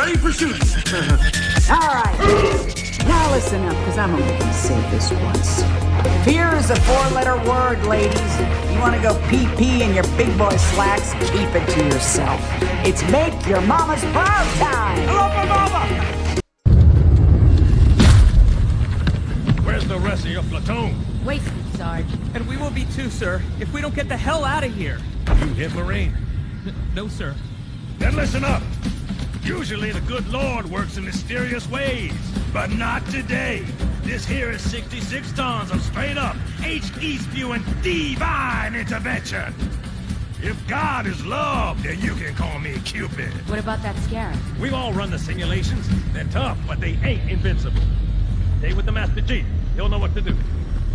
ready for shooting. All right. Now listen up, because I'm only going to say this once. Fear is a four-letter word, ladies. You want to go pee-pee in your big boy slacks? Keep it to yourself. It's make your mama's proud time. I love my mama! Where's the rest of your platoon? Wasted, Sarge. And we will be too, sir, if we don't get the hell out of here. You hit Marine? No, sir. Then listen up. Usually the good Lord works in mysterious ways, but not today. This here is 66 tons of straight-up, H-E-spewing divine intervention. If God is love, then you can call me Cupid. What about that scarab? We've all run the simulations. They're tough, but they ain't invincible. Stay with the Master Chief. He'll know what to do.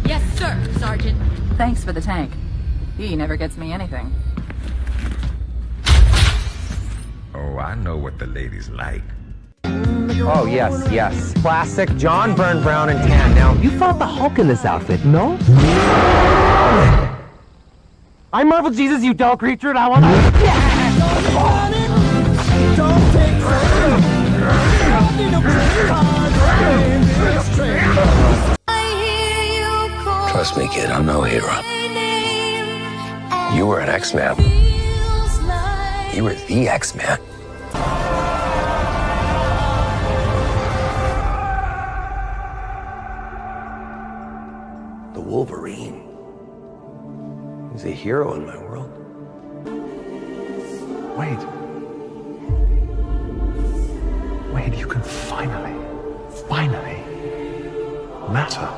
Yes, sir, Sergeant. Thanks for the tank. He never gets me anything. Oh, I know what the ladies like. Oh, yes, yes. Classic John Byrne, brown and tan. Now, you fought the Hulk in this outfit, no? I'm Marvel Jesus, you dull creature, and I want to... Trust me, kid, I'm no hero. You were an X-Man. You were the X-Man. The Wolverine. He's a hero in my world. Wade, you can finally matter.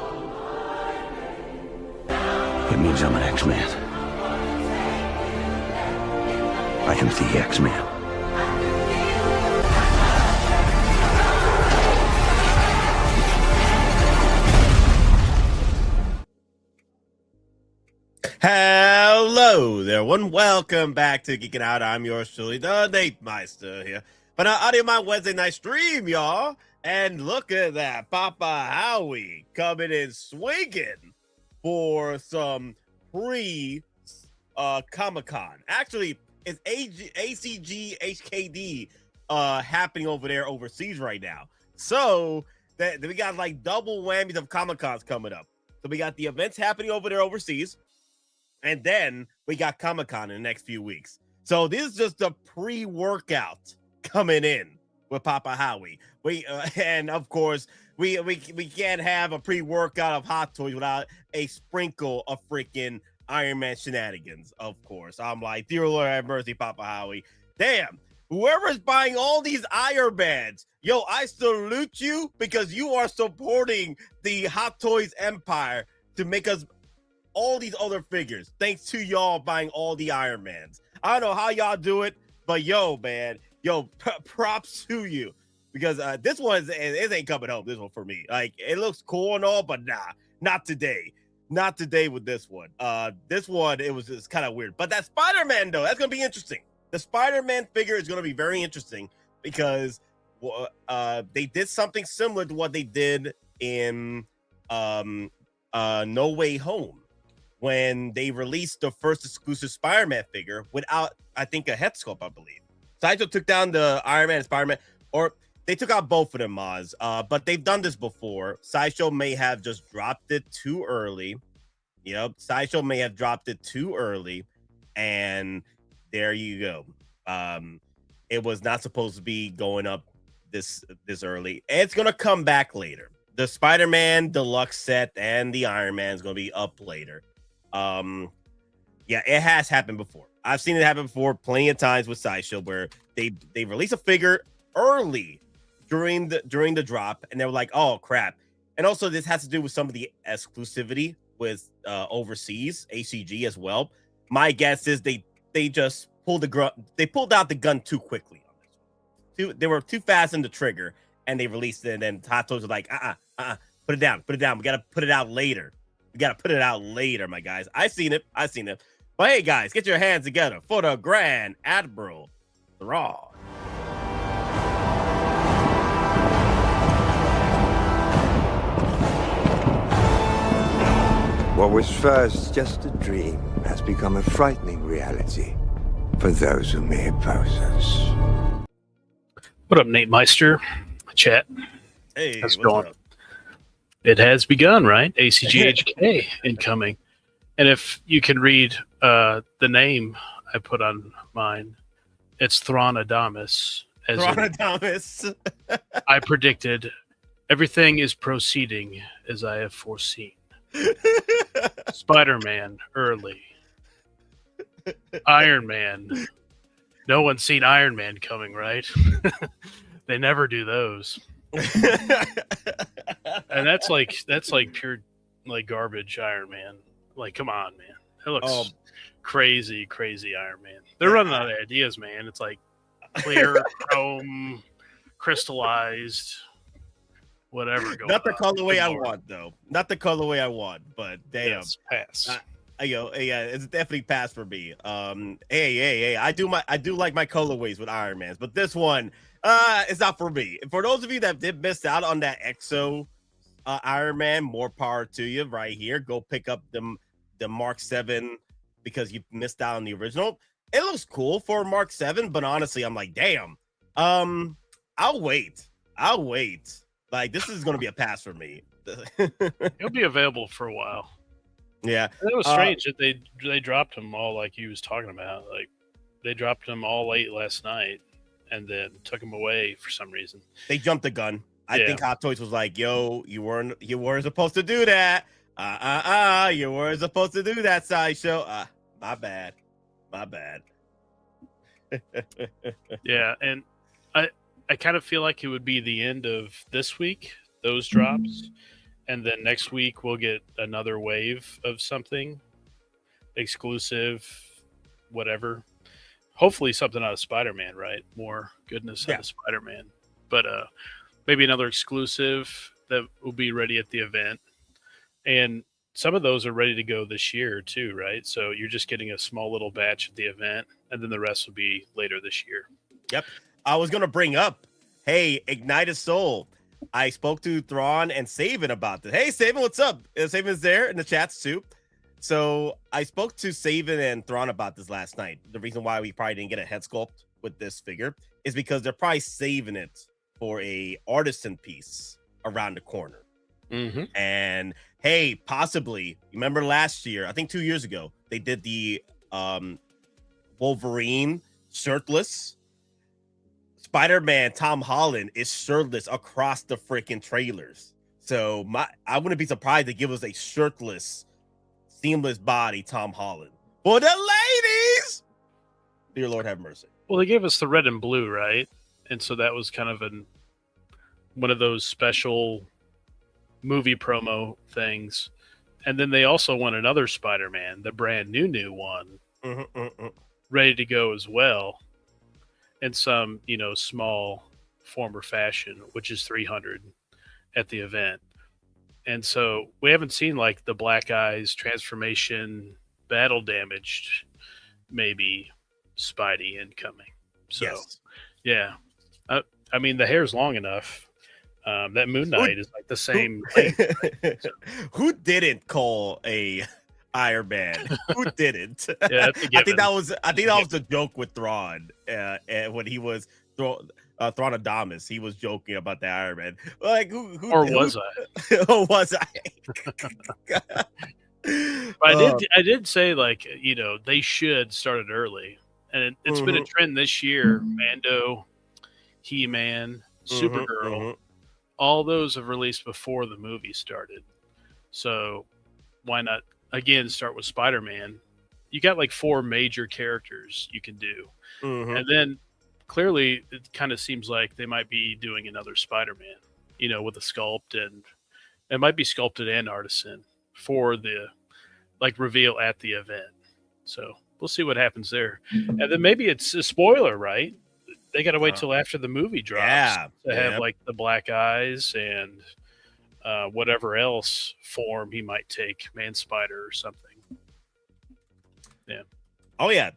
It means I'm an X-Man. I am the X-Man. Hello there, everyone. Welcome back to Geekin Out. I'm yours truly, the Nate Meister here. But audio my Wednesday night stream, y'all. And look at that, Papa Howie coming in swinging for some pre-Comic-Con. Actually, it's ACG HKD happening over there overseas right now. So that we got like double whammies of Comic-Cons coming up. So we got the events happening over there overseas. And then we got Comic-Con in the next few weeks. So this is just a pre-workout coming in with Papa Howie. And of course, we can't have a pre-workout of Hot Toys without a sprinkle of freaking Iron Man shenanigans, of course. I'm like, dear Lord have mercy, Papa Howie. Damn, whoever's buying all these Iron Mans, yo, I salute you because you are supporting the Hot Toys empire to make us all these other figures, thanks to y'all buying all the Iron Mans. I don't know how y'all do it, but yo, man, props to you, because this one it ain't coming home. This one for me, like, it looks cool and all, but nah, not today with this one. This one, it was just kind of weird. But that Spider-Man though, that's gonna be interesting. The Spider-Man figure is gonna be very interesting because they did something similar to what they did in No Way Home, when they released the first exclusive Spider-Man figure without, I think, a head sculpt, I believe. Sideshow took down the Iron Man and Spider-Man, or they took out both of them, Moz. But they've done this before. Sideshow may have just dropped it too early. Yep, Sideshow may have dropped it too early, and there you go. It was not supposed to be going up this early. It's gonna come back later. The Spider-Man Deluxe set and the Iron Man is gonna be up later. Yeah, it has happened before. I've seen it happen before plenty of times with Sideshow, where they release a figure early during the drop, and they were like, oh crap. And also this has to do with some of the exclusivity with overseas ACG as well. My guess is they just pulled out the gun too quickly on this one. They were too fast in the trigger, and they released it, and then Hot Toys were like, put it down. We gotta put it out later. My guys. I seen it. But hey, guys, get your hands together for the Grand Admiral Thrawn. What was first just a dream has become a frightening reality for those who may oppose us. What up, Nate Meister? Chat. Hey, how's it what's going? up? It has begun, right? ACGHK incoming. And if you can read the name I put on mine, it's Thronadamus. Thronadamus. I predicted everything is proceeding as I have foreseen. Spider-Man early. Iron Man. No one's seen Iron Man coming, right? They never do those. And that's like pure like garbage Iron Man. Like, come on, man. It looks crazy Iron Man. They're running out of ideas, man. It's like clear, chrome, crystallized, whatever. Not the colorway I want, though. Not the colorway I want, but damn. Yes, pass. Yeah, it's definitely pass for me. Hey, I do like my colorways with Iron Man's, but this one, it's not for me. For those of you that did miss out on that EXO Iron Man, more power to you. Right here, go pick up the Mark 7 because you missed out on the original. It looks cool for Mark 7, but honestly, I'm like, damn. I'll wait. Like, this is gonna be a pass for me. It'll be available for a while. Yeah, it was strange that they dropped them all like he was talking about. Like, they dropped them all late last night and then took them away for some reason. They jumped the gun. I think Hot Toys was like, "Yo, you weren't supposed to do that. You weren't supposed to do that, Sideshow. My bad. Yeah, and I kind of feel like it would be the end of this week, those drops. And then next week we'll get another wave of something exclusive, whatever. Hopefully something out of Spider-Man, right? More goodness out of Spider-Man. But maybe another exclusive that will be ready at the event. And some of those are ready to go this year too, right? So you're just getting a small little batch at the event, and then the rest will be later this year. Yep. I was going to bring up, hey, Ignite a Soul. I spoke to Thrawn and Saban about this. Hey, Saban, what's up? Saban's there in the chats too. So I spoke to Saban and Thrawn about this last night. The reason why we probably didn't get a head sculpt with this figure is because they're probably saving it for a artisan piece around the corner. Mm-hmm. And hey, possibly, remember last year, I think 2 years ago, they did the Wolverine shirtless. Spider-Man Tom Holland is shirtless across the freaking trailers. So I wouldn't be surprised to give us a shirtless, seamless body Tom Holland. For the ladies! Dear Lord have mercy. Well, they gave us the red and blue, right? And so that was kind of one of those special movie promo things. And then they also want another Spider-Man, the brand new one, ready to go as well. In some, small form or fashion, which is 300 at the event. And so we haven't seen like the Black Eyes transformation, battle damaged, maybe Spidey incoming. So, yeah. I mean, the hair's long enough. That Moon Knight is like the same length. Right? So, who didn't call a Iron Man? Who didn't? Yeah, I think that was the joke with Thrawn. When he was Thronadamus, he was joking about the Iron Man. Like, was I? Or was I? I did say, like, they should start it early, and it's been a trend this year. Mando, He-Man, Supergirl, all those have released before the movie started. So why not again start with Spider-Man? You got like 4 major characters you can do, and then clearly it kind of seems like they might be doing another Spider-Man, with a sculpt, and it might be sculpted and artisan for the reveal at the event. So we'll see what happens there, and then maybe it's a spoiler, right? They got to wait till after the movie drops to have like the Black Eyes and whatever else form he might take, Man Spider or something. Yeah. Oh yeah.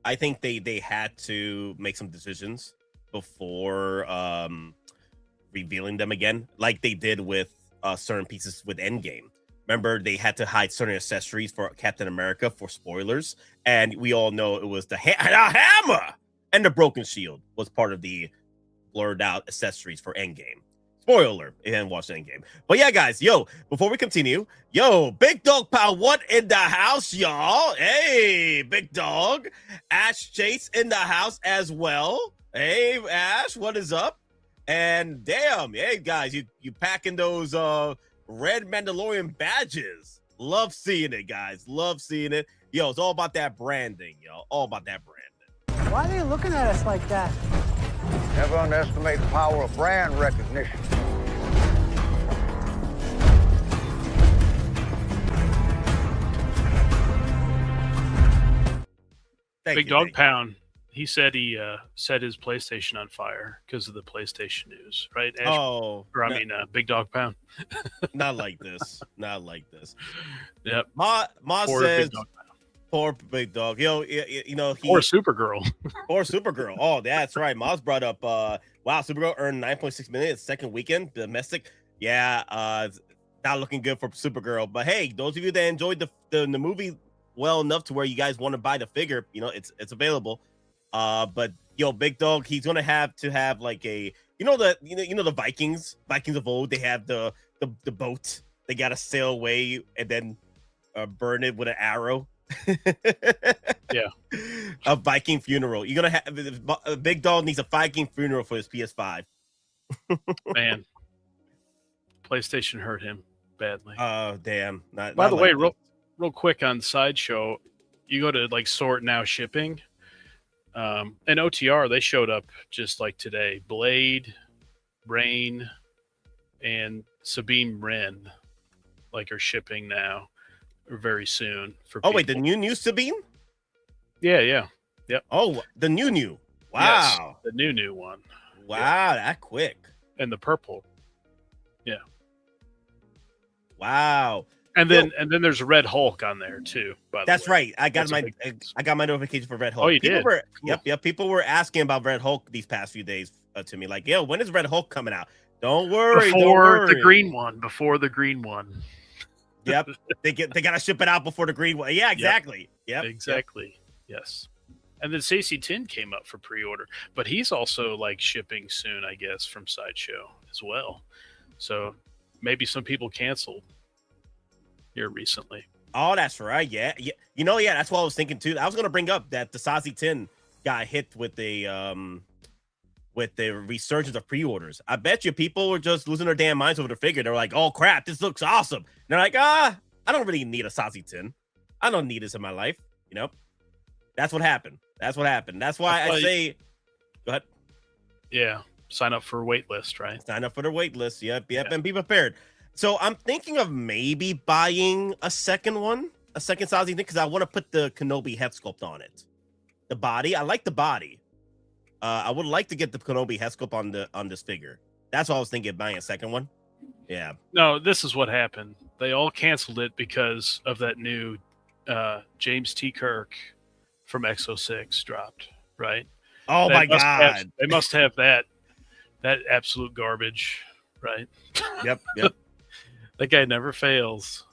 I think they had to make some decisions before revealing them again, like they did with certain pieces with Endgame. Remember, they had to hide certain accessories for Captain America for spoilers, and we all know it was the hammer. And the broken shield was part of the blurred out accessories for Endgame. Spoiler alert, if you haven't watched Endgame. But yeah, guys, before we continue, Big Dog Pound, what in the house, y'all? Hey, Big Dog. Ash Chase in the house as well. Hey, Ash, what is up? And damn, hey, guys, you packing those red Mandalorian badges. Love seeing it, guys. Love seeing it. It's all about that branding, all about that branding. Why are they looking at us like that? Never underestimate the power of brand recognition. Big Dog Pound. He said he set his PlayStation on fire because of the PlayStation news, right? Ash? Big Dog Pound. Not like this. Not like this. Yep. Ma Poor says, Big Dog Pound. Poor Big Dog. Or Supergirl. Or Supergirl. Oh, that's right. Moz brought up, wow, Supergirl earned 9.6 million its second weekend domestic. Yeah, not looking good for Supergirl. But hey, those of you that enjoyed the movie well enough to where you guys want to buy the figure, it's available. But Big Dog, he's gonna have to have like a the Vikings of old. They have the boat. They gotta sail away and then burn it with an arrow. Yeah, a Viking funeral. You're gonna have Big Dog needs a Viking funeral for his PS5. Man, PlayStation hurt him badly. Oh damn! By the way, real quick on Sideshow, you go to like sort now shipping. And OTR, they showed up just like today. Blade, Rain, and Sabine Wren are shipping now or very soon. Wait, the new Sabine? Yeah. Yep. Oh, the new. Wow. Yes, the new one. Wow, that quick. And the purple. Yeah. Wow. And then there's Red Hulk on there too. That's right. I got my notification for Red Hulk. Oh, you did? Cool. Yep. People were asking about Red Hulk these past few days to me, like, when is Red Hulk coming out? Don't worry. Before the green one. Yep. they gotta ship it out before the green one. Yeah, exactly. Yep. Exactly. Yep. Yes. And then Saesee Tiin came up for pre-order, but he's also shipping soon, I guess, from Sideshow as well. So maybe some people canceled here recently. Oh, that's right. Yeah. That's what I was thinking too. I was going to bring up that the Saesee Tiin got hit with the resurgence of pre-orders. I bet you people were just losing their damn minds over the figure. They're like, "Oh crap, this looks awesome." And they're like, I don't really need a Saesee Tiin. I don't need this in my life. That's what happened. That's why I say, go ahead. Yeah. Sign up for a wait list, right? Sign up for the wait list. Yep. And be prepared. So I'm thinking of maybe buying a second Saesee thing, because I want to put the Kenobi head sculpt on it. The body, I like the body. I would like to get the Kenobi head sculpt on this figure. That's what I was thinking of buying a second one. Yeah. No, this is what happened. They all canceled it because of that new James T. Kirk from X06 dropped, right? Oh my God. They must have that absolute garbage, right? Yep. That guy never fails.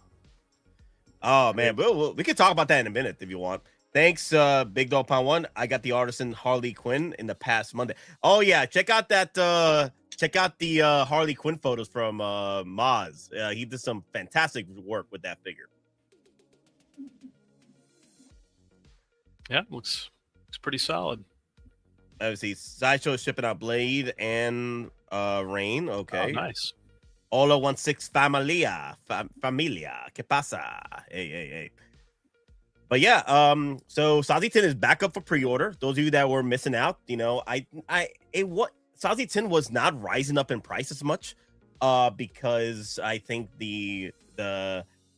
Oh man, we can talk about that in a minute if you want. Thanks, Big Dog Pound 1. I got the Artisan Harley Quinn in the past Monday. Oh yeah, check out the Harley Quinn photos from Maz. He did some fantastic work with that figure. Yeah, looks pretty solid. Obviously, Sideshow is shipping out Blade and Rain. Okay, oh, nice. Hola 16 Familia, ¿qué pasa? Hey. But yeah, so Saesee Tiin is back up for pre-order. Those of you that were missing out, Saesee Tiin was not rising up in price as much, because I think the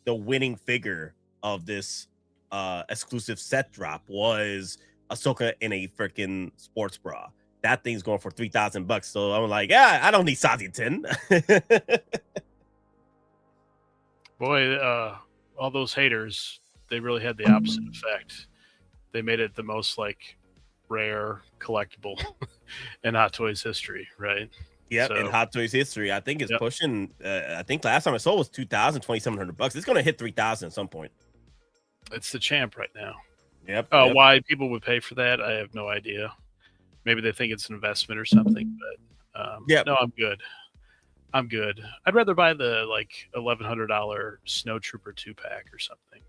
winning figure of this exclusive set drop was Ahsoka in a freaking sports bra. That thing's going for $3,000. So I'm like, I don't need Saesee Tiin. Boy, all those haters, they really had the opposite effect. They made it the most rare collectible in Hot Toys history, right? Yeah, in Hot Toys history, I think it's pushing. I think last time I saw was $2,000, $2,700. It's going to hit $3,000 at some point. It's the champ right now. Yep. Why people would pay for that, I have no idea. Maybe they think it's an investment or something. But no, I'm good. I'm good. I'd rather buy the like $1,100 Snow Trooper 2-pack or something.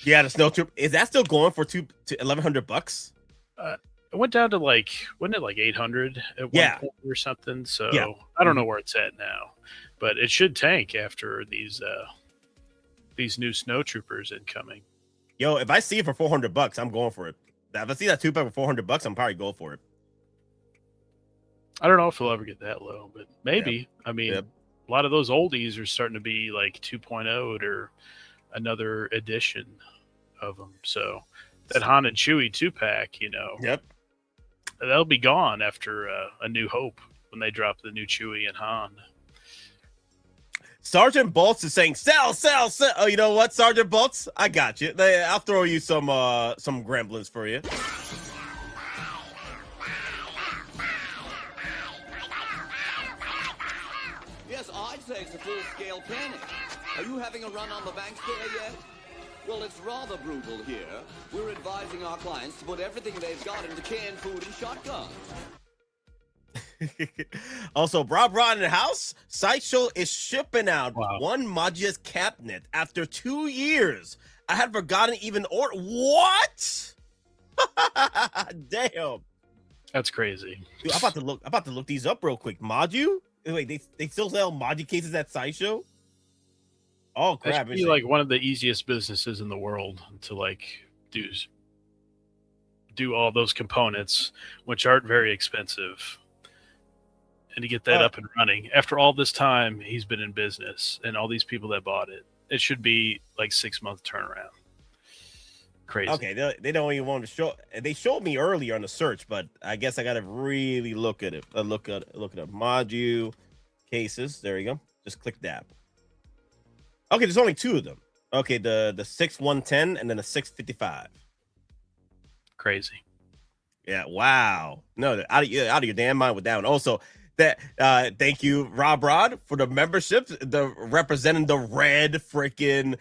Yeah, the Snow Trooper, is that still going for $1,100? It went down to like, wasn't it like 800 at one point or something? So I don't know where it's at now, but it should tank after these new Snow Troopers incoming. Yo, if I see it for $400, I'm going for it. If I see that 2-pack for $400, I'm probably go for it. I don't know if it'll ever get that low, but maybe. I mean, a lot of those oldies are starting to be like 2.0 or another edition of them. So that Han and Chewie 2-pack, that'll be gone after A New Hope when they drop the new Chewie and Han. Sergeant Bolts is saying, sell. Oh, you know what, Sergeant Bolts? I got you. I'll throw you some gremlins for you. Yes, I'd say it's a full-scale panic. Are you having a run on the banks there yet? Well, it's rather brutal here. We're advising our clients to put everything they've got into canned food and shotguns. Also, Rob Rod in the house. Sideshow is shipping out one Magia's cabinet after 2 years. I had forgotten even order. What? Damn. That's crazy. Dude, I'm about to look these up real quick. Maju? Wait, they still sell Maju cases at Sideshow? Oh crap! That should be like one of the easiest businesses in the world to like do all those components, which aren't very expensive, and to get that up and running after all this time he's been in business and all these people that bought it. It should be like 6-month turnaround. Crazy. Okay, they don't even want to show. They showed me earlier on the search, but I guess I gotta really look at it. Look at Maju cases. There you go. Just click that. Okay, there's only 2 of them. Okay, the 6-110 and then the 655. Crazy. Yeah. Wow. No, out of your damn mind with that one. Also, that thank you, Rob Rod, for the memberships. The representing the red freaking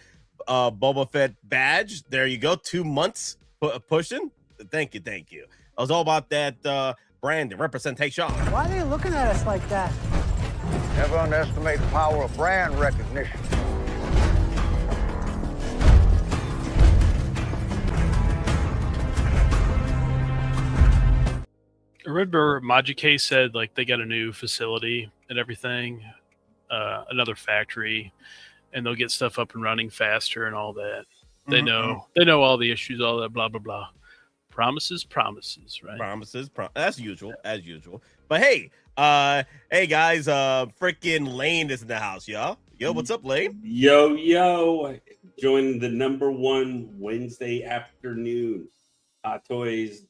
Boba Fett badge. There you go. 2 months pushing. Thank you. I was all about that brand representation. Why are they looking at us like that? Never underestimate the power of brand recognition. I remember Majike said like they got a new facility and everything, another factory, and they'll get stuff up and running faster and all that. They know all the issues, all that blah blah blah. Promises, right? Promises, as usual. But hey, guys, freaking Lane is in the house, y'all. Yo, what's up, Lane? Yo, joining the #1 Wednesday afternoon Hot Toys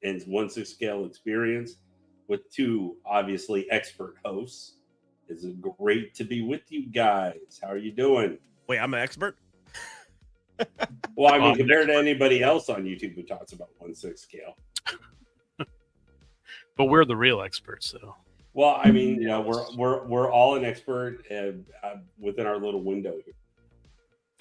and 1/6 scale experience with 2 obviously expert hosts. It's great to be with you guys. How are you doing? Wait, I'm an expert? Well, I mean, compared to anybody else on YouTube who talks about 1/6 scale. But we're the real experts, though. Well, I mean, we're all an expert within our little window here.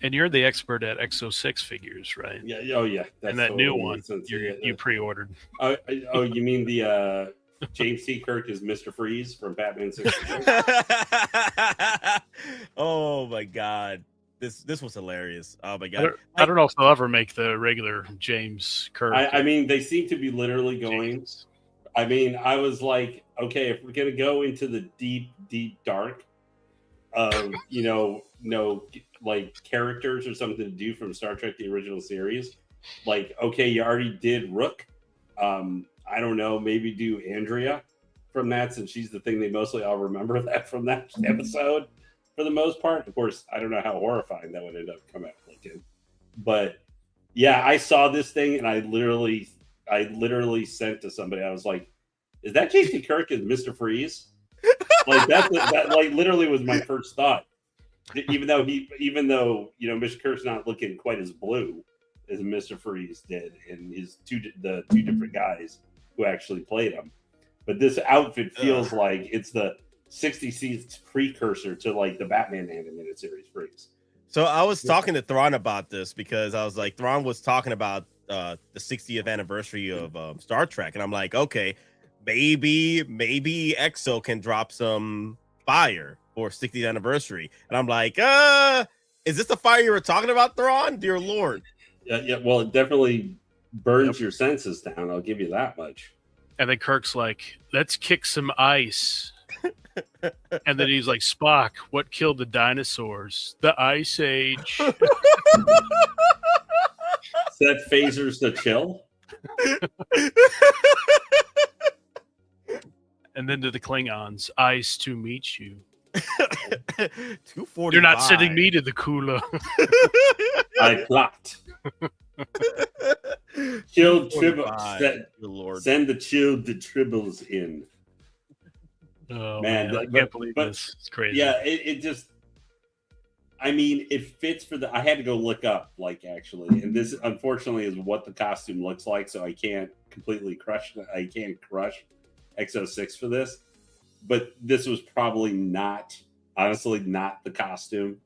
And you're the expert at X06 figures, right? Yeah. Oh, yeah. And that new one you pre-ordered. Oh, you mean the James T. Kirk is Mr. Freeze from Batman 66? Oh my God, this was hilarious. Oh my God, I don't know if they'll ever make the regular James Kirk. I mean, they seem to be literally going. James. I mean, I was like, okay, if we're gonna go into the deep dark of like characters or something to do from Star Trek the original series, like, okay, you already did Rook. I don't know, maybe do Andrea from that, since she's the thing they mostly all remember that from that episode for the most part. Of course, I don't know how horrifying that would end up coming out looking. But yeah, I saw this thing and I literally sent to somebody, I was like, is that J.T. Kirk as Mr. Freeze? Like that like literally was my first thought. Even though Mr. Kirk's not looking quite as blue as Mr. Freeze did in the 2 different guys who actually played him. But this outfit feels like it's the 60s precursor to like the Batman animated series Freeze. So I was talking to Thrawn about this because I was like, Thrawn was talking about the 60th anniversary of Star Trek. And I'm like, okay, maybe EXO can drop some fire for 60th anniversary. And I'm like, is this the fire you were talking about, Thrawn? Dear Lord. Yeah. Well, it definitely burns your senses down. I'll give you that much. And then Kirk's like, let's kick some ice. And then he's like, Spock, what killed the dinosaurs? The Ice Age. Set phasers to chill. And then to the Klingons, ice to meet you. 245. You're not sending me to the cooler. I plot. Chilled tribbles. Send the chilled tribbles in. Oh man, I can't believe this. It's crazy. Yeah, it just. I mean, it fits for the. I had to go look up, actually, and this unfortunately is what the costume looks like, so I can't completely crush. I can't crush X06 for this, but this was probably honestly not the costume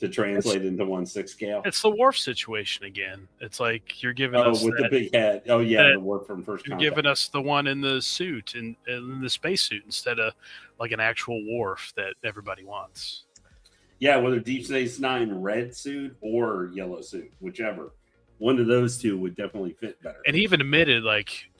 to translate into 1/6 scale. It's the Worf situation again. It's like you're giving us with the big head. Oh yeah, the Worf from First You're Contact. giving us the one in the suit in the spacesuit instead of like an actual Worf that everybody wants. Yeah, whether Deep Space Nine red suit or yellow suit, whichever. One of those two would definitely fit better. And he even admitted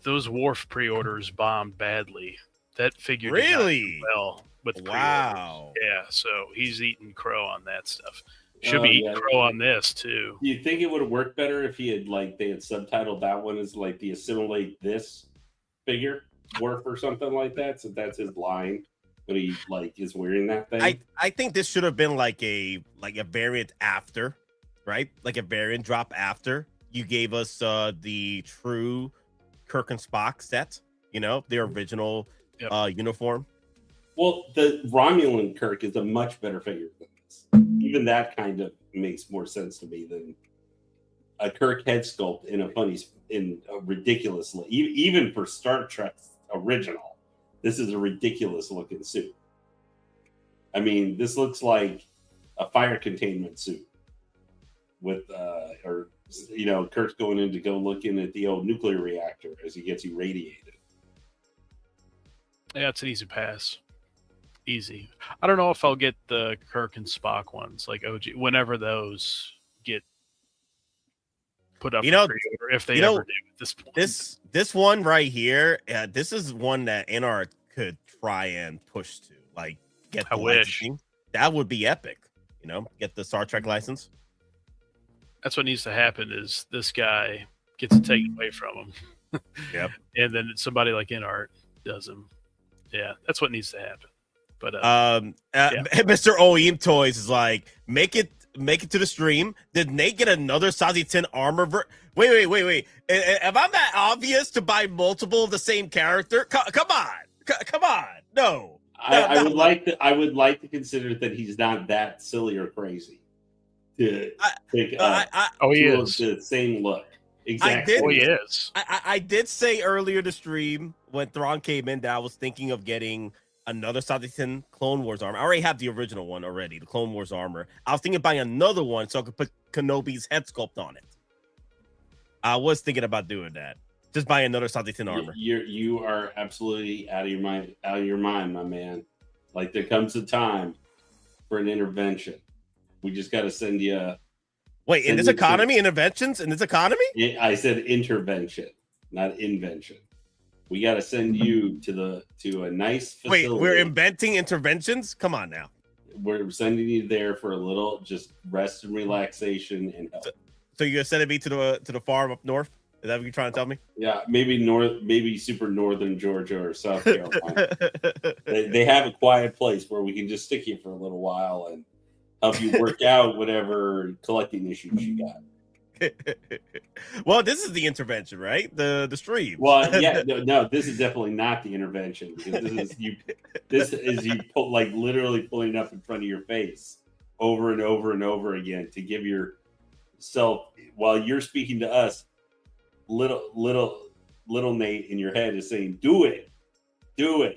those Worf pre-orders bombed badly. That figure did not do well with pre-orders. Wow. Yeah, so he's eating crow on that stuff. Should be eating crow on this too. Do you think it would have worked better if he had they had subtitled that one as the assimilate this figure Worf or something like that? So that's his line. But he is wearing that thing. I think this should have been a variant after, right? Like a variant drop after you gave us the true Kirk and Spock set, the original uniform. Well, the Romulan Kirk is a much better figure than this. Even that kind of makes more sense to me than a Kirk head sculpt in a ridiculous even for Star Trek original. This is a ridiculous looking suit. I mean, this looks like a fire containment suit with, Kirk's going in to go looking at the old nuclear reactor as he gets irradiated. Yeah, it's an easy pass. Easy. I don't know if I'll get the Kirk and Spock ones, like OG, whenever those get put up for pre-order, if they ever do at this point. This one right here, this is one that NR could try and push to, get the licensing. That would be epic, get the Star Trek license. That's what needs to happen is this guy gets it taken away from him. Yep. And then somebody like InArt does him. Yeah, that's what needs to happen. But Mr. OEM Toys is like, make it to the stream. Did Nate get another Saesee 10 armor? Wait. Am I that obvious to buy multiple of the same character? Come on. No. I would like to consider that he's not that silly or crazy to pick he two is. of the same look. Exactly. He is. I did say earlier the stream when Thrawn came in that I was thinking of getting another Saesee 10 Clone Wars armor. I already have the original one already, the Clone Wars armor. I was thinking of buying another one so I could put Kenobi's head sculpt on it. I was thinking about doing that. Just buy another Saesee 10 armor. You are absolutely out of your mind, my man. There comes a time for an intervention. We just got to send you. Wait, in this economy, interventions in this economy? I said intervention, not invention. We got to send you to a nice facility. Wait, we're inventing interventions? Come on now. We're sending you there for a little just rest and relaxation and help. So you're sending me to the farm up north? Is that what you're trying to tell me? Yeah, maybe super northern Georgia or South Carolina. they have a quiet place where we can just stick you for a little while and help you work out whatever collecting issues you got. Well, this is the intervention, right? The stream. Well, yeah, no, this is definitely not the intervention because this is you literally pulling it up in front of your face over and over and over again to give yourself while you're speaking to us. Little Nate in your head is saying, "Do it, over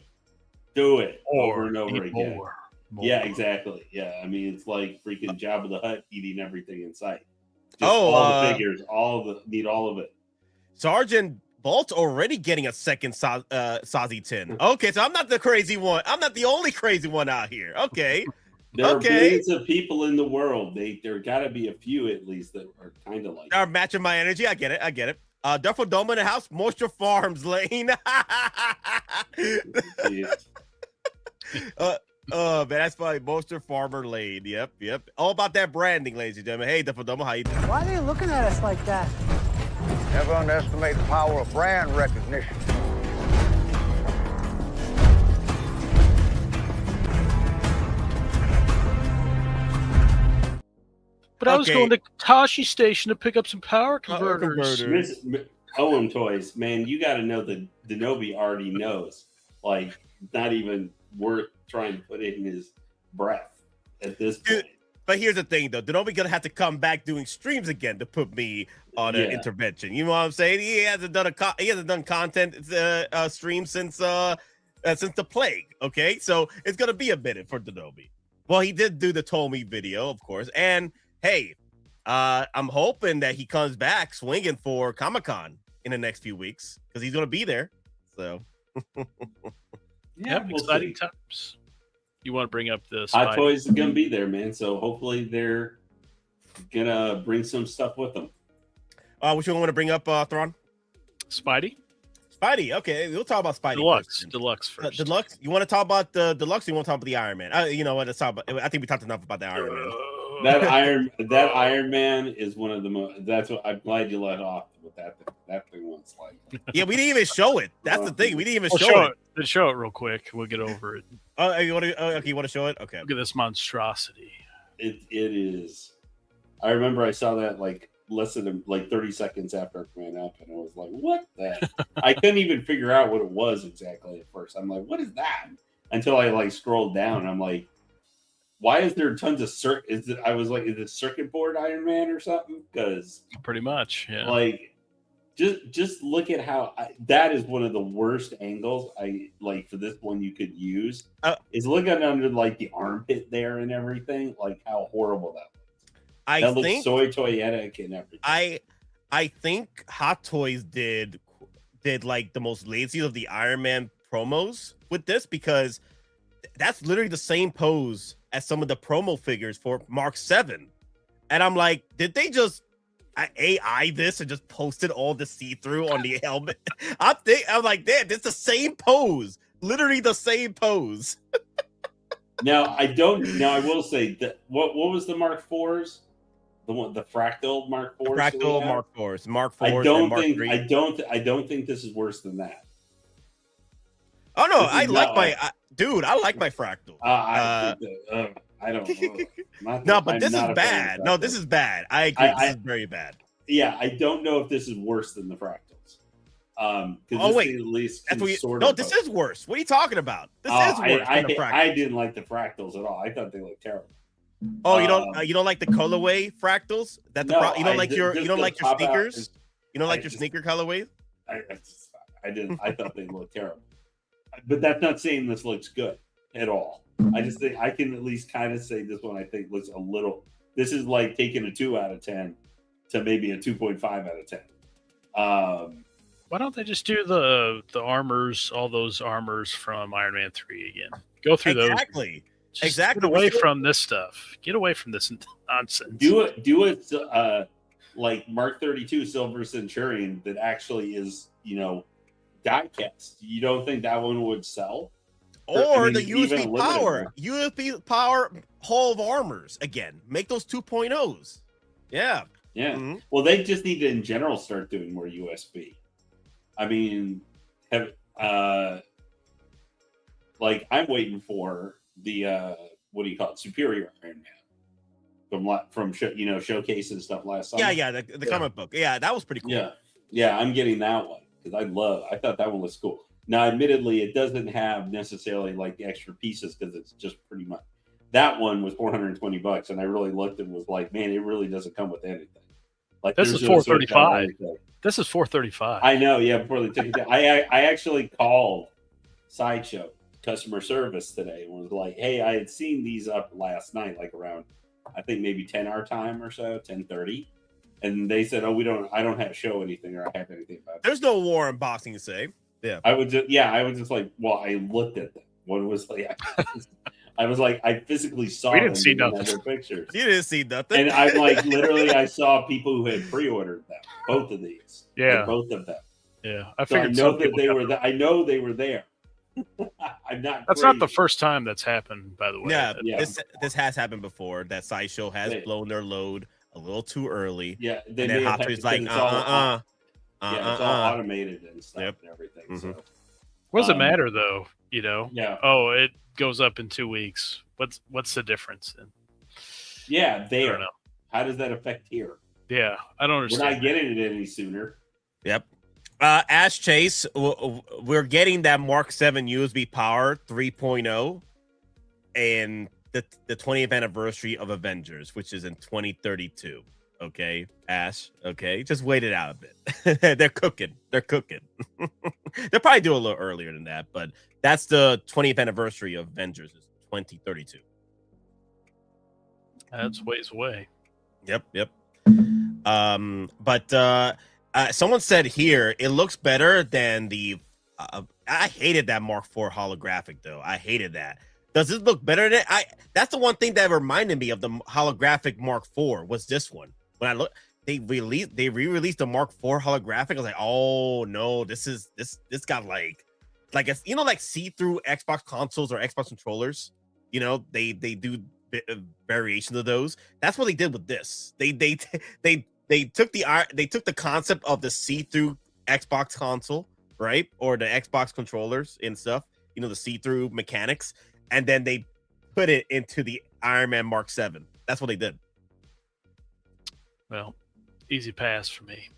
and over again." More. Yeah, exactly. Yeah, I mean it's like freaking Jabba the Hutt eating everything in sight. Just all the figures, need all of it. Sergeant Bolt's already getting a second Saesee 10. Okay, so I'm not the crazy one. I'm not the only crazy one out here. Okay. There are billions of people in the world. There got to be a few at least that are kind of like. Are matching my energy. I get it. Duffel Dome in the house. Moisture Farms Lane. Man, that's probably Moisture Farmer Lane. Yep. All about that branding, ladies and gentlemen. Hey, Duffel Dome, how you doing? Why are they looking at us like that? Never underestimate the power of brand recognition. But I was going to Tashi Station to pick up some power converters. Owen Toys, man, you got to know that Denobi already knows. Like, not even worth trying to put in his breath at this point. But here's the thing, though. Denobi gonna have to come back doing streams again to put me on an intervention. You know what I'm saying? He hasn't done content stream since the plague. Okay, so it's gonna be a minute for Denobi. Well, he did do the Tomi video, of course, and hey, I'm hoping that he comes back swinging for Comic-Con in the next few weeks because he's gonna be there. So, exciting times. You want to bring up the Hot Toys is going to be there, man. So hopefully they're going to bring some stuff with them. Which one want to bring up, Thrawn? Spidey. Okay, we'll talk about Spidey. Deluxe first. Deluxe. You want to talk about the Deluxe? Or you want to talk about the Iron Man? You know what? Let's talk about. I think we talked enough about the Iron Man. That Iron Man is one of the most. That's what I'm glad you let off with that thing. That thing was like. Yeah, we didn't even show it. That's the thing. We didn't even show it. Let's show it real quick. We'll get over it. Oh, you want to show it? Okay. Look at this monstrosity. It is. I remember I saw that like less than like 30 seconds after it ran up, and I was like, "What the?" I couldn't even figure out what it was exactly at first. I'm like, "What is that?" Until I like scrolled down, and I'm like, "Why is there tons of circuit?" Is it circuit board Iron Man or something? Because pretty much, yeah. Like. Just look at how that is one of the worst angles I like for this one you could use is look at under like the armpit there and everything, like how horrible that looks. That looks soy toyetic and everything. I think Hot Toys did like the most lazy of the Iron Man promos with this because that's literally the same pose as some of the promo figures for Mark 7. And I'm like, did they just AI this and just posted all the see-through on the helmet? I'm like, damn, it's the same pose, literally the same pose. Now I will say that what was the Mark IVs? The fractal Mark IVs. Fractal Mark IVs. Mark IVs. I don't think this is worse than that. Oh no, I like my fractal. I don't know. No, but this is bad. No, this is bad. I agree. This is very bad. Yeah, I don't know if this is worse than the fractals. Wait, at least this is worse. What are you talking about? This is worse than the fractals. I didn't like the fractals at all. I thought they looked terrible. Oh, you don't like the colorway fractals? You don't like your sneakers? You don't like your sneaker colorways? I didn't. I thought they looked terrible. But that's not saying this looks good at all. I just think I can at least kind of say this one I think looks a little. This is like taking a 2 out of 10 to maybe a 2.5 out of 10. Why don't they just do the armors, all those armors from Iron Man 3 again? Go through those. Exactly. Get away from this stuff. Get away from this nonsense. Do it like Mark 32 Silver Centurion that actually is, die cast. You don't think that one would sell? Or the USB power Hall of Armors again. Make those 2.0s. Yeah. Yeah. Mm-hmm. Well, they just need to in general start doing more USB. I mean, like I'm waiting for the what do you call it? Superior Iron Man from showcase and stuff last summer. Yeah, the comic book. Yeah, that was pretty cool. Yeah, I'm getting that one because I thought that one was cool. Now, admittedly, it doesn't have necessarily like the extra pieces because it's just pretty much that one was $420, and I really looked and was like, man, it really doesn't come with anything. Like this is $435. This is $435. I know, yeah. Before they took it down, I actually called Sideshow customer service today and was like, hey, I had seen these up last night, like around I think maybe 10 our time or so, 10:30, And they said, "Oh, I don't have show anything or I have anything about it." There's no war in boxing to say. Yeah. I was just like, well, I looked at them. What was like, I was like, I physically saw. We didn't see nothing. Their pictures. You didn't see nothing. And I'm like, literally, I saw people who had pre-ordered them, both of these. Yeah, like, both of them. Yeah, I know that they were. I know they were there. I'm not. That's not the first time that's happened, by the way. Yeah. This has happened before. That Sideshow has blown their load a little too early. Yeah, and then Hot Toys like, it's all automated and stuff and everything. Mm-hmm. So, what does it matter though? You know? Yeah. Oh, it goes up in 2 weeks. What's the difference then? Yeah, there. How does that affect here? Yeah, I don't understand. We're not getting it any sooner. Yep. Ash Chase, we're getting that Mark 7 USB Power 3.0 and the 20th anniversary of Avengers, which is in 2032. Okay, Ash. Okay, just wait it out a bit. They're cooking. They'll probably do a little earlier than that, but that's the 20th anniversary of Avengers is 2032. That's ways away. Yep. But someone said here it looks better than the. I hated that Mark IV holographic though. I hated that. Does this look better than That's the one thing that reminded me of the holographic Mark IV was this one. When I look, they re-released the Mark IV holographic. I was like, oh no, this got like it's like see-through Xbox consoles or Xbox controllers. They do variations of those. That's what they did with this. They took the concept of the see-through Xbox console, right, or the Xbox controllers and stuff. The see-through mechanics, and then they put it into the Iron Man Mark 7. That's what they did. Well, easy pass for me.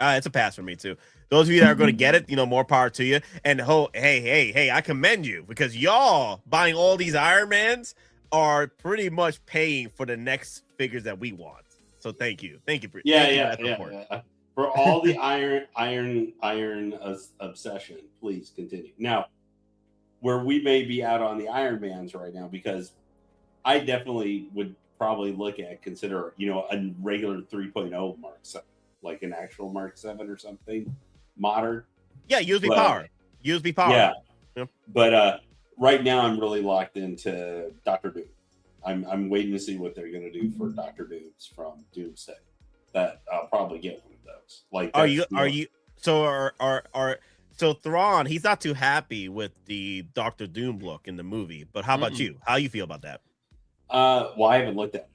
It's a pass for me too. Those of you that are going to get it, more power to you. And hey, I commend you because y'all buying all these Iron Mans are pretty much paying for the next figures that we want. So thank you. Yeah. For all the iron obsession, please continue. Now, where we may be out on the Iron Mans right now, because I definitely would probably consider a regular 3.0 Mark 7, like an actual Mark 7 or something modern. Yeah, USB power. Yeah. Yep. But right now I'm really locked into Dr. Doom. I'm waiting to see what they're going to do for Dr. Doom's from Doomsday. That I'll probably get one of those. Like, so Thrawn, he's not too happy with the Dr. Doom look in the movie, but how about you? How you feel about that? Well, I haven't looked at it.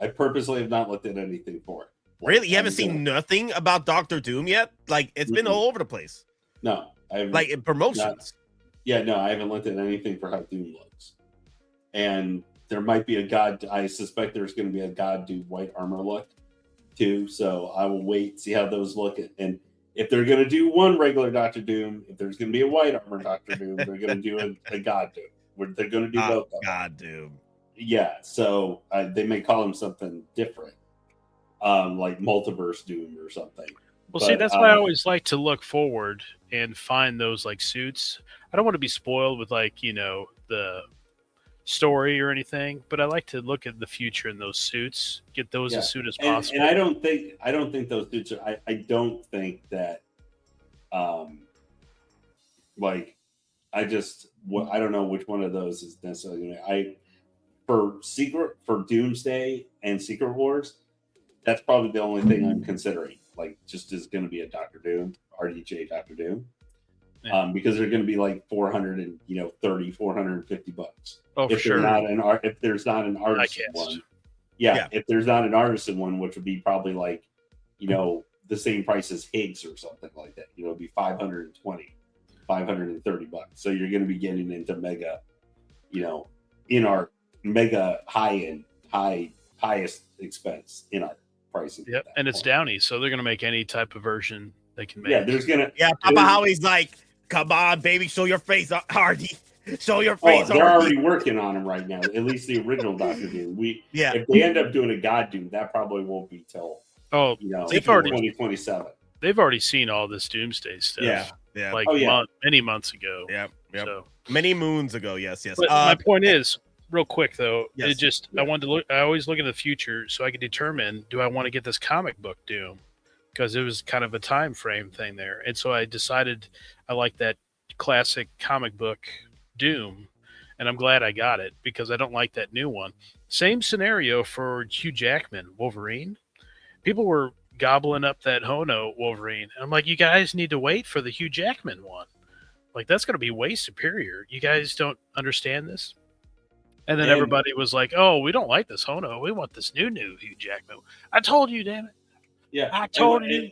I purposely have not looked at anything for it. Really? You haven't seen nothing about Dr. Doom yet? Like, it's been all over the place. No. I haven't, like, in promotions. I haven't looked at anything for how Doom looks. And there might be I suspect there's going to be a God Doom white armor look, too. So I will wait, see how those look. And if they're going to do one regular Dr. Doom, if there's going to be a white armor Dr. Doom, they're going to do a God Doom. They're going to do both. God Doom. Yeah, so they may call him something different, like Multiverse Doom or something. Well, see, that's why I always like to look forward and find those like suits. I don't want to be spoiled with the story or anything, but I like to look at the future in those suits, get those as soon as possible. And I don't think those suits are. I don't think that. I don't know which one of those is necessarily. For Doomsday and Secret Wars, that's probably the only thing I'm considering. Like, just is going to be a Dr. Doom, RDJ Dr. Doom, because they're going to be like $450. Oh, for sure. If there's not an artisan one, if there's not an artisan one, which would be probably like, the same price as Higgs or something like that. It'd be $530. So you're going to be getting into mega, in our mega highest expense in our pricing. Yep, and it's Downey, so they're gonna make any type of version they can make. Yeah, there's gonna. Yeah, Papa Howie's like, come on, baby, show your face, Hardy. Show your face. They're already working on them right now. At least the original Doctor Doom. If they end up doing a God Doom, that probably won't be till they've already 2027. They've already seen all this Doomsday stuff. Yeah. Like many months ago. Yeah. So many moons ago. Yes. But my point is, real quick though, Yes. it just I wanted to look. I always look in the future so I can determine, do I want to get this comic book Doom, because it was kind of a time frame thing there, and so I decided I like that classic comic book Doom, and I'm glad I got it because I don't like that new one. Same scenario for Hugh Jackman Wolverine. People were gobbling up that Hono Wolverine, and I'm like, you guys need to wait for the Hugh Jackman one. Like, that's going to be way superior. You guys don't understand this? And then everybody was like, oh, we don't like this Hono. We want this new Hugh Jackman. I told you, damn it. Yeah. I told you.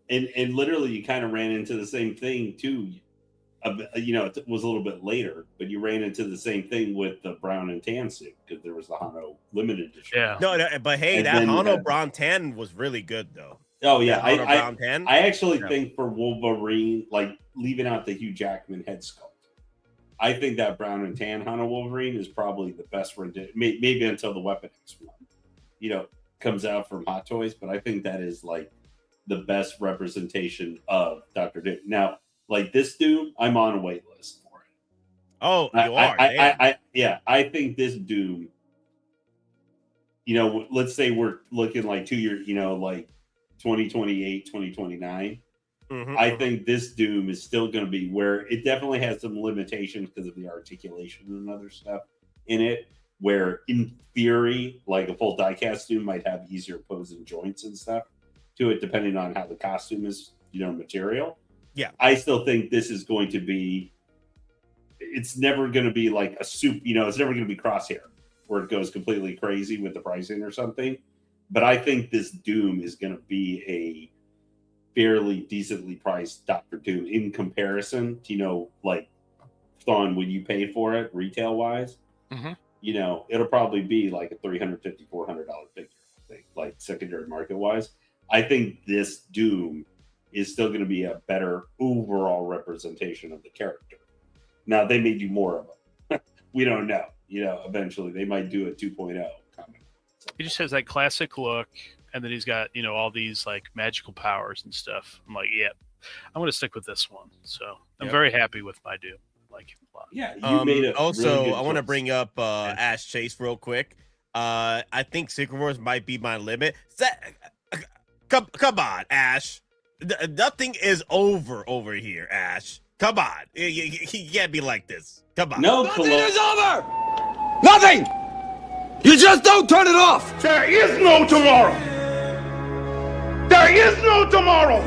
And literally, you kind of ran into the same thing, too. It was a little bit later, but you ran into the same thing with the brown and tan suit because there was the Hono limited edition. Yeah. No, but hey, And that then, Hono brown tan was really good, though. Oh, yeah. That Hono brown tan. I actually think for Wolverine, like leaving out the Hugh Jackman head sculpt, I think that brown and tan Hono Wolverine is probably the best rendition, maybe until the Weapon X one, comes out from Hot Toys. But I think that is like the best representation of Dr. Doom. Now, like this Doom, I'm on a wait list for it. Oh, you are? I think this Doom, let's say we're looking like 2 years, like 2028, 2029. Mm-hmm. I think this Doom is still going to be where it definitely has some limitations because of the articulation and other stuff in it, where in theory, like a full diecast Doom might have easier opposing joints and stuff to it, depending on how the costume is, material. Yeah. I still think this is going to be, it's never going to be like a soup, it's never going to be Crosshair where it goes completely crazy with the pricing or something. But I think this Doom is going to be a fairly decently priced Dr. Doom in comparison to, like Thawne, when you pay for it retail wise, it'll probably be like a $350, $400 figure, I think, like secondary market wise. I think this Doom is still going to be a better overall representation of the character. Now, they may do more of them. We don't know. Eventually they might do a 2.0 comic. He just has that classic look, and then he's got, all these like magical powers and stuff. I'm like, yeah, I'm going to stick with this one. So I'm very happy with my Doom. Like it a lot. Yeah, you made it. Also, really I want to choice. bring up Ash Chase real quick. I think Secret Wars might be my limit. Come on, Ash. Nothing is over here, Ash. Come on. He can't be like this. Come on. No, Nothing is over! Nothing! You just don't turn it off! There is no tomorrow! There is no tomorrow!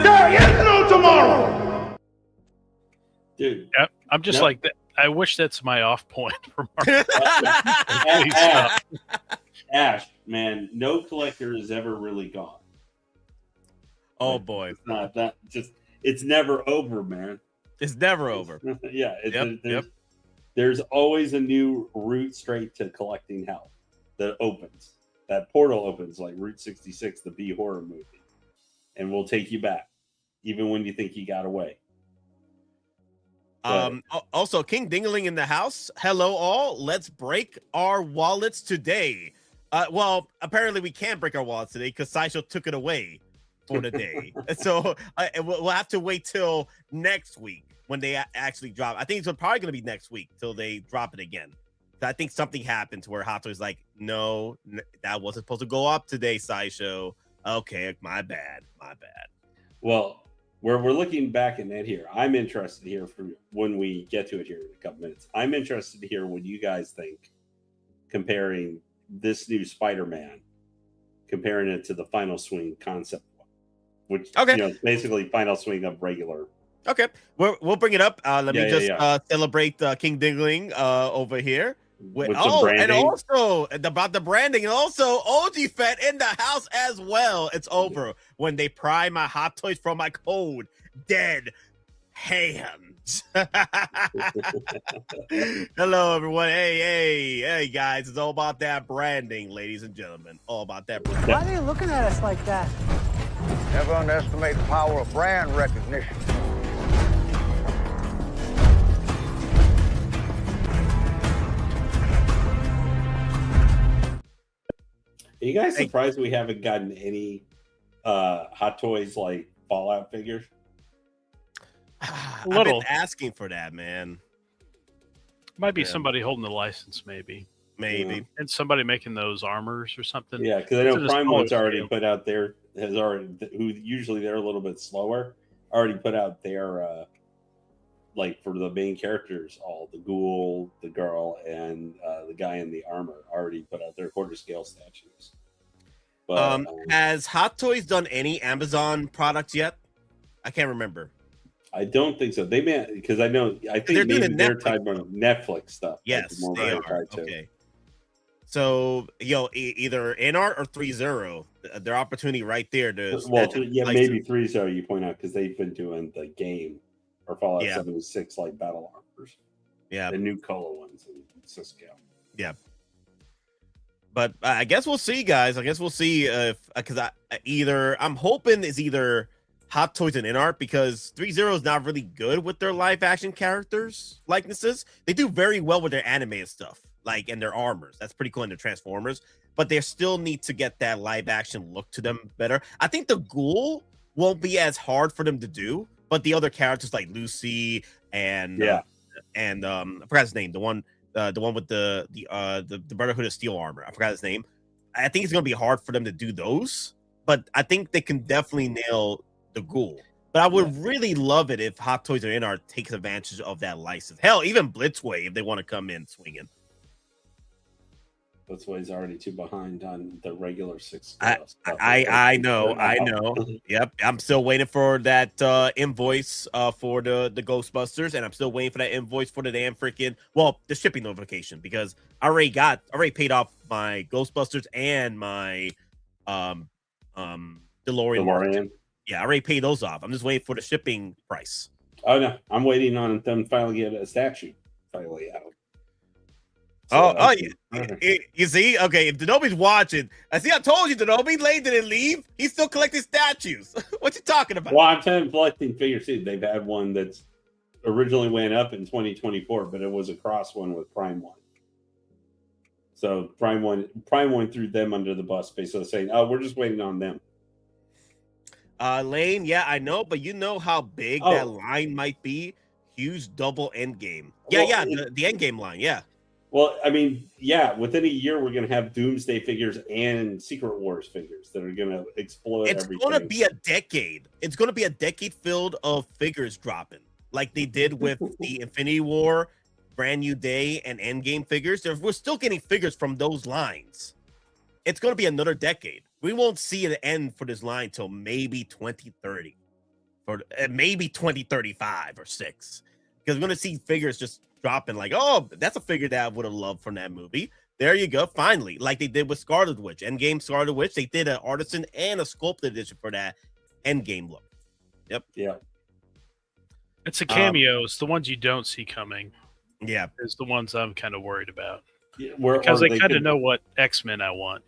There is no tomorrow! Dude. Yep. I'm just like that. I wish that's my off point for Mark. Ash, man, no collector is ever really gone. Oh boy. It's not that it's never over, man. It's never over. Yeah. Yep. There's always a new route straight to collecting hell that opens. That portal opens like Route 66, the B horror movie. And we'll take you back, even when you think you got away. Also, King Dingling in the house. Hello, all. Let's break our wallets today. Well, apparently we can't break our wallets today because Sideshow took it away for the day. So we'll have to wait till next week when they actually drop. I think it's probably going to be next week till they drop it again. So I think something happened to where Hot Toys like, no, that wasn't supposed to go up today, Sideshow. Okay, my bad. Well, where we're looking back at that here, I'm interested to hear from when we get to it here in a couple minutes. I'm interested to hear what you guys think comparing this new Spider-Man, comparing it to the Final Swing concept one, which is basically Final Swing of regular. Okay, we'll bring it up. Let me just celebrate King Dingling over here. With some branding. And also about the branding, and also OG Fett in the house as well. It's over when they pry my Hot Toys from my cold dead hands. Hello, everyone. Hey, guys. It's all about that branding, ladies and gentlemen. All about that branding. Why are you looking at us like that? Never underestimate the power of brand recognition. Are you guys surprised we haven't gotten any Hot Toys like Fallout figures? I've been asking for that, man. Might be somebody holding the license, maybe. Maybe. And somebody making those armors or something. Yeah, because I know Prime One's already put out their who usually they're a little bit slower, already put out their like for the main characters, all the ghoul, the girl, and the guy in the armor already put out their quarter scale statues. But, has Hot Toys done any Amazon products yet? I can't remember. I don't think so. They may, because I think they're doing they're tied on Netflix stuff. Yes, like they are. Okay. So, either NR or 3.0, their opportunity right there to. Maybe 3.0 you point out because they've been doing the game or Fallout 76 like battle armors. Yeah, the new color ones in Cisco. Yeah. But I guess we'll see, guys. I guess we'll see if because I'm hoping it's either Hot Toys and InArt because 3.0 is not really good with their live action characters likenesses. They do very well with their animated stuff, like and their armors. That's pretty cool in their Transformers, but they still need to get that live action look to them better. I think the Ghoul won't be as hard for them to do, but the other characters like Lucy and I forgot his name, the one with the Brotherhood of Steel armor. I forgot his name. I think it's gonna be hard for them to do those, but I think they can definitely nail the Ghoul. But I would really love it if Hot Toys or InArt takes advantage of that license. Hell, even Blitzway if they want to come in swinging. Blitzway's already too behind on the regular 6. I know. Yep, I'm still waiting for that invoice for the Ghostbusters, and I'm still waiting for that invoice for the damn freaking the shipping notification because I already paid off my Ghostbusters and my DeLorean. Yeah, I already paid those off. I'm just waiting for the shipping price. Oh no, I'm waiting on them finally get a statue finally out. So, you see? Okay, if Denobi's watching, I told you, Denobi, Lane didn't leave. He's still collecting statues. What you talking about? Well, I'm collecting figures too. They've had one that's originally went up in 2024, but it was a cross one with Prime One. So Prime One threw them under the bus, basically saying, "Oh, we're just waiting on them." Lane, yeah, I know, but you know how big that line might be. Huge double end game. Yeah, the end game line, yeah. Well, I mean, yeah, within a year, we're going to have Doomsday figures and Secret Wars figures that are going to explode everything. It's going to be a decade. It's going to be a decade filled of figures dropping, like they did with the Infinity War, Brand New Day, and Endgame figures. We're still getting figures from those lines. It's going to be another decade. We won't see an end for this line till maybe 2030 or maybe 2035 or 6, because we're going to see figures just dropping like, oh, that's a figure that I would have loved from that movie. There you go. Finally, like they did with Scarlet Witch, Endgame Scarlet Witch. They did an artisan and a sculpted edition for that Endgame look. Yep. Yeah. It's the cameos, the ones you don't see coming. Yeah. Is the ones I'm kind of worried about. Yeah, because they kind of know what X-Men I want,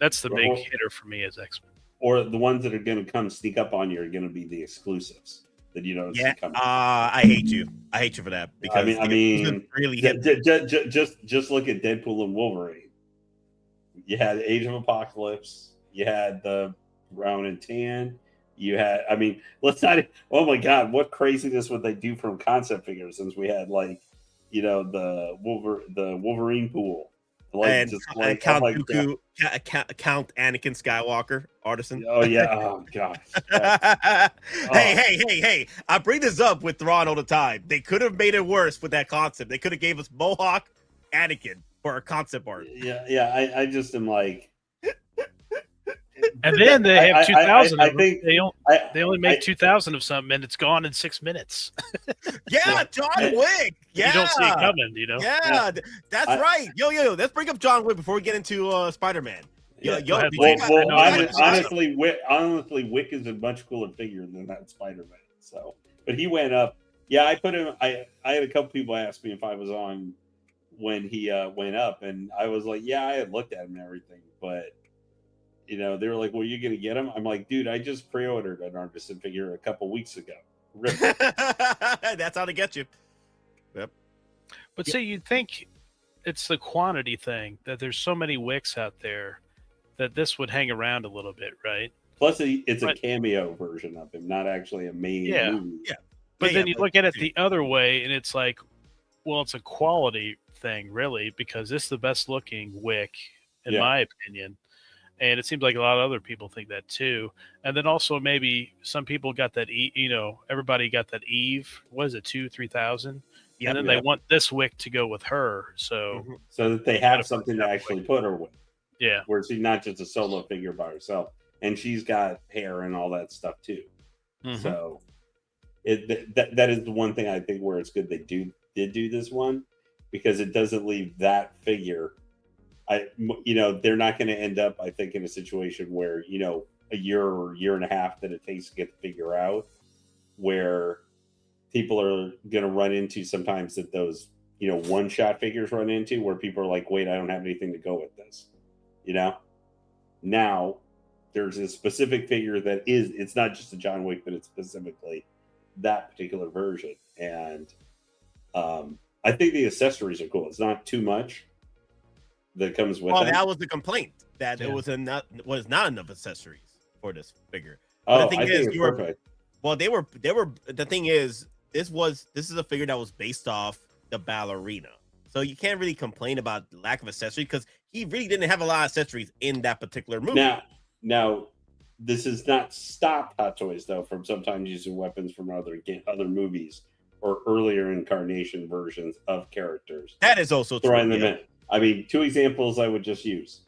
That's the big hitter for me as X-Men. Or the ones that are going to come sneak up on you are going to be the exclusives that you don't see coming. I hate you. I hate you for that. Because I mean really just look at Deadpool and Wolverine. You had Age of Apocalypse. You had the Brown and Tan. You had, let's not. Oh my God, what craziness would they do from concept figures? Since we had the Wolverine pool. And Count Dooku, Count Anakin Skywalker, artisan. Oh yeah, oh gosh. Hey! I bring this up with Thrawn all the time. They could have made it worse with that concept. They could have gave us Mohawk Anakin for a concept art. Yeah. I just am like. And then they have 2,000. I think they only make 2,000 of something, and it's gone in 6 minutes. Yeah, John Wick. Yeah, you don't see it coming. Yeah, that's right. Yo, let's bring up John Wick before we get into Spider-Man. Honestly, Wick is a much cooler figure than that Spider-Man. So, but he went up. Yeah, I put him. I had a couple people ask me if I was on when he went up, and I was like, yeah, I had looked at him and everything, but. They were like, well, you're going to get him? I'm like, dude, I just pre-ordered an artisan figure a couple weeks ago. That's how to get you. Yep. But see, you'd think it's the quantity thing, that there's so many Wicks out there that this would hang around a little bit, right? Plus, it's a cameo version of him, not actually a main movie. Yeah. But then you look at it the other way, and it's like, Well, it's a quality thing, really, because it's the best looking Wick, in my opinion. And it seems like a lot of other people think that too. And then also maybe some people got that, everybody got that Eve. What is it, 3,000? And then they want this Wick to go with her. So so that they have something to actually put her with. Yeah. Where she's not just a solo figure by herself. And she's got hair and all that stuff too. So that is the one thing I think where it's good they did do this one, because it doesn't leave that figure. They're not going to end up, I think, in a situation where, a year or year and a half that it takes to get the figure out, where people are going to run into sometimes that those, one-shot figures run into, where people are like, wait, I don't have anything to go with this. Now there's a specific figure that it's not just a John Wick, but it's specifically that particular version. And I think the accessories are cool. It's not too much that comes with it. That was the complaint, that it was not enough accessories for this figure. But the thing is, perfect. Well, they were the thing is, this is a figure that was based off the Ballerina. So you can't really complain about the lack of accessories, because he really didn't have a lot of accessories in that particular movie. Now this has not stopped Hot Toys though from sometimes using weapons from other movies or earlier incarnation versions of characters. That is also throwing true. them in. I mean, two examples I would just use.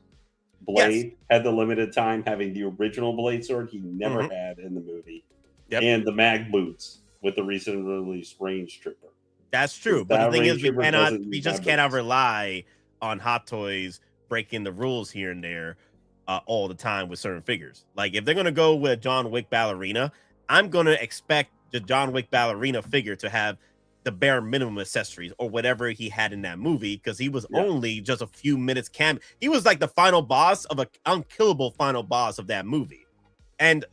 Blade had the limited time having the original Blade sword he never had in the movie. And the mag boots with the recent release Range Trooper. That's true. But the thing is, we just cannot rely on Hot Toys breaking the rules here and there all the time with certain figures. Like, if they're going to go with John Wick Ballerina, I'm going to expect the John Wick Ballerina figure to have the bare minimum accessories or whatever he had in that movie, because he was only just a few minutes he was like the final boss of an unkillable final boss of that movie. And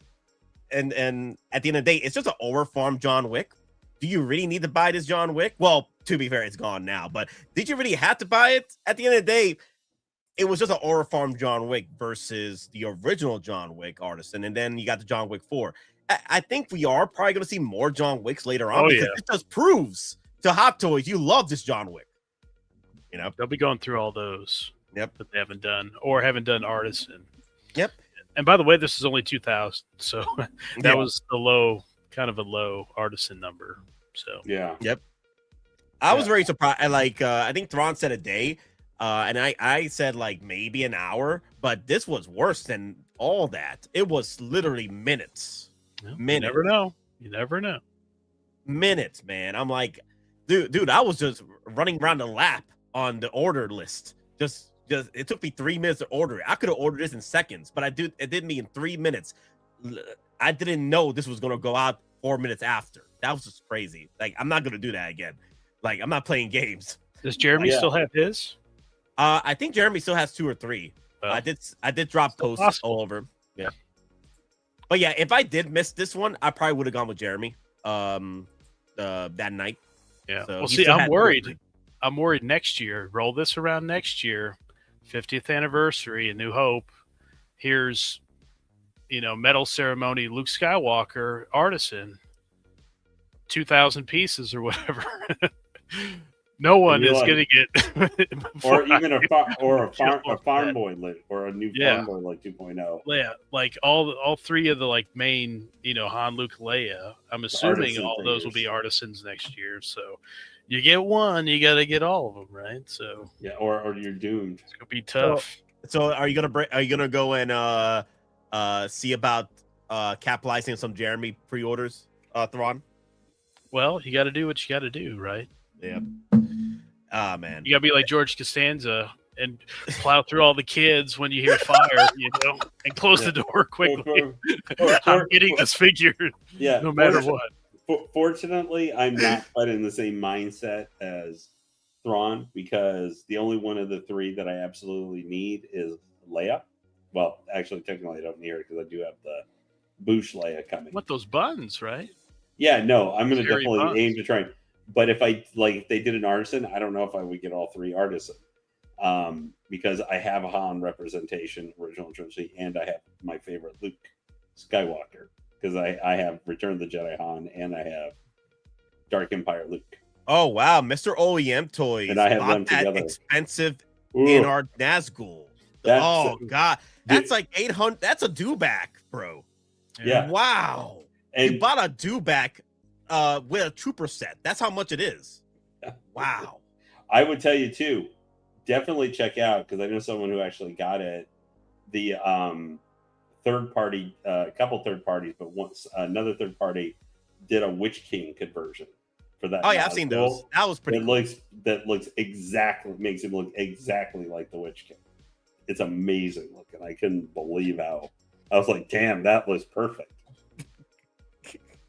at the end of the day, it's just an overfarmed John Wick. Do you really need to buy this John Wick? Well, to be fair, it's gone now, but did you really have to buy it? At the end of the day, it was just an overfarmed John Wick versus the original John Wick Artisan, and then you got the John Wick 4. I think we are probably going to see more John Wicks later on, because it just proves to Hot Toys you love this John Wick. They'll be going through all those that they haven't done or haven't done Artisan. Yep. And by the way, this is only 2,000, so that was kind of a low Artisan number. So I was very surprised. I think Thrawn said a day, and I said like maybe an hour, but this was worse than all that. It was literally minutes. You never know. Minutes, man. I'm like, dude, I was just running around the lap on the order list. Just it took me 3 minutes to order it. I could have ordered this in seconds, but it did me in 3 minutes. I didn't know this was gonna go out 4 minutes after. That was just crazy. Like, I'm not gonna do that again. Like, I'm not playing games. Does Jeremy still have his? I think Jeremy still has 2 or 3. I did drop posts all over. Yeah. But yeah, if I did miss this one, I probably would have gone with Jeremy that night. Yeah. So well, see, I'm worried. I'm worried next year. Roll this around next year, 50th anniversary, A New Hope. Here's, medal ceremony, Luke Skywalker, Artisan, 2,000 pieces or whatever. No one is going to get, or even a farm boy or a new farm boy like 2.0. Yeah, like all 3 of the main, Han, Luke, Leia. I'm assuming all those will be Artisans next year. So you get one, you got to get all of them, right? So or you're doomed. It's gonna be tough. So are you gonna go and see about capitalizing some Jeremy pre-orders, Thrawn? Well, you got to do what you got to do, right? Yeah. Man, you gotta be like George Costanza and plow through all the kids when you hear fire, and close the door quickly. I'm getting this figure, no matter what. Fortunately, I'm not quite in the same mindset as Thrawn, because the only one of the 3 that I absolutely need is Leia. Well, actually, technically, I don't need her because I do have the Boosh Leia coming. What, those buns, right? Yeah, no, I'm going to definitely aim to try. But if they did an Artisan, I don't know if I would get all 3 Artisan, because I have a Han representation, original trilogy, and I have my favorite Luke Skywalker, because I have Return of the Jedi Han and I have Dark Empire Luke. Oh wow, Mr. OEM Toys. And I have bought them that together. expensive Ooh. in our Nazgul. That's- Oh god, that's like 800. That's a dewback, bro. Yeah. Wow. And you bought a dewback with a trooper set. That's how much it is. Wow. I would tell you too, definitely check out, because I know someone who actually got it. The third party, a couple third parties, but once another third party did a Witch King conversion for that. Oh yeah, I've seen those. That was pretty. That looks exactly, makes him look exactly like the Witch King. It's amazing looking. I couldn't believe how. I was like, damn, that was perfect.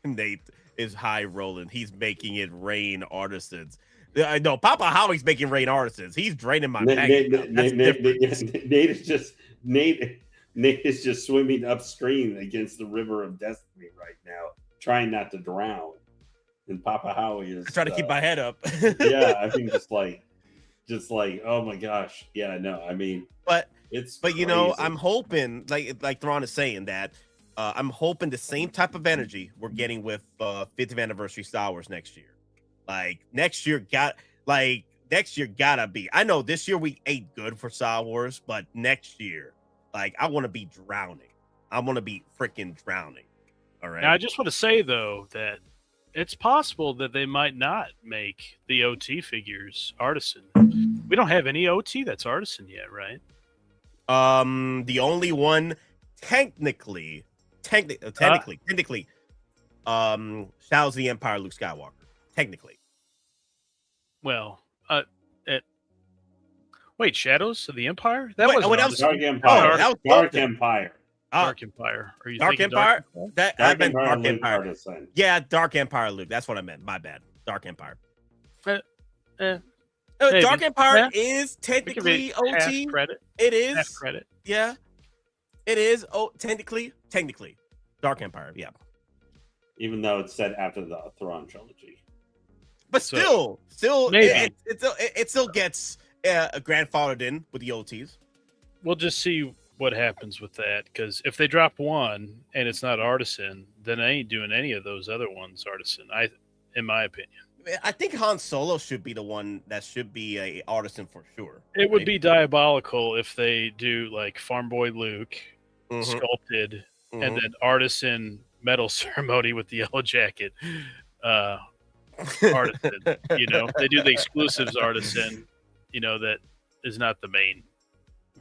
Nate is high rolling. He's making it rain artisans. No, Papa Howie's making rain artisans. He's draining my bank. Nate is just swimming upstream against the river of destiny right now, trying not to drown. And Papa Howie is. I try to keep my head up. Yeah, I mean, just like, oh my gosh, yeah, no, I mean, but crazy. You know, I'm hoping, like Thrawn is saying that. I'm hoping the same type of energy we're getting with 50th anniversary Star Wars next year. Like next year gotta be. I know this year we ate good for Star Wars, but next year, like I want to be drowning. I want to be freaking drowning. All right. Now, I just want to say though that it's possible that they might not make the OT figures artisan. We don't have any OT that's artisan yet, right? The only one technically, Shadows of the Empire, Luke Skywalker. Technically. Well, wait, Shadows of the Empire? That was Dark Empire. Dark Empire. Dark Empire. Are you Dark thinking Empire? I meant Empire, Dark Luke Empire. Artisan. Yeah, Dark Empire, Luke. That's what I meant. My bad. Dark Empire. Maybe. Dark Empire Yeah. is technically Half OT. credit. It is. Half credit. Yeah. It is. Oh, technically. Dark Empire. Yeah. Even though it's set after the Thrawn trilogy. But still, maybe. it still gets grandfathered in with the OTs. We'll just see what happens with that, because if they drop one and it's not artisan, then I ain't doing any of those other ones artisan. In my opinion, I think Han Solo should be the one that should be a artisan for sure. it would be diabolical if they do like Farm Boy Luke sculpted and then artisan medal ceremony with the yellow jacket. Artisan, they do the exclusives artisan, that is not the main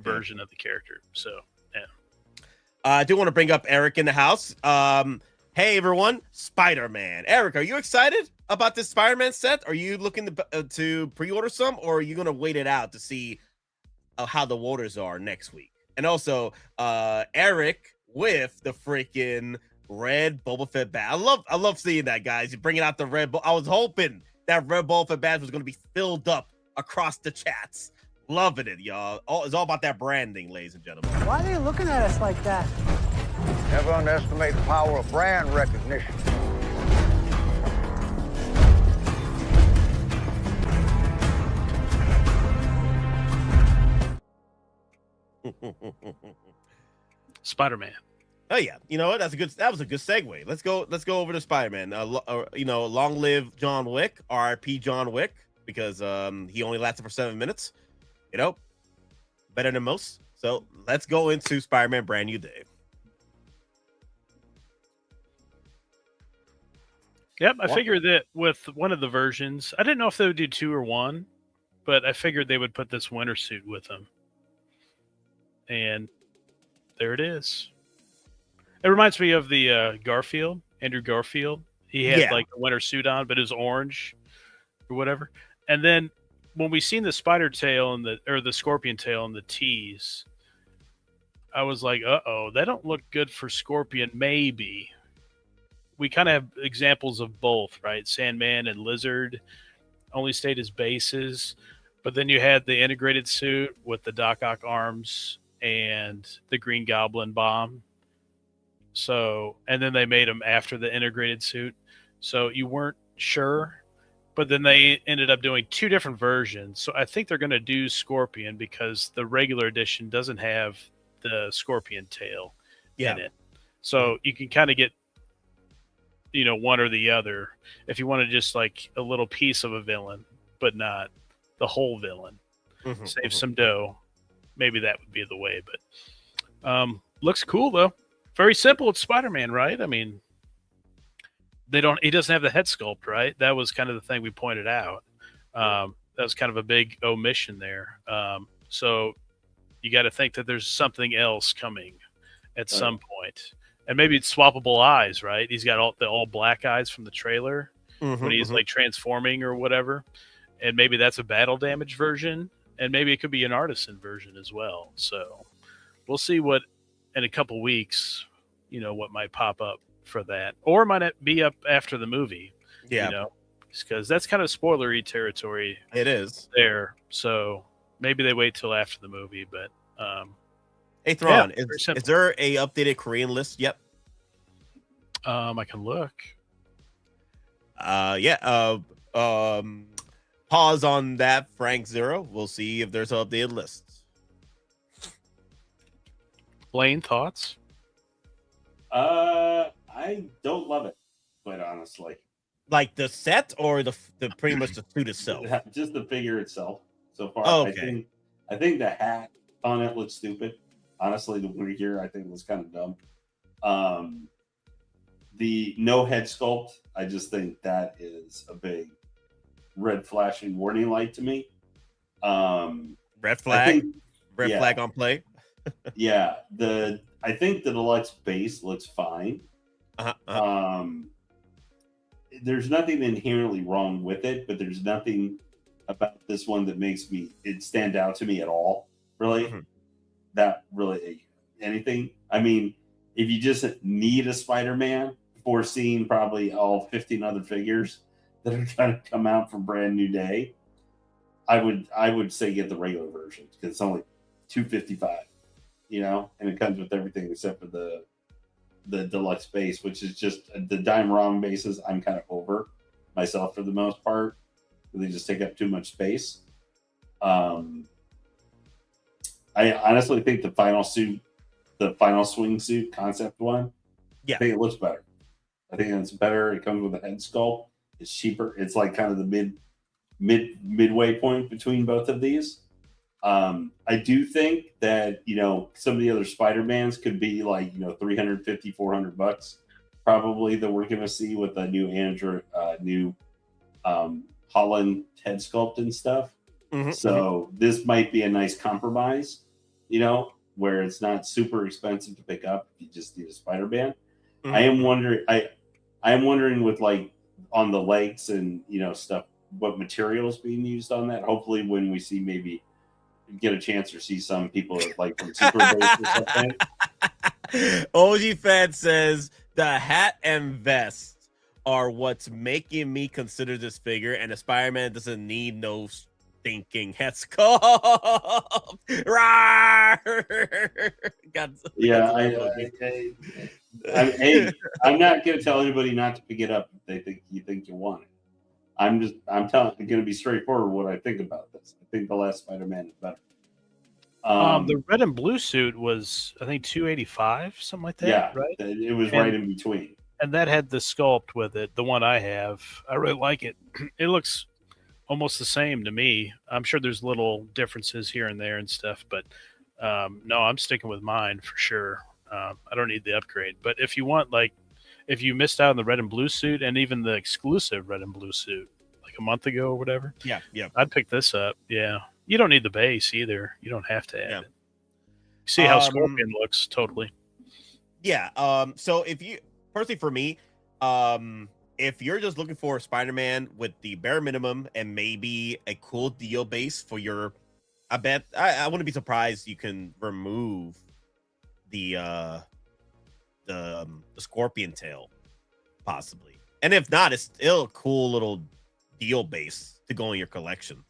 version of the character. So yeah. I do want to bring up Eric in the house. Hey everyone, Spider-Man. Eric, are you excited about this Spider-Man set? Are you looking to pre-order some, or are you gonna wait it out to see how the waters are next week? And also, Eric with the freaking red Boba Fett badge. I love seeing that, guys. You're bringing out the red. I was hoping that red Boba Fett badge was going to be filled up across the chats. Loving it, y'all. It's all about that branding, ladies and gentlemen. Why are they looking at us like that? Never underestimate the power of brand recognition. Spider-Man. Oh yeah, you know what? That was a good segue. Let's go over to Spider-Man. Long live John Wick, RIP John Wick, because he only lasted for 7 minutes. Better than most. So let's go into Spider-Man Brand New Day. Yep, I figured that with one of the versions, I didn't know if they would do 2 or 1, but I figured they would put this winter suit with them. And there it is. It reminds me of the Andrew Garfield. He had like the winter suit on, but it was orange or whatever. And then when we seen the spider tail or the scorpion tail in the tease, I was like, that don't look good for Scorpion, maybe. We kind of have examples of both, right? Sandman and Lizard only stayed as bases, but then you had the integrated suit with the Doc Ock arms and the Green Goblin bomb. So, and then they made them after the integrated suit. So you weren't sure, but then they ended up doing 2 different versions. So I think they're going to do Scorpion because the regular edition doesn't have the Scorpion tail in it. So you can kind of get one or the other. If you want to just like a little piece of a villain, but not the whole villain, save some dough. Maybe that would be the way. But looks cool though. Very simple. It's Spider-Man, right? I mean, he doesn't have the head sculpt, right? That was kind of the thing we pointed out. That was kind of a big omission there. So you got to think that there's something else coming at some point. And maybe it's swappable eyes, right? He's got all black eyes from the trailer when he's like transforming or whatever. And maybe that's a battle damage version. And maybe it could be an artisan version as well. So we'll see what in a couple weeks, what might pop up for that. Or it might be up after the movie. Yeah. Because that's kind of spoilery territory. It is. There. So maybe they wait till after the movie. But hey, Thrawn, is there a updated Korean list yet? I can look. Pause on that, Frank Zero. We'll see if there's an updated list. Blaine, thoughts? I don't love it, quite honestly. Like the set or the pretty much the suit itself? Just the figure itself so far. Oh, okay. I think the hat on it looks stupid. Honestly, the winter gear I think was kind of dumb. The no head sculpt, I just think that is a big red flashing warning light to me. Red flag? Red flag on play? Yeah. I think the deluxe base looks fine. There's nothing inherently wrong with it, but there's nothing about this one that makes it stand out to me at all, really. That really anything. I mean, if you just need a Spider-Man before seeing probably all 15 other figures that are going to come out for Brand New Day, I would say get the regular version because it's only $255, and it comes with everything except for the deluxe base, which is just the dime ROM bases. I'm kind of over myself for the most part. They just take up too much space. I honestly think the final swing suit concept one, I think it looks better. I think it's better. It comes with a head sculpt. It's cheaper. It's like kind of the midway point between both of these. I do think that, some of the other Spider-Mans could be like, $350, $400 probably that we're going to see with the new Holland head sculpt and stuff. So this might be a nice compromise, where it's not super expensive to pick up. You just need a Spider-Man. I am wondering with like on the legs and, stuff, what materials being used on that. Hopefully when we see maybe get a chance to see some people like from Super Base or something. OG Fan says the hat and vest are what's making me consider this figure, and the Spider-Man doesn't need no stinking head sculpt. I'm not going to tell anybody not to pick it up if you think you want it. I'm going to be straightforward what I think about this. I think the last Spider-Man is better. The red and blue suit was, I think, $285, something like that. Yeah, right. It was right in between, and that had the sculpt with it. The one I have, I really like it. It looks almost the same to me. I'm sure there's little differences here and there and stuff, but no, I'm sticking with mine for sure. I don't need the upgrade, but if you want, like, if you missed out on the red and blue suit and even the exclusive red and blue suit like a month ago or whatever, I'd pick this up. Yeah, you don't need the base either. You don't have to add it. See how Scorpion looks totally. Yeah. So if you personally, for me, if you're just looking for a Spider-Man with the bare minimum and maybe a cool deal base for your, I bet I wouldn't be surprised you can remove the Scorpion tail, possibly. And if not, it's still a cool little deal base to go in your collection,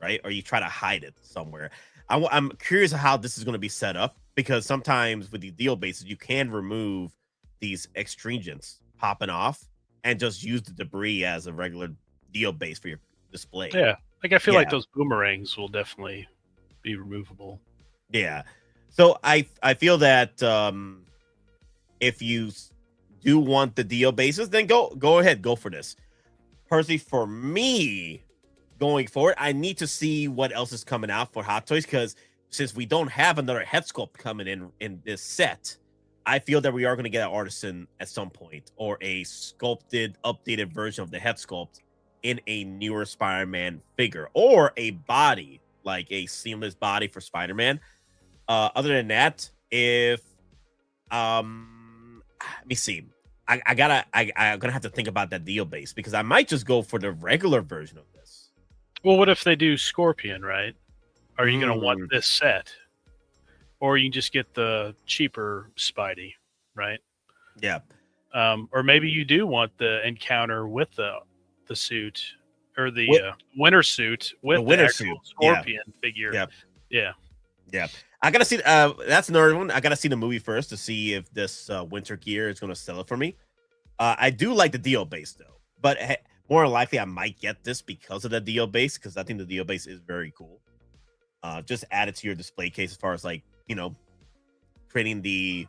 right? Or you try to hide it somewhere. I'm curious how this is going to be set up, because sometimes with the deal bases, you can remove these extringents popping off and just use the debris as a regular deal base for your display. Yeah, like I feel like those boomerangs will definitely be removable. Yeah. So I feel that if you do want the deal basis, then go ahead, go for this. Personally, for me, going forward, I need to see what else is coming out for Hot Toys, because since we don't have another head sculpt coming in this set, I feel that we are going to get an Artisan at some point, or a sculpted, updated version of the head sculpt in a newer Spider-Man figure, or a body, like a seamless body for Spider-Man. Other than that, if let me see, I'm gonna have to think about that deal base, because I might just go for the regular version of this. Well, what if they do Scorpion, right? Are you going to want this set? Or you can just get the cheaper Spidey, right? Yeah. Or maybe you do want the encounter with the suit, or the winter suit with the winter suit Scorpion figure. Yeah. I gotta see. That's another one. I gotta see the movie first to see if this winter gear is gonna sell it for me. I do like the deal base though, but more likely I might get this because of the deal base, because I think the deal base is very cool. Just add it to your display case as far as, like, you know, creating the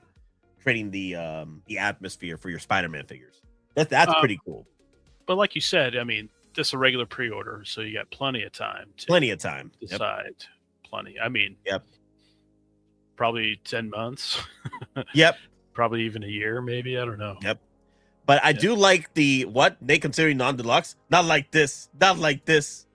atmosphere for your Spider-Man figures. That's pretty cool. But like you said, I mean, this is a regular pre-order, so you got plenty of time to decide. Yep. Plenty. I mean, probably 10 months. Yep. Probably even a year, maybe. I don't know. Yep. But I do like the what they consider non-deluxe. Not like this. Not like this.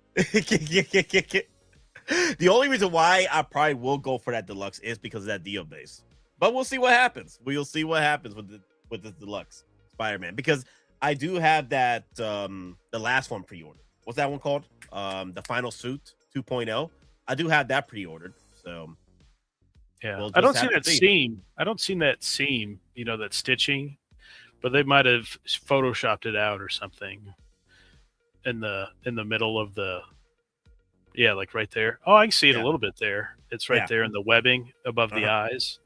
The only reason why I probably will go for that deluxe is because of that deal base. But we'll see what happens. We'll see what happens with the deluxe Spider-Man, because I do have that the last one pre-ordered. What's that one called? The Final Suit 2.0. I do have that pre-ordered. So yeah, I don't see that seam. I don't see that seam. You know, that stitching, but they might have photoshopped it out or something in the middle of the. Yeah, like right there. Oh, I can see it a little bit there. It's right there in the webbing above the eyes.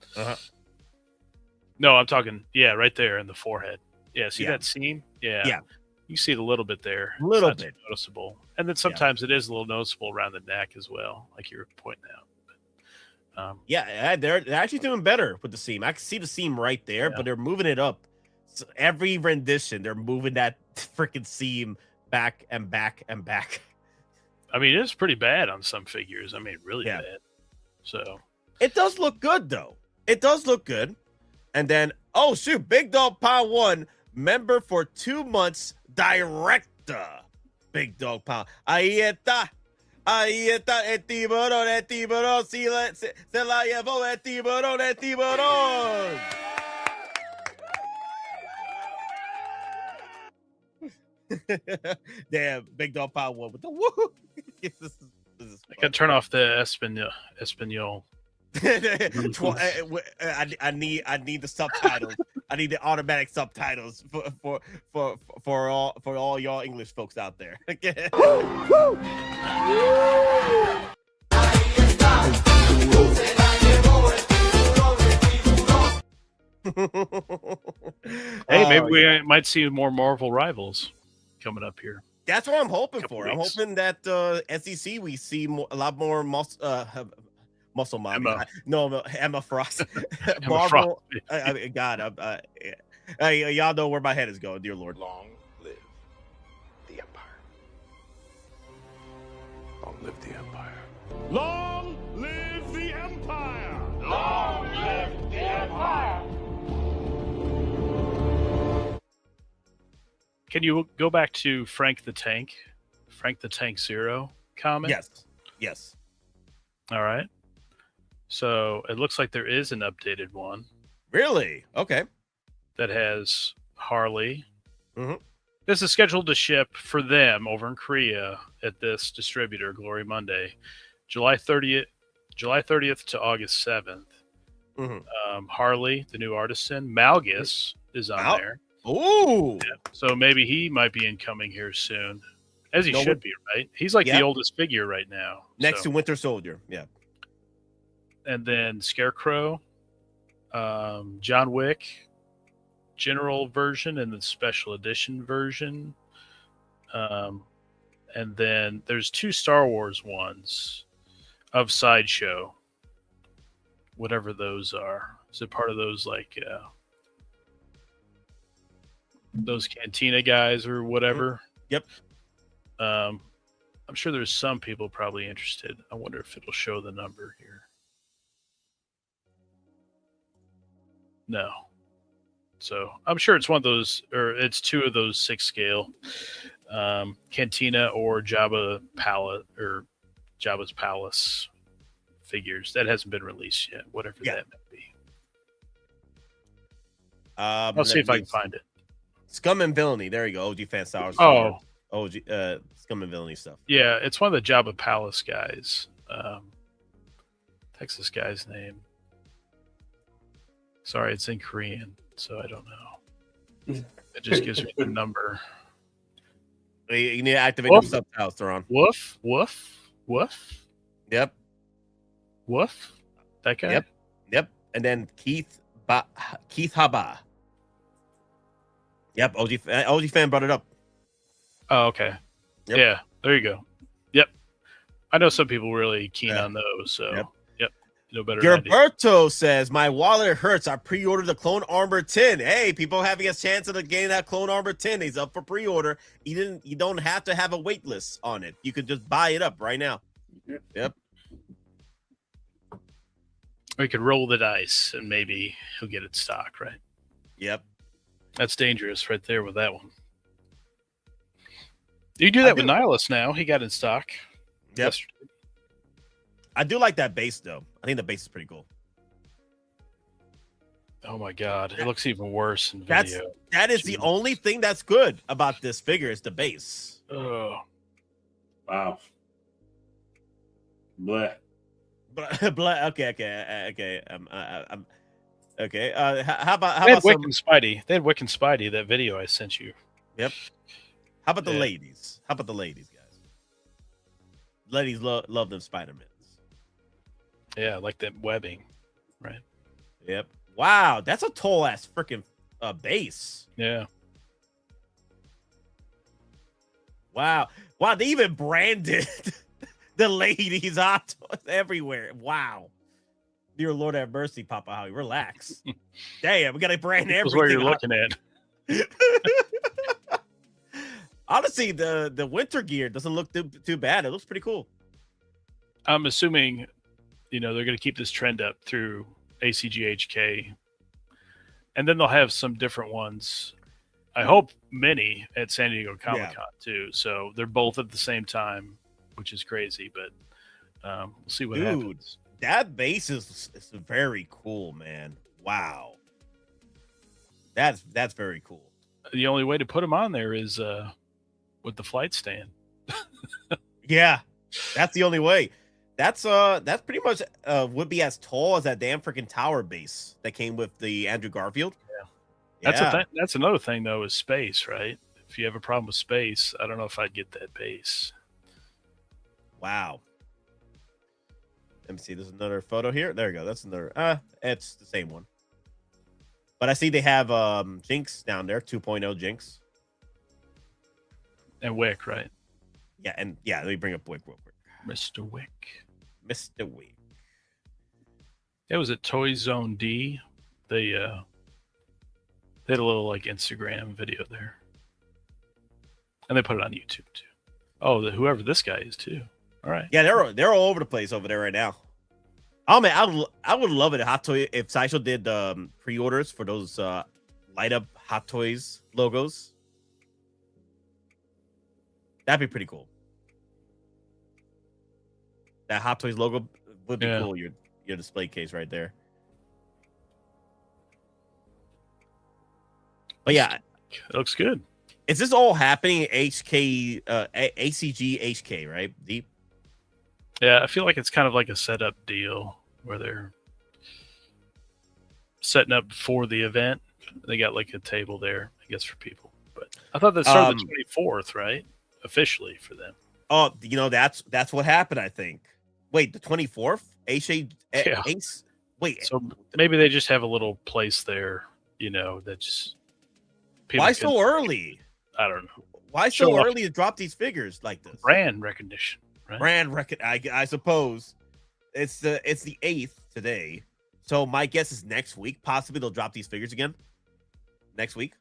No, I'm talking, right there in the forehead. Yeah, see that seam? Yeah. You see it a little bit there. A little bit. Noticeable. And then sometimes it is a little noticeable around the neck as well, like you were pointing out. They're actually doing better with the seam. I can see the seam right there, but they're moving it up. So every rendition, they're moving that freaking seam back and back and back. I mean, it's pretty bad on some figures. I mean, really bad. So it does look good, though. It does look good. And then, oh shoot, Big Dog Pound 1, member for 2 months, director. Big Dog Pound. Ahí está, el tiburón, se la llevó el tiburón. Damn, Big Dog Pound 1 with the woo. This is I can turn off the Espanol. I need the subtitles. I need the automatic subtitles for all y'all English folks out there. Hey, maybe we might see more Marvel Rivals coming up here. That's what I'm hoping for. I'm hoping that SEC we see a lot more Muscle Mom. Emma Frost. Marvel. God, y'all know where my head is going, dear Lord. Long live the Empire. Long live the Empire. Long live the Empire! Long live the Empire! Can you go back to Frank the Tank Zero comic? Yes. All right. So it looks like there is an updated one. Really? Okay. That has Harley. Mm-hmm. This is scheduled to ship for them over in Korea at this distributor, Glory Monday, July 30th to August 7th. Mm-hmm. Harley, the new Artisan, Malgus is on there. Ooh. Yeah. So maybe he might be incoming here soon, as he should be, right? He's like the oldest figure right now. Next to Winter Soldier. Yeah. And then Scarecrow, John Wick, general version, and the special edition version. And then there's 2 Star Wars ones of Sideshow, whatever those are. Is it part of those, like, those Cantina guys or whatever. Yep. I'm sure there's some people probably interested. I wonder if it'll show the number here. No. So I'm sure it's one of those, or it's two of those 6 scale Cantina or Jabba's Palace figures that hasn't been released yet, whatever that may be. I'll see if I can find it. Scum and Villainy. There you go. OG Fan Star Wars. Oh, OG Scum and Villainy stuff. Yeah, it's one of the Jabba Palace guys. Text this guy's name. Sorry, it's in Korean, so I don't know. It just gives me the number. You need to activate the subtitles, Theron. Woof, woof, woof. Yep. Woof. That guy? Yep. And then Keith Haba. Yep. OG fan brought it up. Oh, okay. Yep. Yeah, there you go. Yep. I know some people really keen on those, so yep. No better. Gilberto says, my wallet hurts. I pre-ordered the Clone Armor 10. Hey, people having a chance of getting that Clone Armor 10. He's up for pre-order. You don't have to have a wait list on it. You could just buy it up right now. Yep. We could roll the dice and maybe he'll get it stock, right? Yep. That's dangerous right there with that one. You do that with Nihilus now. He got in stock. Yep. Yesterday. I do like that base, though. I think the base is pretty cool. Oh, my God. It looks even worse in video. That is the only thing that's good about this figure is the base. Oh. Wow. Bleh. Bleh. Okay. Okay. How about Wick and Spidey? They had Wick and Spidey, that video I sent you. Yep. How about the ladies? How about the ladies, guys? Ladies love them Spider-Mans. Yeah, like that webbing, right? Yep. Wow, that's a tall ass freaking base. Yeah. Wow. They even branded the ladies hot toys everywhere. Wow. Dear Lord have mercy, Papa Howie. Relax. Damn, we got to brand everything. That's what you're looking at. Honestly, the winter gear doesn't look too bad. It looks pretty cool. I'm assuming, they're going to keep this trend up through ACGHK. And then they'll have some different ones. I hope many at San Diego Comic-Con too. So they're both at the same time, which is crazy, but we'll see what happens. That base is very cool, man. Wow. That's very cool. The only way to put them on there is with the flight stand. Yeah. That's the only way. That's pretty much would be as tall as that damn freaking tower base that came with the Andrew Garfield. Yeah. That's another thing though, is space, right? If you have a problem with space, I don't know if I'd get that base. Wow. Let me see. There's another photo here. There you go. That's another. It's the same one. But I see they have Jinx down there, 2.0 Jinx. And Wick, right? Yeah, let me bring up Wick real quick. Mr. Wick. It was at Toy Zone D. They had a little like Instagram video there. And they put it on YouTube too. Oh, whoever this guy is too. All right. Yeah, they're all over the place over there right now. Oh man, I would love it if Hot Toy if Sideshow did pre-orders for those light up Hot Toys logos. That'd be pretty cool. That Hot Toys logo would be cool. Your display case right there. But yeah, it looks good. Is this all happening at ACG HK, right? Deep. Yeah, I feel like it's kind of like a setup deal where they're setting up for the event. They got like a table there, I guess, for people. But I thought that started the 24th, right? Officially for them. Oh, that's what happened, I think. Wait, the 24th? Wait. So maybe they just have a little place there, that just... Why so early? I don't know. Why so early to drop these figures like this? Brand recognition. Right? I suppose it's the 8th today, so my guess is next week. Possibly they'll drop these figures again next week.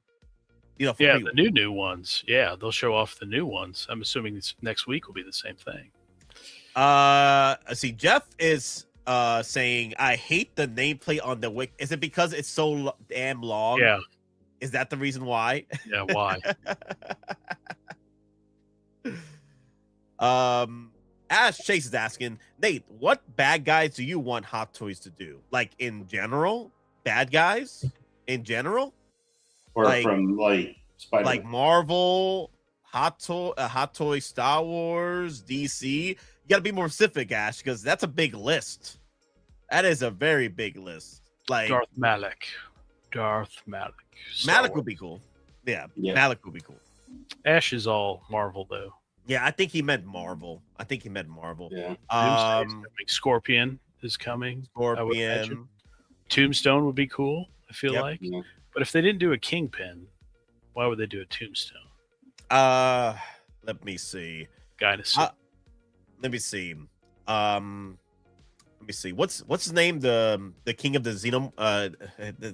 You know, for Yeah, pre-order. the new ones. Yeah, they'll show off the new ones. I'm assuming this next week will be the same thing. See, Jeff is saying, I hate the nameplate on the Wick. Is it because it's so damn long? Yeah. Is that the reason why? Yeah, why? Ash Chase is asking, Nate, what bad guys do you want Hot Toys to do? Like in general? Bad guys? In general? Or like, from like Spider-Man. Like Marvel, Hot Toy, Star Wars, DC. You gotta be more specific, Ash, because that's a big list. That is a very big list. Like Darth Malik. Malik would be cool. Yeah, Malik would be cool. Ash is all Marvel though. Yeah, I think he meant Marvel. Yeah. Scorpion is coming. Scorpion. Tombstone would be cool, I feel like. Yeah. But if they didn't do a Kingpin, why would they do a Tombstone? Let me see. Let me see. Let me see. What's his name? The king of the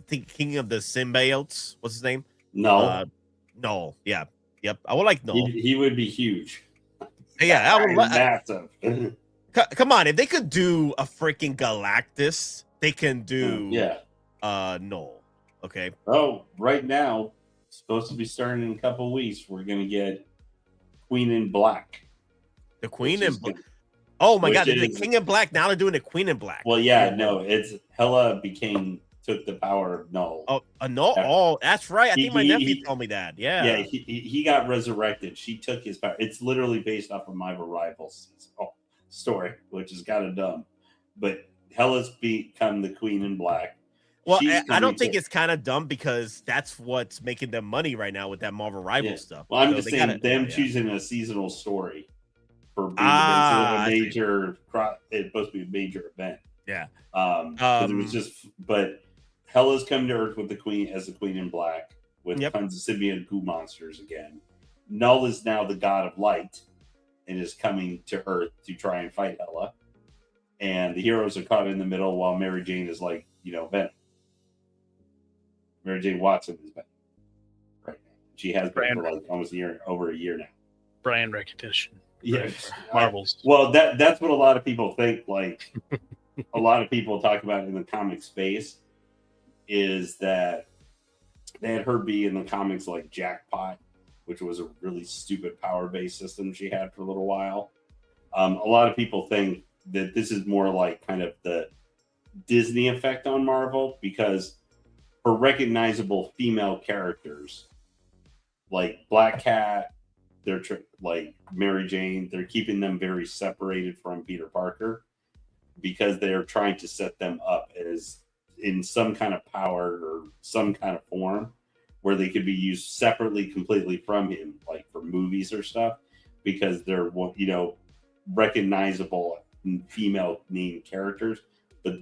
the king of the symbiotes. What's his name? No. No. Yeah. Yep. I would like Null. He would be huge. Yeah, I would massive. Come on, if they could do a freaking Galactus, they can do Null. Okay. Oh, right now, supposed to be starting in a couple of weeks. We're gonna get Queen in Black. The Queen in Black. Oh my God! The King in Black. Now they're doing the Queen in Black. Well, yeah, no, it's Hela took the power of Null. Oh, Null. Oh, that's right. I think my nephew told me that. Yeah. Yeah, he got resurrected. She took his power. It's literally based off of My Rival's story, which is kind of dumb. But Hela's become the Queen in Black. Well, I don't think it's kind of dumb because that's what's making them money right now with that Marvel Rival stuff. Well, I'm just saying them choosing a seasonal story for being a major. It's supposed to be a major event. Yeah. It was just, but Hela's come to Earth with the Queen as the Queen in Black with tons of symbiote goo monsters again. Null is now the god of light and is coming to Earth to try and fight Hela. And the heroes are caught in the middle while Mary Jane is like, Venom. Mary Jane Watson is Venom right now. She has been for like almost over a year now. Brand recognition. Yeah, Marvels. Well, that's what a lot of people think. Like a lot of people talk about in the comic space is that they had her be in the comics like Jackpot, which was a really stupid power-based system she had for a little while. A lot of people think that this is more like kind of the Disney effect on Marvel because her recognizable female characters like Black Cat, they're like Mary Jane, they're keeping them very separated from Peter Parker because they're trying to set them up as in some kind of power or some kind of form where they could be used separately completely from him, like for movies or stuff, because they're, recognizable female named characters. But,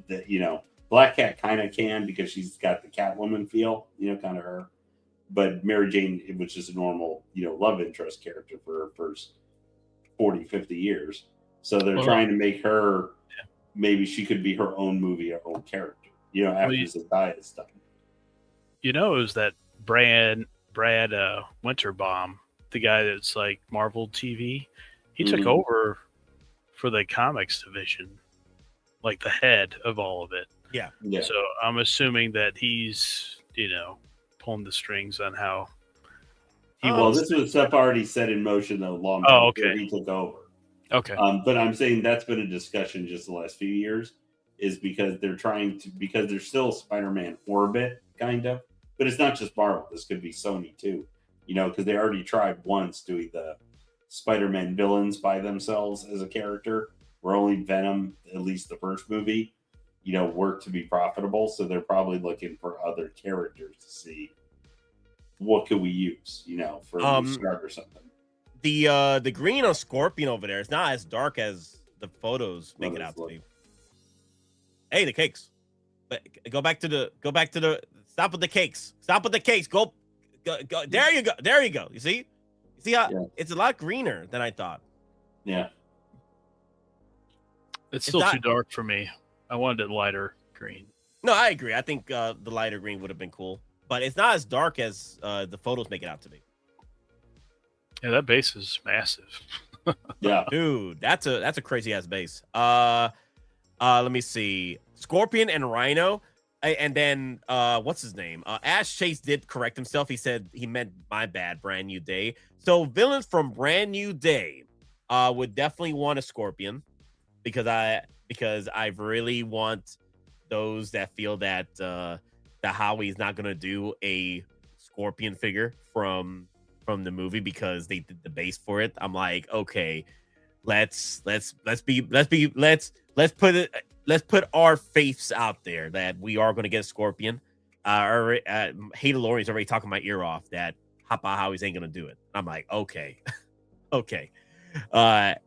Black Cat kind of can because she's got the Catwoman feel, kind of her. But Mary Jane, it was just a normal, love interest character for her first 40, 50 years. So they're trying to make her, maybe she could be her own movie, her own character, after Zendaya is done. It was that Brad Winterbaum, the guy that's like Marvel TV. He took over for the comics division, like the head of all of it. Yeah. So I'm assuming that he's, pulling the strings on how he wants. This was stuff already set in motion though, long before he took over. Okay. But I'm saying that's been a discussion just the last few years, is because they're because there's still Spider-Man orbit kind of, but it's not just Marvel. This could be Sony too, because they already tried once doing the Spider-Man villains by themselves as a character, where only Venom, at least the first movie, worked to be profitable. So they're probably looking for other characters to see what could we use, for a new start or something. The green on Scorpion over there is not as dark as the photos make it out to be. Hey, the cakes. Go back to the stop with the cakes. Stop with the cakes. Go. There you go. There you go. You see how it's a lot greener than I thought. Yeah. It's still too dark for me. I wanted it lighter green. No, I agree. I think the lighter green would have been cool. but it's not as dark as the photos make it out to be. Yeah, that base is massive. Yeah, dude, that's a crazy ass base. Let me see, Scorpion and Rhino, and then what's his name? Ash Chase did correct himself. He said he meant my bad. Brand New Day. So villains from Brand New Day, would definitely want a Scorpion because I really want those that feel that that Howie's not gonna do a Scorpion figure from the movie because they did the base for it. I'm like, okay, let's put our faiths out there that we are gonna get a Scorpion. Hater Lori's already talking my ear off that Papa Howie's ain't gonna do it. I'm like, okay, okay.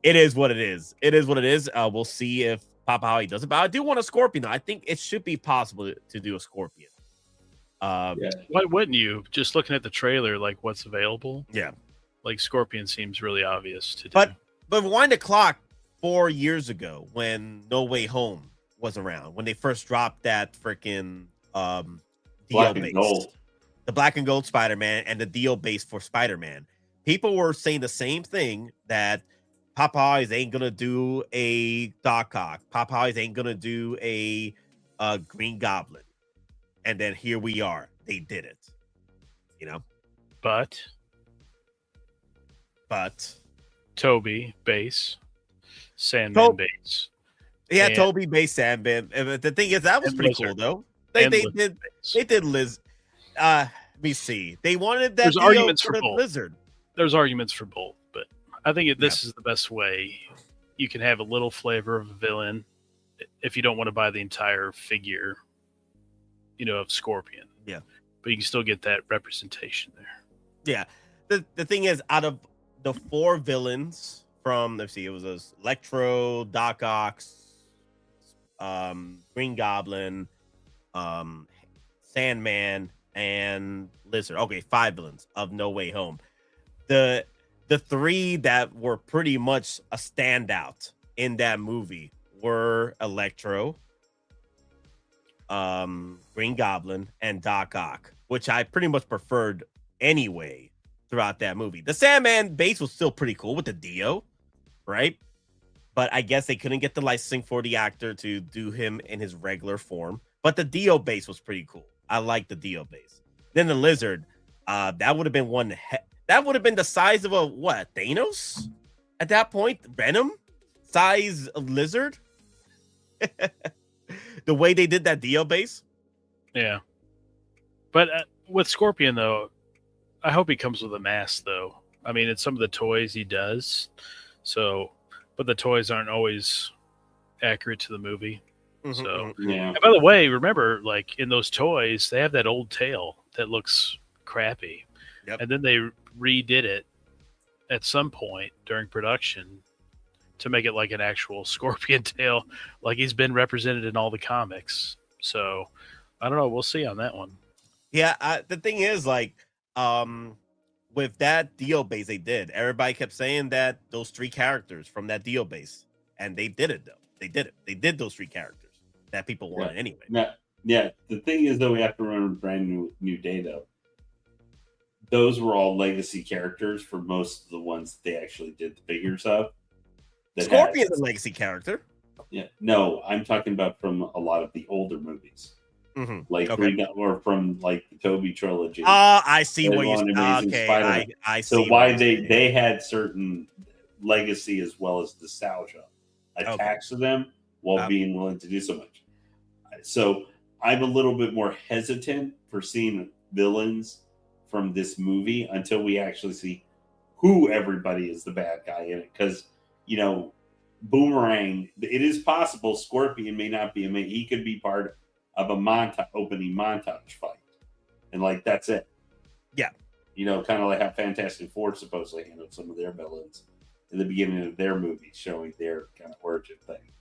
It is what it is. It is what it is. We'll see if Papa Howie does it, but I do want a Scorpion. I think it should be possible to do a Scorpion. Why wouldn't you? Just looking at the trailer, like what's available. Yeah, like Scorpion seems really obvious to do. But rewind the clock 4 years ago when No Way Home was around, when they first dropped that freaking Black and Gold, the Black and Gold Spider-Man and the deal base for Spider-Man. People were saying the same thing, that Papa Howie's ain't gonna do a Doc Ock. Papa Howie's ain't gonna do a Green Goblin. And then here we are. They did it. You know? But Toby base, Sandman base. Yeah, Toby base, Sandman. The thing is, that was pretty cool though. They did Liz. Let me see. They wanted that. There's arguments for both. Lizard. There's arguments for both, but I think this is the best way. You can have a little flavor of a villain if you don't want to buy the entire figure, of Scorpion. Yeah. But you can still get that representation there. Yeah. The thing is, out of the 4 villains from, let's see, it was Electro, Doc Ock, Green Goblin, Sandman, and Lizard. Okay, 5 villains of No Way Home. The 3 that were pretty much a standout in that movie were Electro, Green Goblin, and Doc Ock, which I pretty much preferred anyway throughout that movie. The Sandman base was still pretty cool with the Dio, right? But I guess they couldn't get the licensing for the actor to do him in his regular form. But the Dio base was pretty cool. I like the Dio base. Then the Lizard, that would have been one. That would have been the size of a Thanos at that point. Venom size Lizard. The way they did that Dio base. Yeah. But with Scorpion, though, I hope he comes with a mask, though. I mean, it's some of the toys he does. So, but the toys aren't always accurate to the movie. Mm-hmm, so, yeah. And by the way, remember, like in those toys, they have that old tail that looks crappy. Yep. And then they redid it at some point during production to make it like an actual Scorpion tail, like he's been represented in all the comics. So, I don't know. We'll see on that one. Yeah, the thing is, like, with that Dio base they did, everybody kept saying that those 3 characters from that Dio base, and they did it, though. They did it. They did those 3 characters that people wanted anyway. Yeah. The thing is, though, we have to remember Brand New Day, though. Those were all legacy characters for most of the ones that they actually did the figures of. Scorpion's a legacy character. Yeah. No, I'm talking about from a lot of the older movies. Mm-hmm. Like or from like the Toby trilogy. I see what you're saying. Okay, I see. So why they had certain legacy as well as nostalgia attached to them while being willing to do so much. So I'm a little bit more hesitant for seeing villains from this movie until we actually see who everybody is the bad guy in it. Because Boomerang, it is possible Scorpion may not be he could be part of a opening montage fight, and like that's it. Yeah, kind of like how Fantastic Four supposedly handled some of their villains in the beginning of their movies, showing their kind of origin thing.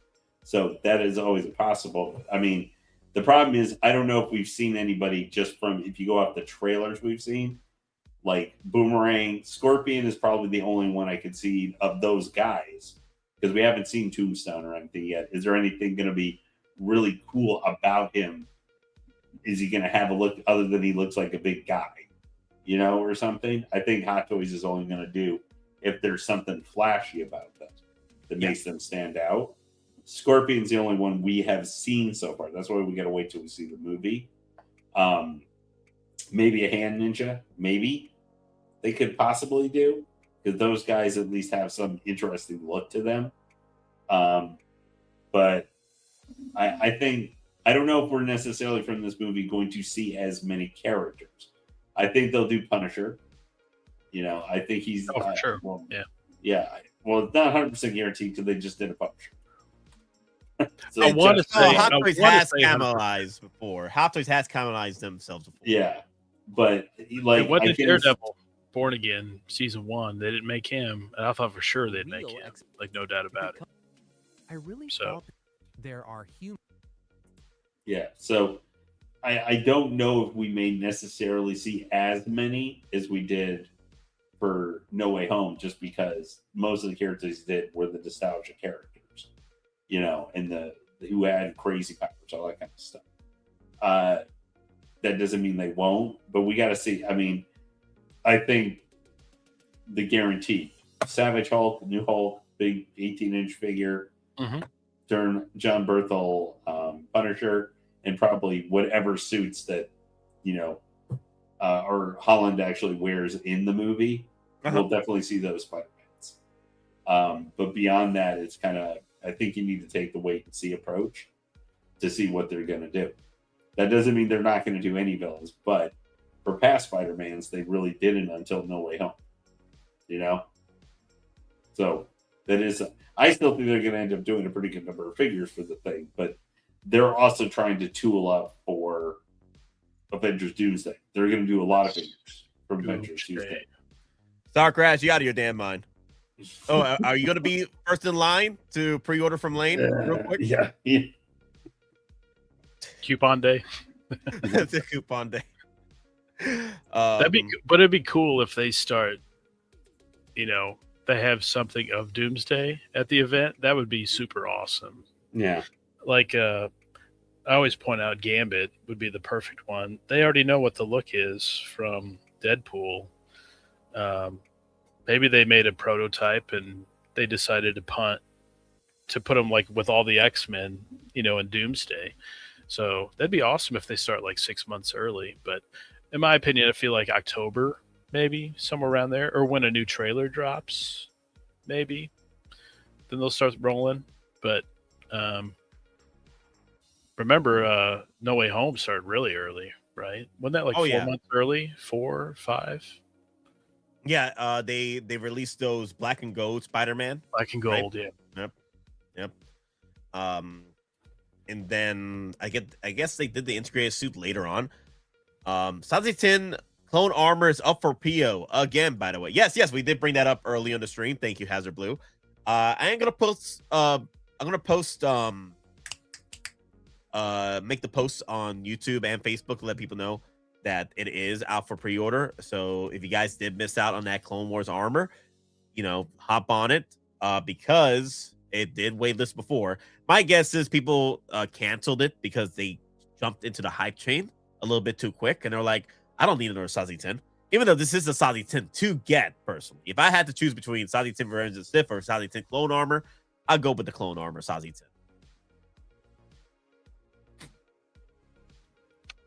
So that is always possible. I mean, the problem is I don't know if we've seen anybody just from, if you go off the trailers we've seen, like Boomerang. Scorpion is probably the only one I could see of those guys, because we haven't seen Tombstone or anything yet. Is there anything going to be really cool about him is he going to have a look other than he looks like a big guy, or something? I think Hot Toys is only going to do if there's something flashy about them that makes them stand out. Scorpion's the only one we have seen so far. That's why we got to wait till we see the movie. Maybe a hand ninja, maybe they could possibly do, because those guys at least have some interesting look to them. But I think, I don't know if we're necessarily from this movie going to see as many characters. I think they'll do Punisher. I think he's for sure. Well, yeah. Well, it's not 100% guaranteed because they just did a Punisher. So I want to say Hot Toys has cannibalized before. Hot Toys has cannibalized themselves before. Yeah, but what did Daredevil Born Again season 1? They didn't make him, and I thought for sure they'd make him. No doubt about it. I really thought there are humans. Yeah, so I don't know if we may necessarily see as many as we did for No Way Home, just because most of the characters did were the nostalgia characters, and the who had crazy powers, all that kind of stuff. That doesn't mean they won't, but we got to see. I mean, I think the guaranteed Savage Hulk, New Hulk, big 18-inch figure, John Berthel, Punisher, and probably whatever suits that or Holland actually wears in the movie. We'll definitely see those Spider-Mans. But beyond that, it's kind of, I think you need to take the wait and see approach to see what they're going to do. That doesn't mean they're not going to do any villains, but for past Spider-Mans, they really didn't until No Way Home. So that is, I still think they're going to end up doing a pretty good number of figures for the thing, but they're also trying to tool up for Avengers Doomsday. They're going to do a lot of figures from Avengers Doomsday. Starcrash, you out of your damn mind. Oh, are you going to be first in line to pre-order from Lane real quick? Yeah. Coupon day. It's a coupon day. But it'd be cool if they start, they have something of Doomsday at the event. That would be super awesome. Yeah. Like, I always point out Gambit would be the perfect one. They already know what the look is from Deadpool. Maybe they made a prototype and they decided to put them like with all the X-Men, in Doomsday. So that'd be awesome if they start like 6 months early. But in my opinion, I feel like October, maybe somewhere around there, or when a new trailer drops, maybe then they'll start rolling. But remember, No Way Home started really early, right? Wasn't that like 4 months early? 4, 5? Yeah, they released those Black and Gold Spider-Man. Black and Gold, right? Yeah. Yep. And then I guess they did the integrated suit later on. Saesee Tiin Clone Armor is up for PO again, by the way. Yes, we did bring that up early on the stream. Thank you, Hazard Blue. I am gonna post make the post on YouTube and Facebook to let people know that it is out for pre-order. So if you guys did miss out on that Clone Wars armor, hop on it because it did waitlist before. My guess is people canceled it because they jumped into the hype chain a little bit too quick, and they're like, I don't need another Saesee Tiin. Even though this is a Saesee Tiin to get, personally. If I had to choose between Saesee Tiin Revenge of the Sith or Saesee Tiin Clone Armor, I'd go with the Clone Armor Saesee Tiin.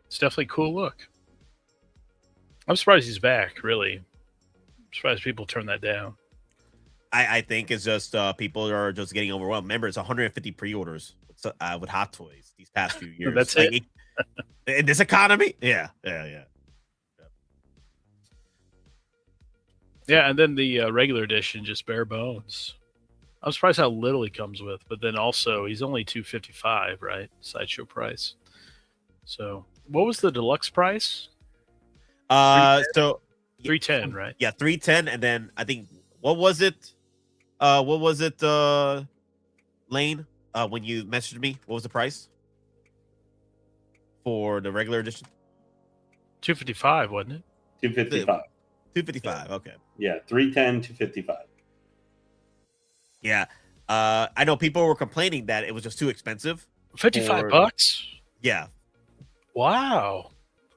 It's definitely a cool look. I'm surprised he's back, really. I'm surprised people turn that down. I think it's just people are just getting overwhelmed. Remember, it's 150 pre-orders with Hot Toys these past few years. That's it? In this economy? Yeah. Yeah, and then the regular edition, just bare bones. I'm surprised how little he comes with, but then also he's only $255, right? Sideshow price. So what was the deluxe price? So $310, right? Yeah, $310, and then I think what was it, Lane? When you messaged me, what was the price for the regular edition? $255, wasn't it? $255. $255. Okay. Yeah, $310, $255. Yeah. I know people were complaining that it was just too expensive. $55? Yeah. Wow.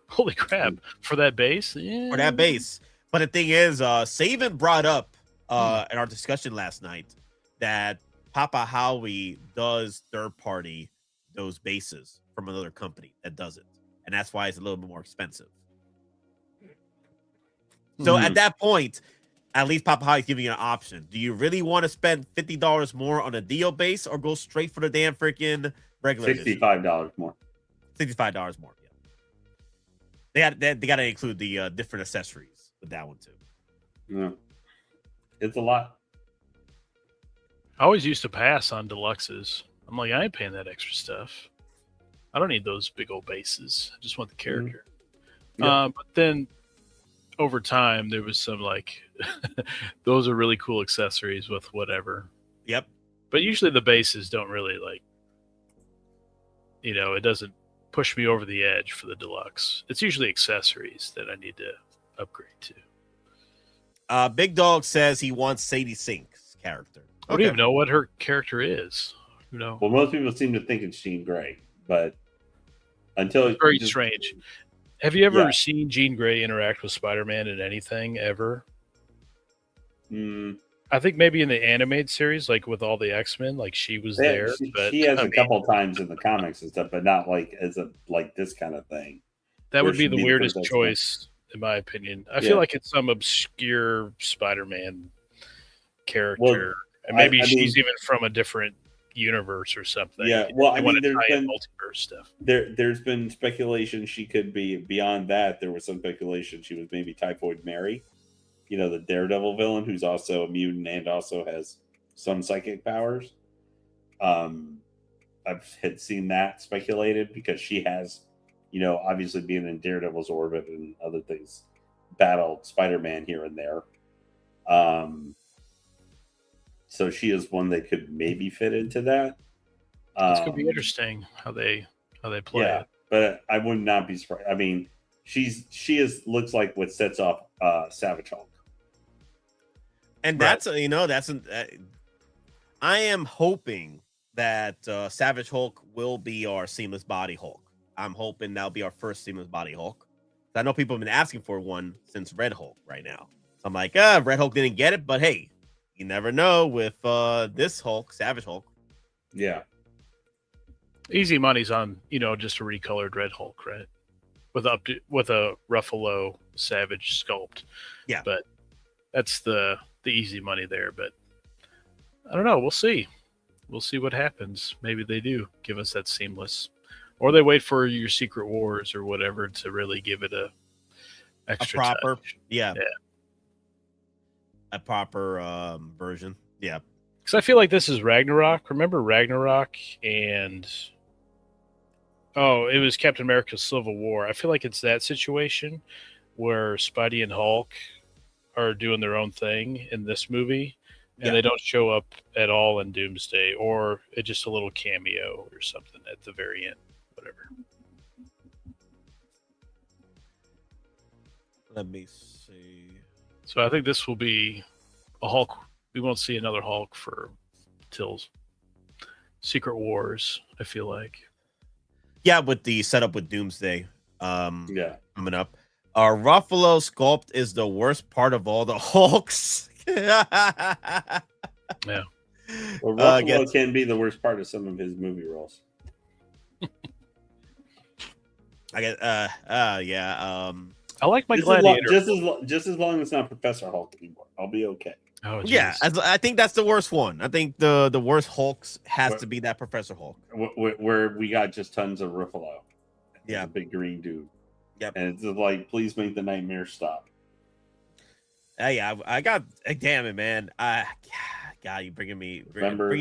Holy crap. For that base? Yeah. For that base. But the thing is, Saban brought up in our discussion last night that Papa Howie does third-party those bases from another company that does it. And that's why it's a little bit more expensive. So at that point, at least Papa Howie's giving you an option. Do you really want to spend $50 more on a deal base or go straight for the damn freaking regular $65 more. $65 more. Yeah. They got to include the different accessories with that one too. Yeah. It's a lot. I always used to pass on deluxes. I'm like, I ain't paying that extra stuff. I don't need those big old bases. I just want the character. But then over time, there was some like, those are really cool accessories with whatever. Yep. But usually the bases don't really like, it doesn't push me over the edge for the deluxe. It's usually accessories that I need to upgrade to. Big Dog says he wants Sadie Sink's character. I don't even know what her character is. Well, most people seem to think it's Jean Grey, but until it's very strange. Have you ever seen Jean Grey interact with Spider-Man in anything ever? I think maybe in the animated series, like with all the X-Men, like she was there. She has a couple times in the comics and stuff, but not like as a like this kind of thing. That would be the weirdest choice, in my opinion. I feel like it's some obscure Spider-Man character, and maybe she's even from a different universe or something. Yeah, well, I mean, there's been multiverse stuff. There's been speculation she could be beyond that. There was some speculation she was maybe Typhoid Mary, the Daredevil villain who's also a mutant and also has some psychic powers. I've had seen that speculated because she has, obviously being in Daredevil's orbit and other things, battled Spider-Man here and there. So she is one that could maybe fit into that. It's gonna be interesting how they play. Yeah, but I would not be surprised. I mean, looks like what sets off Savage Hulk. And that's I am hoping that Savage Hulk will be our seamless body Hulk. I'm hoping that'll be our first seamless body Hulk. I know people have been asking for one since Red Hulk right now. So I'm like, Red Hulk didn't get it, but hey, you never know with this Hulk, Savage Hulk. Yeah. Easy money's on, just a recolored Red Hulk, right? With a Ruffalo Savage sculpt. Yeah. But that's the easy money there. But I don't know. We'll see. We'll see what happens. Maybe they do give us that seamless. Or they wait for your Secret Wars or whatever to really give it a proper touch. Yeah. A proper version. Yeah. Because I feel like this is Ragnarok. Remember Ragnarok and it was Captain America's Civil War. I feel like it's that situation where Spidey and Hulk are doing their own thing in this movie, and they don't show up at all in Doomsday, or it's just a little cameo or something at the very end. Whatever. Let me see. So I think this will be a Hulk. We won't see another Hulk till Secret Wars, I feel like. Yeah, with the setup with Doomsday coming up. Ruffalo sculpt is the worst part of all the Hulks. Yeah. Well, Ruffalo can be the worst part of some of his movie roles. I guess, I like my Gladiator. Just as long as it's not Professor Hulk anymore, I'll be okay. Oh, yeah, I think that's the worst one. I think the worst Hulks has to be that Professor Hulk, where we got just tons of Ruffalo. Yeah, a big green dude. Yep, and it's just like, please make the nightmare stop. Yeah, I got. Damn it, man! God, you bringing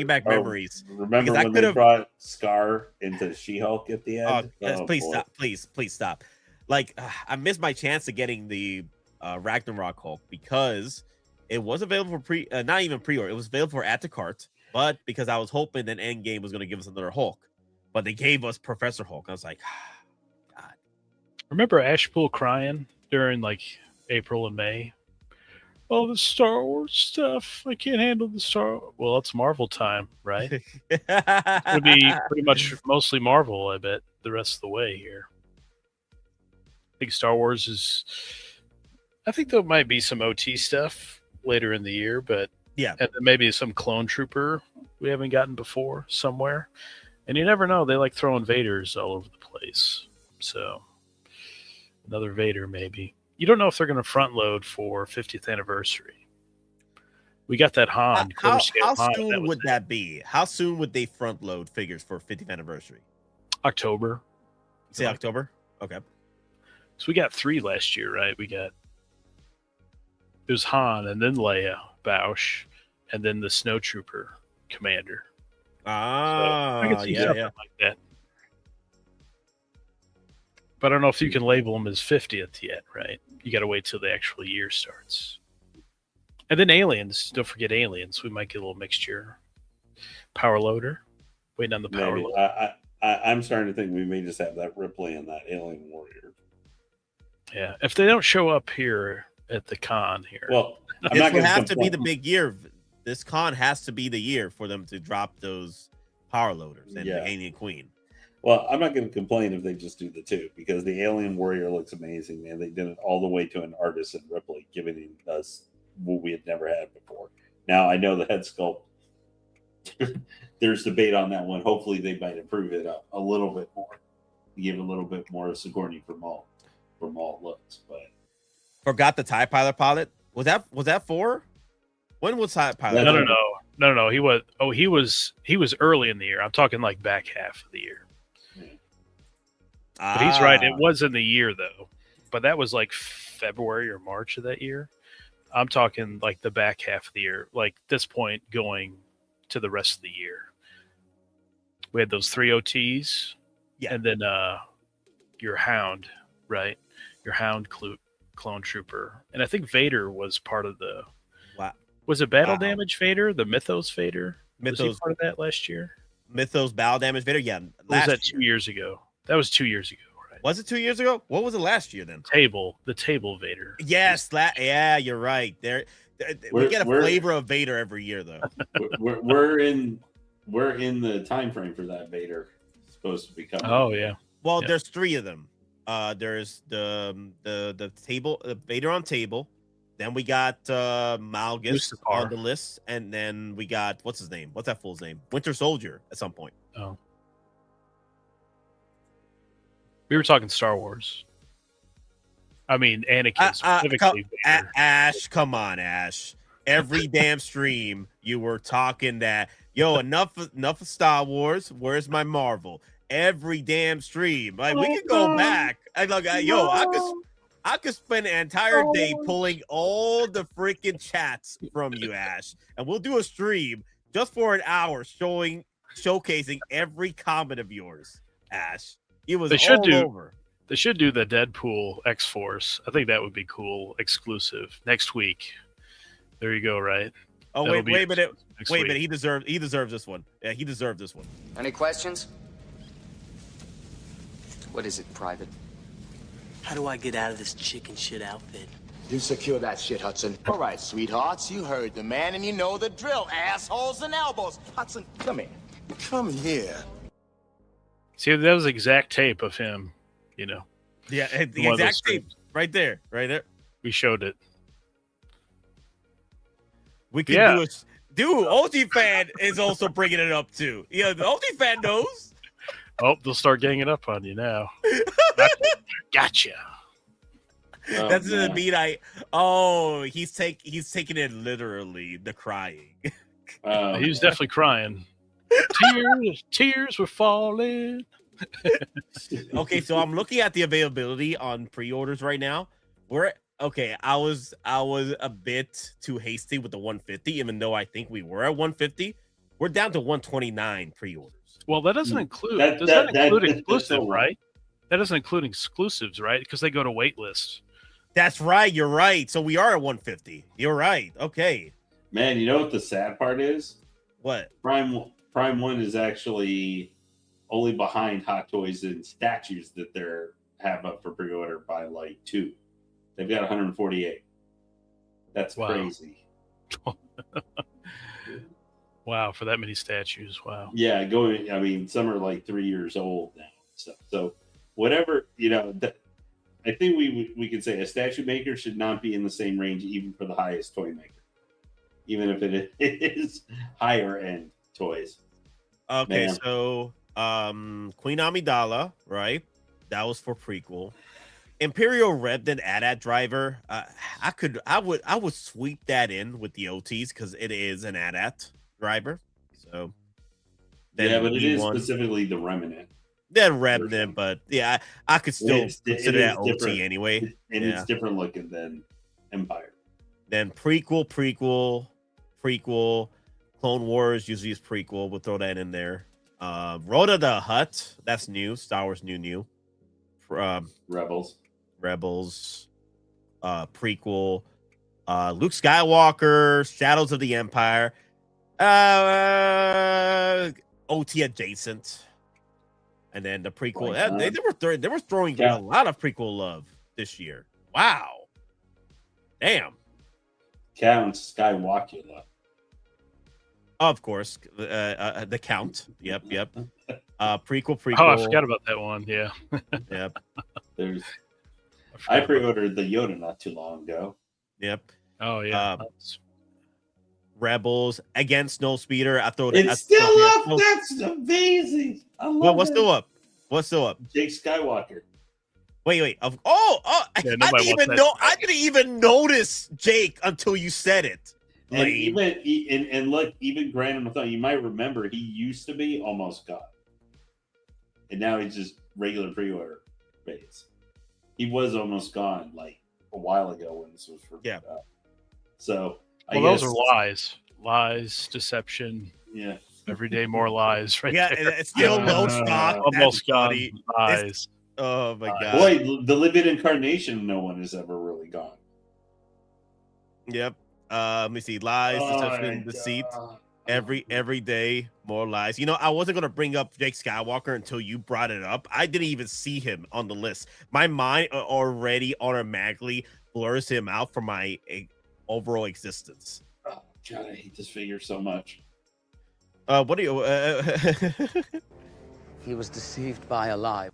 back memories. Remember when they brought Scar into She-Hulk at the end? Please stop. Like, I missed my chance of getting the Ragnarok Hulk because it was available for not even pre-order. It was available for add to cart, but because I was hoping that Endgame was going to give us another Hulk, but they gave us Professor Hulk. I was like, God. Remember Ashpool crying during like April and May? Oh, the Star Wars stuff. I can't handle the Star. Well, it's Marvel time, right? It'll be pretty much mostly Marvel, I bet, the rest of the way here. think Star Wars is. I think there might be some OT stuff later in the year, but and then maybe some clone trooper we haven't gotten before somewhere. And you never know; they like throwing Vaders all over the place. So another Vader, maybe. You don't know if they're going to front load for 50th anniversary. We got that Han. How soon would that be? How soon would they front load figures for 50th anniversary? October. Say October? Okay. So we got 3 last year, right? It was Han, and then Leia, Bausch, and then the Snow Trooper Commander. So I can see something like that. But I don't know if you can label them as 50th yet, right? You got to wait till the actual year starts. And then Aliens. Don't forget Aliens. We might get a little mixture. Power Loader. Waiting on the Power Loader. I'm starting to think we may just have that Ripley and that Alien Warrior. Yeah. If they don't show up here at the con here. Well, this will have to be the big year. This con has to be the year for them to drop those Power Loaders and the Alien Queen. Well, I'm not going to complain if they just do the 2 because the Alien Warrior looks amazing, man. They did it all the way to an Artisan Ripley, giving us what we had never had before. Now, I know the head sculpt, there's debate on that one. Hopefully, they might improve it up a little bit more, give a little bit more of Sigourney for Maul looks. But forgot the TIE pilot. Was that 4? When was TIE pilot? No. He was early in the year. I'm talking like back half of the year. But he's right. It was in the year, though. But that was like February or March of that year. I'm talking like the back half of the year, like this point going to the rest of the year. We had those 3 OTs. Yeah. And then your Hound, right? Your Hound clone trooper. And I think Vader was part of the... Wow. Was it Battle Damage Vader? The Mythos Vader? Was he part of that last year? Mythos Battle Damage Vader? Yeah. Was that 2 years ago? That was 2 years ago, right? Was it 2 years ago? What was it last year then? The table Vader. Yes, yeah, you're right. We get a flavor of Vader every year, though. we're in the time frame for that Vader supposed to be coming. Oh yeah. Well, there's 3 of them. There's the table, Vader on table. Then we got Malgus on the list, and then we got what's his name? What's that fool's name? Winter Soldier at some point. Oh. We were talking Star Wars. I mean, Anakin specifically. Ash, come on, Ash. Every damn stream, you were talking that, enough of Star Wars. Where's my Marvel? Every damn stream. Like, we can go back. I could spend an entire day pulling all the freaking chats from you, Ash. And we'll do a stream just for an hour showcasing every comment of yours, Ash. It was over. They should do the Deadpool X-Force. I think that would be cool. Exclusive next week. There you go. Right. Oh, wait a minute. He deserves this one. Yeah, he deserved this one. Any questions? What is it, Private? How do I get out of this chicken shit outfit? You secure that shit, Hudson. All right, sweethearts, you heard the man and you know the drill. Assholes and elbows. Hudson, come here. Come here. See, that was exact tape of him, Yeah, the exact tape right there. We showed it. We can do it. Dude, OG fan is also bringing it up too. Yeah, the OG fan knows. Oh, they'll start ganging up on you now. Gotcha. That's the beat. He's taking it literally. The crying. He was definitely crying. Tears were falling. Okay, so I'm looking at the availability on pre-orders right now. I was a bit too hasty with the 150, even though I think we were at 150. We're down to 129 pre-orders. Well, that doesn't include. Does that include exclusive, right? That doesn't include exclusives, right? Because they go to wait list. That's right. You're right. So we are at 150. You're right. Okay. Man, you know what the sad part is? What? Prime 1 is actually only behind Hot Toys and statues that they're have up for pre-order by like 2. They've got 148. That's crazy. Wow, for that many statues. Wow. Yeah, some are like 3 years old now and stuff. So whatever, I think we could say a statue maker should not be in the same range, even for the highest toy maker, even if it is higher end toys. Okay, so Queen Amidala, right? That was for prequel. Imperial Remnant AT-AT driver. I would sweep that in with the OTs because it is an AT-AT driver. So yeah, but it is specifically the Remnant. Then Remnant, but yeah, I could still consider that OT anyway. And it's different looking than Empire. Then prequel, Clone Wars usually is prequel. We'll throw that in there. Rhoda the Hutt, that's new. Star Wars new. Rebels, prequel. Luke Skywalker, Shadows of the Empire. OT adjacent. And then the prequel. They were throwing a lot of prequel love this year. Wow. Damn. Count Skywalker. Of course. The Count. Yep. Prequel. Oh, I forgot about that one. Yeah. Yep. I pre-ordered the Yoda not too long ago. Yep. Oh yeah. Rebels against Snowspeeder. I thought it's still up. That's amazing. I love What's still up? What's still up? Jake Skywalker. Wait. Yeah, I didn't even notice Jake until you said it. And even Grant Mathon, you might remember he used to be almost gone. And now he's just regular pre-order base. He was almost gone like a while ago when this was for So I guess those are lies, deception. Yeah, every day more lies. Right? Yeah, there. it's still low stock. Almost gone. Lies. Oh my god! Boy, the living incarnation, no one has ever really gone. Yep. Let me see. Lies, deception, deceit. Every day more lies. You know, I wasn't gonna bring up Jake Skywalker until you brought it up. I didn't even see him on the list. My mind already automatically blurs him out from my overall existence. Oh god, I hate this figure so much. What do you? He was deceived by a lie.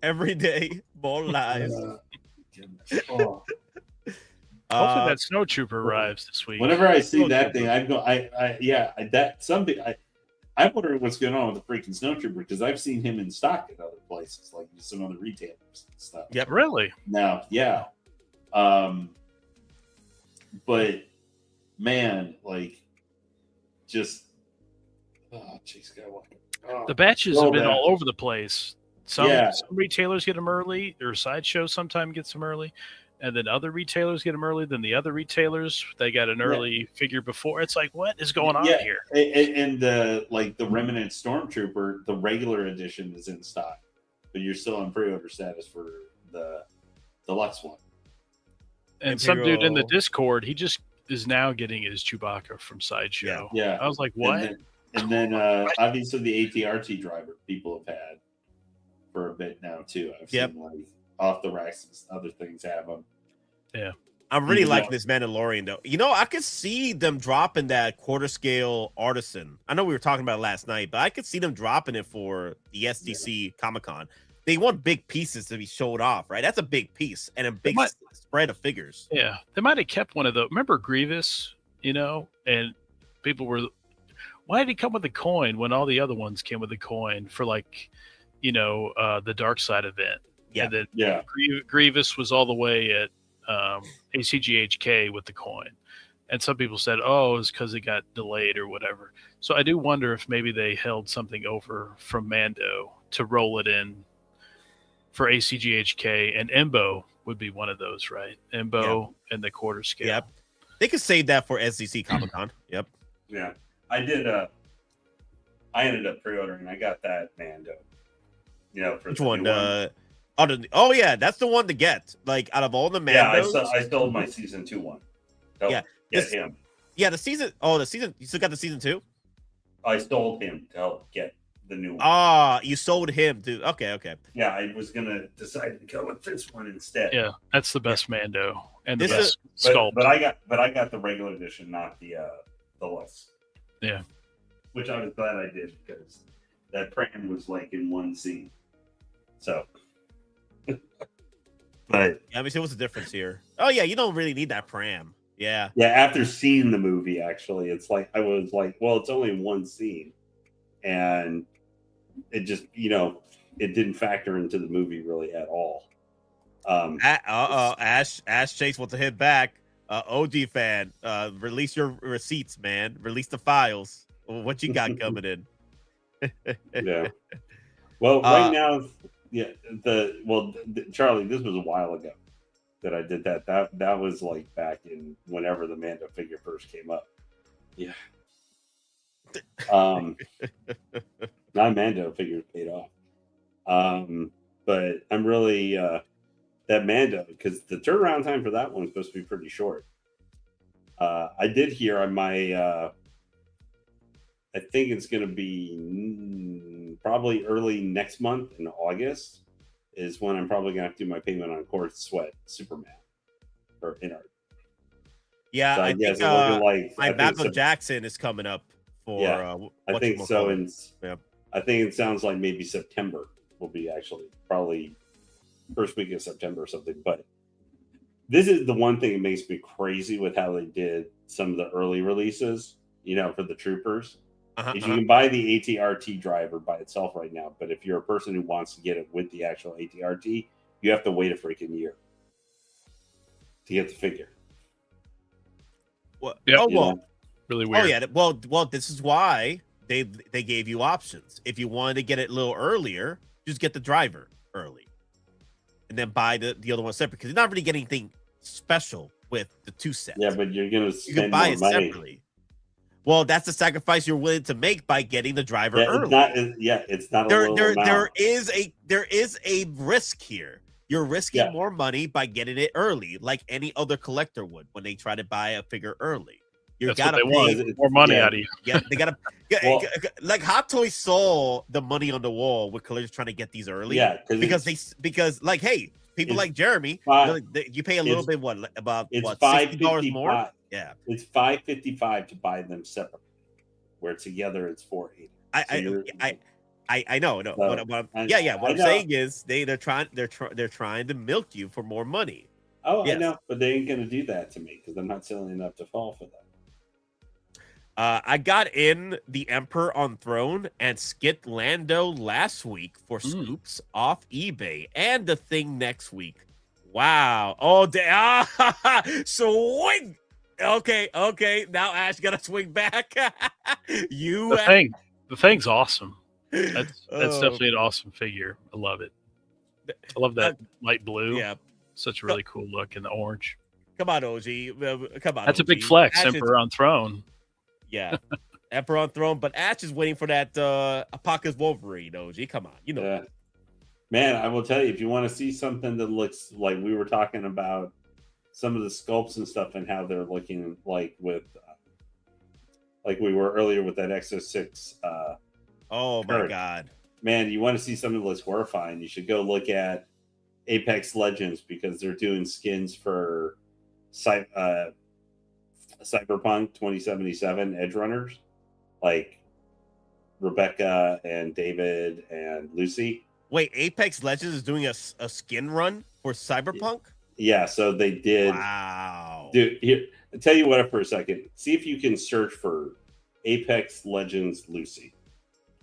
Every day more lies. Hopefully that snow trooper arrives this week. Whenever I see that thing, I wonder what's going on with the freaking snow trooper because I've seen him in stock at other places, like some other retailers and stuff. Yep, really. Now, yeah. But man, like, just Jake Skywalker. The batches have been all over the place. Some retailers get them early, or Sideshow sometimes gets them early, and then other retailers get them early. Then the other retailers, they got an early figure before. It's like, what is going on here? And the Remnant Stormtrooper, the regular edition is in stock, but you're still on pre-order status for the deluxe one. And some dude in the Discord, he just is now getting his Chewbacca from Sideshow. Yeah. I was like, what? And then obviously the ATRT driver people have had for a bit now too. I've seen like off the racks and other things have them. Yeah. I'm really liking this Mandalorian though. You know, I could see them dropping that quarter scale Artisan. I know we were talking about it last night, but I could see them dropping it for the SDC Comic-Con. They want big pieces to be showed off, right? That's a big piece and a big spread of figures. Yeah. They might have kept one of those. Remember Grievous, and people were, why did he come with a coin when all the other ones came with a coin for like, the Dark Side event? Yeah. And then Grievous was all the way at ACGHK with the coin. And some people said, oh, it's because it got delayed or whatever. So I do wonder if maybe they held something over from Mando to roll it in for ACGHK, and Embo would be one of those, right? Embo and the quarter scale. Yep. They could save that for SDC Comic-Con. Yep. Yeah. I did. I ended up pre-ordering. I got that Mando. For which one? Yeah, that's the one to get. Like out of all the Mandos. Yeah, I sold my season 2 one. Get him. Yeah, the season. Oh, the season. You still got the season 2? I sold him to help get the new one. You sold him to. Okay. Yeah, I was gonna decide to go with this one instead. Yeah, that's the best Mando and the best sculpt. But I got the regular edition, not the deluxe. Yeah. which I was glad I did because that pram was like in one scene. So, but let me see what's the difference here. Oh yeah, you don't really need that pram. Yeah. Yeah, after seeing the movie, actually, it's like I was like, well, it's only one scene, and it just it didn't factor into the movie really at all. Ash Chase wants to hit back. OG fan, release your receipts, man. Release the files. What you got coming in? Yeah. Well, right now, yeah. Charlie, this was a while ago that I did that. That was like back in whenever the Mando figure first came up. Yeah. Not Mando figures paid off. But I'm really that Mando, because the turnaround time for that one is supposed to be pretty short. I did hear on my I think it's going to be probably early next month in August is when I'm probably going to have to do my payment on Court Sweat Superman or in art. Yeah, so I think my Battle Jackson is coming up for. Yeah, I think so. And I think it sounds like maybe September will be actually probably first week of September or something. But this is the one thing that makes me crazy with how they did some of the early releases, for the troopers. You can buy the ATRT driver by itself right now, but if you're a person who wants to get it with the actual ATRT, you have to wait a freaking year to get the figure. Well, really weird. Oh yeah, well, this is why they gave you options. If you wanted to get it a little earlier, just get the driver early, and then buy the other one separate because you're not really getting anything special with the two sets. Yeah, but you're gonna spend you can buy more it money. Separately. Well, that's the sacrifice you're willing to make by getting the driver early. It's not. There is a risk here. You're risking more money by getting it early, like any other collector would when they try to buy a figure early. You gotta pay more money out of you. Yeah, they gotta like Hot Toys saw the money on the wall with collectors trying to get these early. Yeah, because like, hey, people like Jeremy, you pay a little bit about $60 more. Yeah, it's $555 to buy them separately. Where together it's $480. I know. What I'm saying is they're trying to milk you for more money. Oh, yes. I know, but they ain't gonna do that to me because I'm not selling enough to fall for that. I got in the Emperor on Throne and skipped Lando last week for scoops off eBay and the thing next week. Wow! Oh, swing. Okay. Now Ash got to swing back. The thing's awesome. That's definitely an awesome figure. I love it. I love that light blue. Yeah, such a really cool look in the orange. Come on, OG. Come on. That's OG. a big flex. Ash Emperor on Throne. Yeah, Emperor on Throne. But Ash is waiting for that Apocalypse Wolverine. OG, come on. You know. Yeah. Man, I will tell you, if you want to see something that looks like we were talking about some of the sculpts and stuff and how they're looking like with like we were earlier with that Exo-6 oh my god, man, you want to see something that looks horrifying, you should go look at Apex Legends because they're doing skins for Cyberpunk 2077 Edge Runners, like Rebecca and David and Lucy. Wait, Apex Legends is doing a skin run for Cyberpunk? Yeah, so they did. Wow. Dude, here, I'll tell you what for a second. See if you can search for Apex Legends Lucy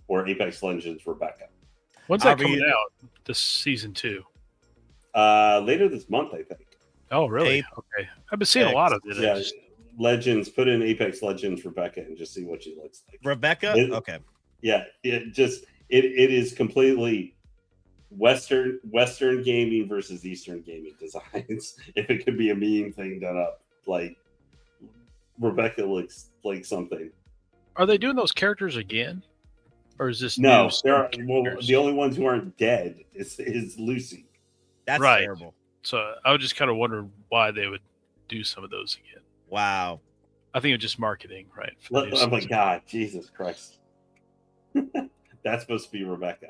or Apex Legends Rebecca. When's that coming out? This season 2? Later this month, I think. Oh, really? Okay. I've been seeing a lot of it. Yeah, Legends. Put in Apex Legends Rebecca and just see what she looks like. Rebecca? Okay. Yeah, it is completely Western gaming versus Eastern gaming designs. If it could be a meme thing done up, like Rebecca looks like something. Are they doing those characters again, or is this no? There are the only ones who aren't dead is Lucy. That's right. Terrible. So I was just kind of wondering why they would do some of those again. Wow. I think it's just marketing, right? Oh my god, Jesus Christ! That's supposed to be Rebecca.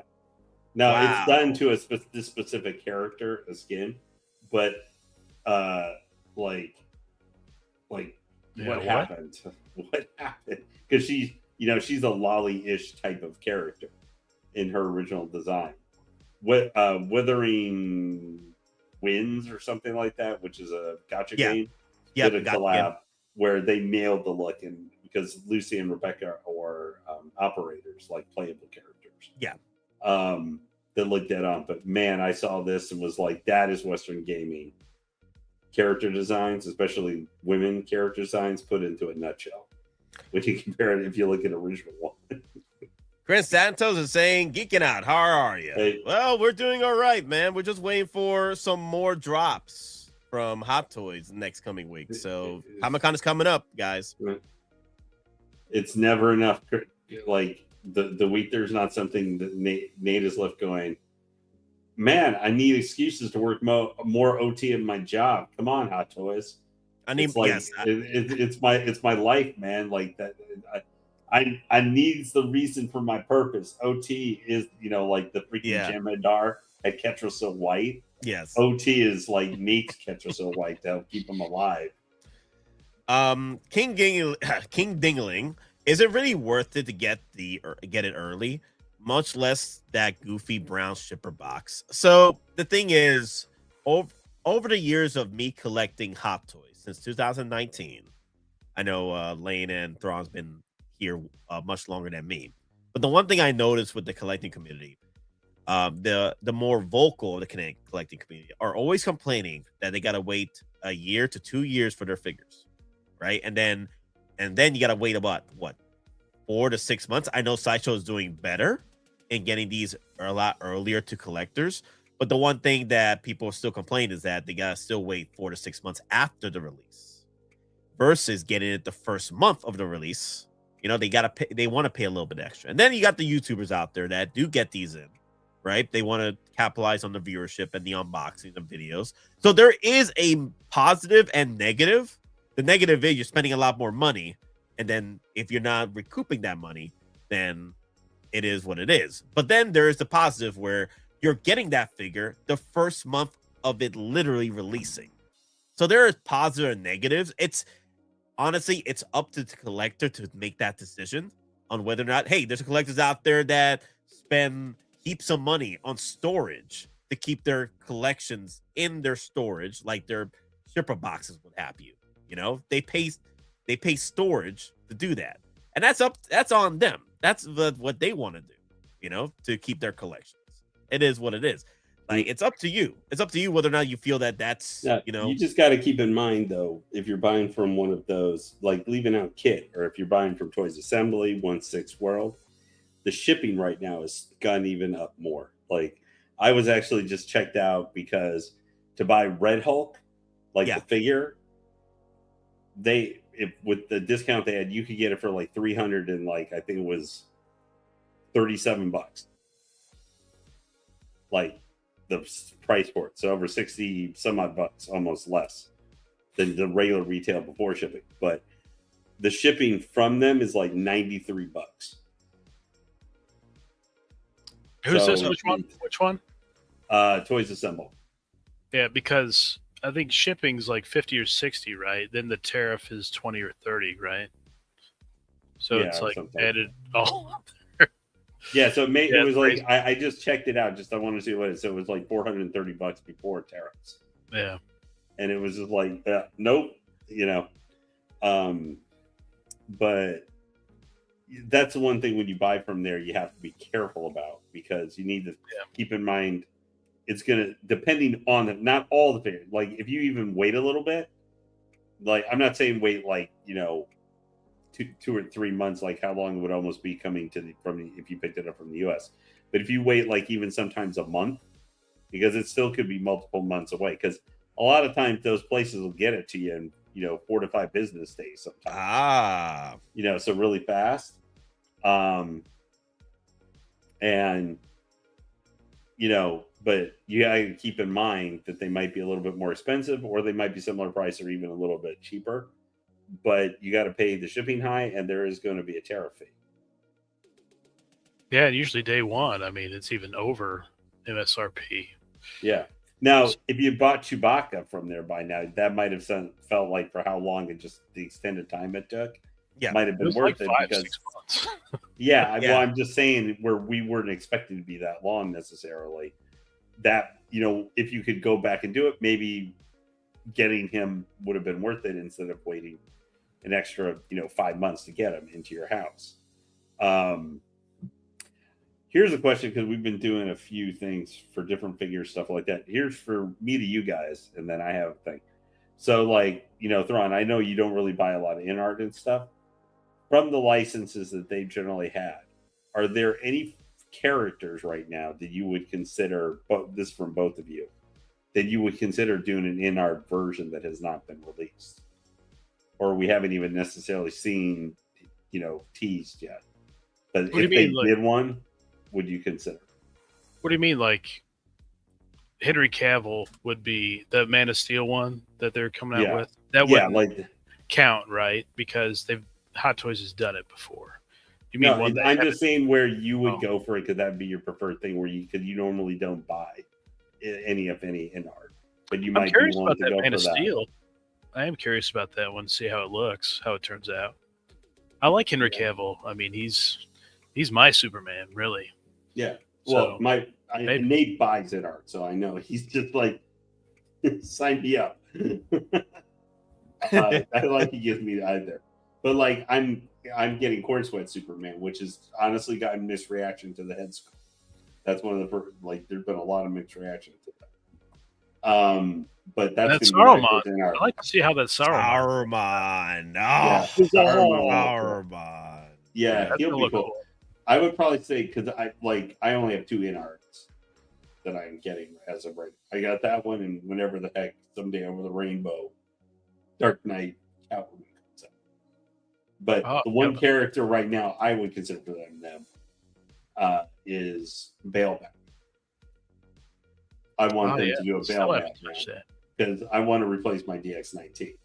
No, it's done to this specific character, a skin, but what happened? What happened? Because she's a lolly-ish type of character in her original design. Withering Winds or something like that, which is a gacha game, did a collab where they nailed the look, and because Lucy and Rebecca are operators, like playable characters. Yeah. That looked dead on. But man, I saw this and was like, that is Western gaming character designs, especially women character designs, put into a nutshell. When you compare it, if you look at original one. Chris Santos is saying, Geekin Out, how are you? Hey. Well, we're doing all right, man. We're just waiting for some more drops from Hot Toys next coming week. So Comic-Con is coming up, guys. It's never enough. Like the week there's not something that Nate is left going, man, I need excuses to work more OT in my job. Come on, Hot Toys. I need, it's my life, man. Like that. I needs the reason for my purpose. OT is, like the freaking Jemadar at Ketra So White. Yes. OT is like Nate's Ketra So White to help keep him alive. King Dingling, is it really worth it to get it early? Much less that goofy brown shipper box. So the thing is, over the years of me collecting Hot Toys since 2019, I know Lane and Thrawn's been here much longer than me. But the one thing I noticed with the collecting community, the more vocal the collecting community are always complaining that they gotta wait a year to 2 years for their figures, right? And then you gotta wait about 4 to 6 months. I know Sideshow is doing better in getting these a lot earlier to collectors, but the one thing that people still complain is that they gotta still wait 4 to 6 months after the release versus getting it the first month of the release. They gotta pay, they want to pay a little bit extra. And then you got the YouTubers out there that do get these in, right? They want to capitalize on the viewership and the unboxing of videos. So there is a positive and negative. The negative is you're spending a lot more money, and then if you're not recouping that money, then it is what it is. But then there is the positive where you're getting that figure the first month of it literally releasing. So there is positive and negatives. Honestly, it's up to the collector to make that decision on whether or not, hey, there's collectors out there that spend heaps of money on storage to keep their collections in their storage, like their shipper boxes, what have you. They pay storage to do that. And that's on them. That's what they want to do, to keep their collections. It is what it is. Like, it's up to you. It's up to you whether or not you feel that that's, You just got to keep in mind, though, if you're buying from one of those, like leaving out Kit, or if you're buying from Toys Assembly, 1/6 World, the shipping right now has gone even up more. Like, I was actually just checked out because to buy Red Hulk, the figure, with the discount they had, you could get it for like 300 and I think it was $37. Like, the price for it, so over 60 some odd bucks, almost less than the regular retail before shipping. But the shipping from them is like $93. Who's this? Which one? Toys Assemble. Yeah, because I think shipping's like 50 or 60, right? Then the tariff is 20 or 30, right? So it's like added all up. Yeah, so it was like I just checked it out. I wanted to see what it is. So it was like $430 before tariffs. Yeah, and it was just like nope, but that's the one thing when you buy from there you have to be careful about, because you need to keep in mind it's gonna, depending on not all the figures. Like, if you even wait a little bit, like, I'm not saying wait two or 3 months, like how long it would almost be coming if you picked it up from the US. But if you wait even sometimes a month, because it still could be multiple months away, because a lot of times those places will get it to you in 4 to 5 business days sometimes. So really fast. And but you gotta keep in mind that they might be a little bit more expensive, or they might be similar price, or even a little bit cheaper. But you got to pay the shipping high, and there is going to be a tariff fee. Yeah, usually day one. I mean, it's even over MSRP. Yeah. Now, if you bought Chewbacca from there by now, that might have felt like for how long the extended time it took. might have been worth it because 6 months. yeah. Well, I'm just saying where we weren't expected to be that long necessarily. That if you could go back and do it, maybe getting him would have been worth it instead of waiting an extra 5 months to get him into your house. Here's a question, because we've been doing a few things for different figures, stuff like that. Here's for me to you guys, and then I have a thing. So, Thrawn, I know you don't really buy a lot of in art and stuff. From the licenses that they've generally had, are there any characters right now that you would consider, this from both of you, that you would consider doing an in art version that has not been released? Or we haven't even necessarily seen, teased yet? But if they did one, would you consider? What do you mean, like Henry Cavill would be the Man of Steel one that they're coming out with? That wouldn't count, right? Because Hot Toys has done it before. You mean one? I'm just saying where you would go for it, because that'd be your preferred thing. Because you normally don't buy any in art, but you might be willing to go Man for of that. Steel. I am curious about that one. See how it looks, how it turns out. I like Henry Cavill. I mean, he's my Superman, really. Yeah. Well, Nate buys in art, so I know he's just like, sign me up. I like he gives me either, but I'm getting Corn Sweat Superman, which has honestly gotten mixed reaction to the head sculpt. That's one of the there's been a lot of mixed reaction to that. But that's Saruman. I like to see how that Saruman. Saruman. Yeah, he'll be cool. I would probably say, because I only have 2 in arts that I'm getting as of right. I got that one, and whenever the heck someday over the rainbow, Dark Knight Catwoman comes out. But the one character right now I would consider for them is Balebat. I want them to do a Balebat because I want to replace my DX-19,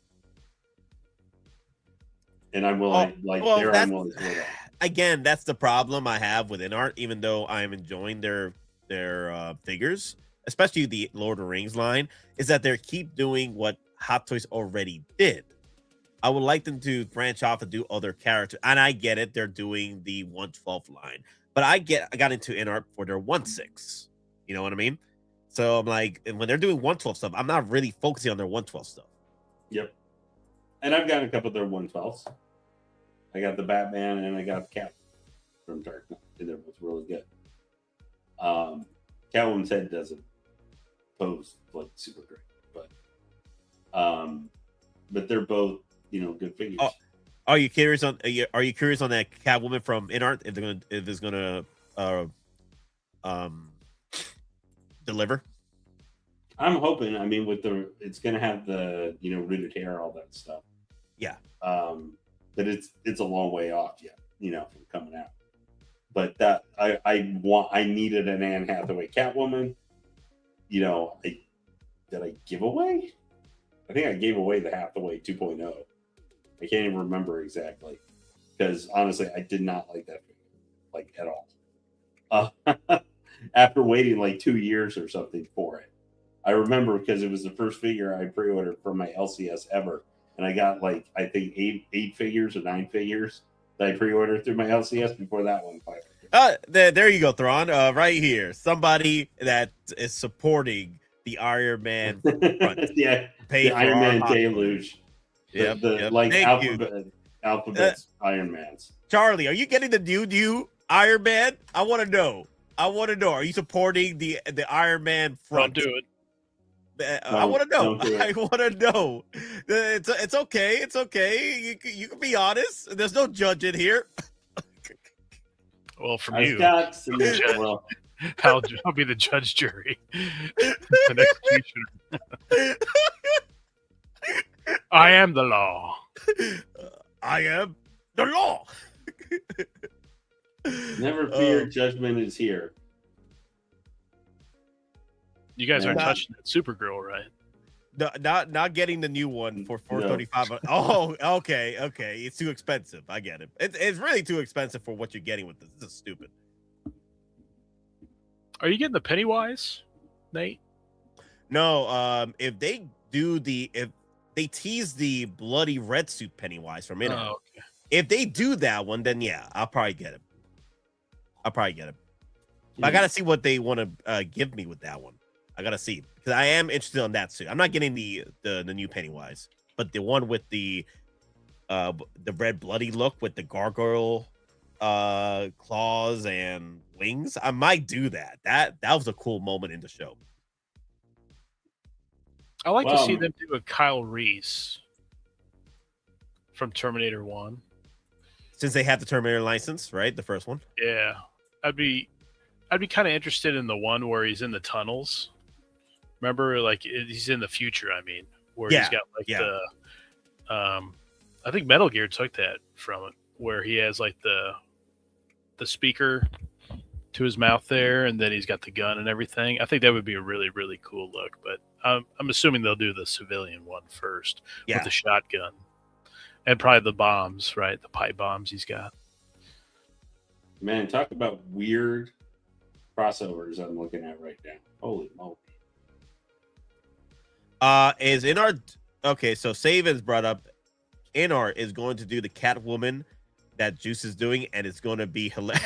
and I'm willing. I'm willing to do that. Again, that's the problem I have with InArt, even though I'm enjoying their figures, especially the Lord of the Rings line, is that they keep doing what Hot Toys already did. I would like them to branch off and do other characters. And I get it, they're doing the 1/12 line. But I got into InArt for their 1/6. You know what I mean? So I'm like, when they're doing 1/12 stuff, I'm not really focusing on their 1/12 stuff. Yep. And I've got a couple of their 1/12s. I got the Batman and I got the Cat from Dark Knight. And they're both really good. Catwoman's head doesn't pose super great, but they're both good figures. Are you curious on that Catwoman from InArt if it's gonna deliver? I'm hoping. I mean, it's gonna have the rooted hair, all that stuff. Yeah. But it's a long way off yet, from coming out. But that I needed an Anne Hathaway Catwoman. Did I give away? I think I gave away the Hathaway 2.0. I can't even remember exactly, because honestly, I did not like that figure, at all. After waiting 2 years or something for it, I remember because it was the first figure I pre-ordered for my LCS ever. And I got I think eight figures or 9 figures that I pre-ordered through my LCS before that one. There you go, Thrawn. Right here, somebody that is supporting the Iron Man front. The Iron Man deluge. Yep. Alphabet's Iron Mans. Charlie, are you getting the new Iron Man? I want to know. Are you supporting the Iron Man front? Don't do it. I want to know. I want to know. It's okay. It's okay. You can be honest. There's no judging here. Well, from you, I'll be the judge, jury, an executioner. I am the law. I am the law. Never fear, judgment is here. You guys aren't touching that Supergirl, right? No, not getting the new one for $435. No. Oh, okay. It's too expensive. I get it. It's really too expensive for what you're getting with this. This is stupid. Are you getting the Pennywise, Nate? No. If they tease the bloody red suit Pennywise from InArt, If they do that one, then yeah, I'll probably get it. But I gotta see what they want to give me with that one. I gotta see because I am interested on that suit. I'm not getting the new Pennywise, but the one with the red bloody look with the gargoyle claws and wings. I might do that. That was a cool moment in the show. I like to see them do a Kyle Reese from Terminator 1. Since they have the Terminator license, right? The first one. Yeah. I'd be kind of interested in the one where he's in the tunnels. Remember, like he's in the future, I mean, where he's got like the I think Metal Gear took that from it, where he has like the speaker to his mouth there, and then he's got the gun and everything. I think that would be a really, really cool look, but I'm assuming they'll do the civilian one first with the shotgun and probably the bombs, right? The pipe bombs he's got. Man, talk about weird crossovers I'm looking at right now. Holy moly. Is in our so Save has brought up Inar is going to do the Catwoman that Juice is doing, and it's going to be hilarious.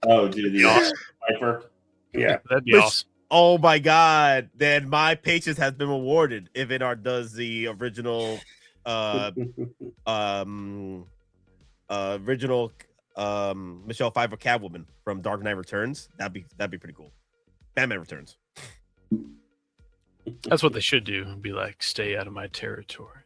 Oh, dude, the awesome Viper. Yeah, that'd be awesome. Oh my god! Then my patience has been rewarded if Inar does the original, Michelle Pfeiffer Catwoman from Dark Knight Returns. That'd be pretty cool. Batman Returns. That's what they should do. Be like, stay out of my territory.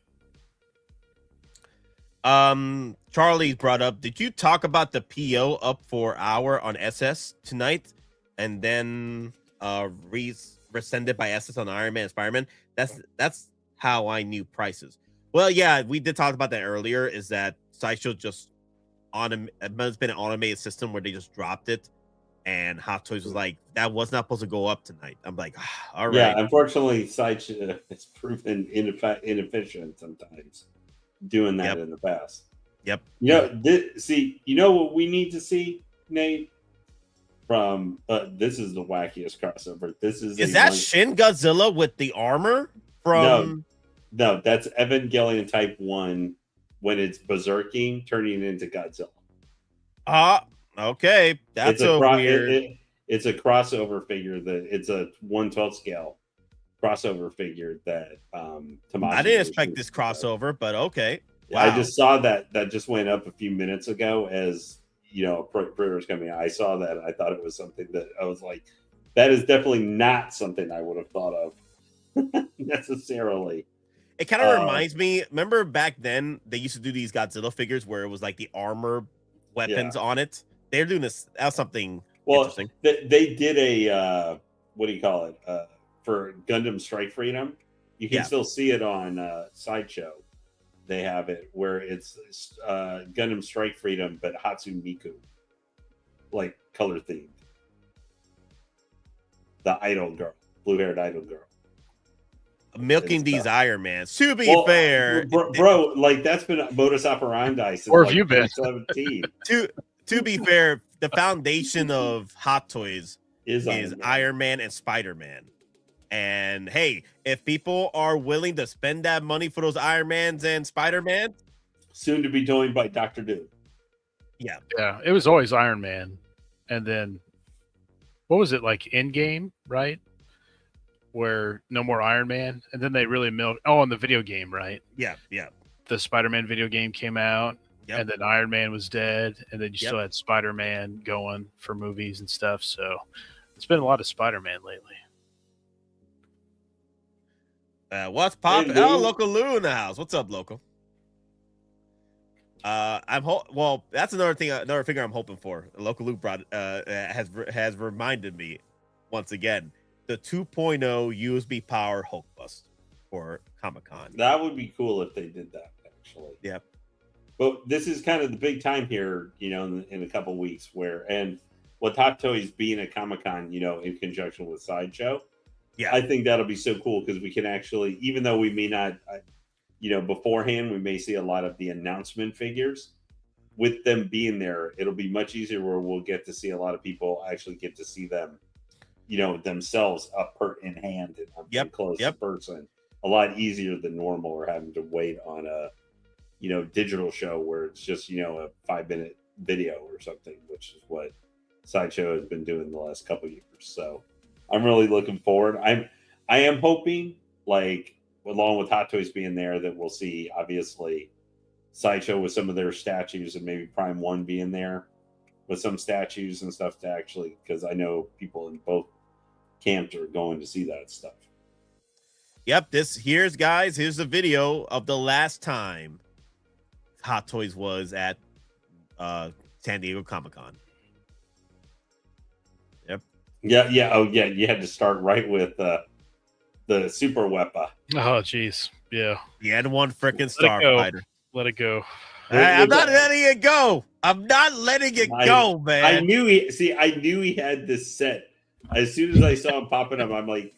Charlie's brought up, did you talk about the PO up for hour on SS tonight and then rescinded by SS on Iron Man and Spider-Man? That's how I knew prices. Well, yeah, we did talk about that earlier, is that Sideshow just it's been an automated system where they just dropped it, and Hot Toys was like, that was not supposed to go up tonight. I'm like, all right. Yeah, unfortunately, Sideshow has proven inefficient sometimes doing that in the past. Yep. You know, you know what we need to see, Nate? From this is the wackiest crossover. Is that Shin Godzilla with the armor from? No, that's Evangelion Type 1 when it's berserking, turning into Godzilla. Okay, that's weird. It's a crossover figure it's a 1/12 scale crossover figure that Tamashii. I didn't expect this crossover, but okay. Wow. I just saw that just went up a few minutes ago as pre-orders coming out. I saw that. I thought it was something that I was like, that is definitely not something I would have thought of necessarily. It kind of reminds me. Remember back then they used to do these Godzilla figures where it was like the armor weapons on it. They're doing this. That's something interesting. They did a what do you call it for Gundam Strike Freedom? You can still see it on Sideshow. They have it where it's Gundam Strike Freedom, but Hatsune Miku, like color themed. The idol girl, blue-haired idol girl. Milking these Iron Mans. To be fair, bro, like that's been modus operandi since where have you been? 2017. To be fair, the foundation of Hot Toys is Iron Man and Spider-Man. And hey, if people are willing to spend that money for those Iron Mans and Spider-Man, soon to be joined by Dr. Doom. Yeah, it was always Iron Man, and then what was it like Endgame, right? Where no more Iron Man, and then they really milked. Oh, in the video game, right? Yeah. The Spider-Man video game came out, and then Iron Man was dead, and then you still had Spider-Man going for movies and stuff. So it's been a lot of Spider-Man lately. What's poppin'? Oh, Local Lou in the house. What's up, Local? Well, that's another figure I'm hoping for. Local Lou has reminded me once again. The 2.0 USB power Hulk bust for Comic-Con. That would be cool if they did that, actually. Yep. But this is kind of the big time here, in a couple weeks and with Hot Toys being at Comic-Con, in conjunction with Sideshow. Yeah. I think that'll be so cool because we can actually, even though we may not, beforehand, we may see a lot of the announcement figures. With them being there, it'll be much easier where we'll get to see a lot of people actually get to see them themselves up in hand and close person. a lot easier than normal, or having to wait on a digital show where it's just a 5-minute video or something, which is what Sideshow has been doing the last couple years. So I'm really looking forward. I am hoping, like, along with Hot Toys being there, that we'll see obviously Sideshow with some of their statues, and maybe Prime One being there with some statues and stuff to actually, because I know people in both camps are going to see that stuff. Yep, here's the video of the last time Hot Toys was at San Diego Comic-Con. Yep. Yeah. Oh, yeah. You had to start right with the Super Wepa. Oh, jeez. Yeah. He had one freaking Starfighter. Let it go. I'm not letting it go. I'm not letting it go, man. I knew he had this set. As soon as I saw him popping up, I'm like,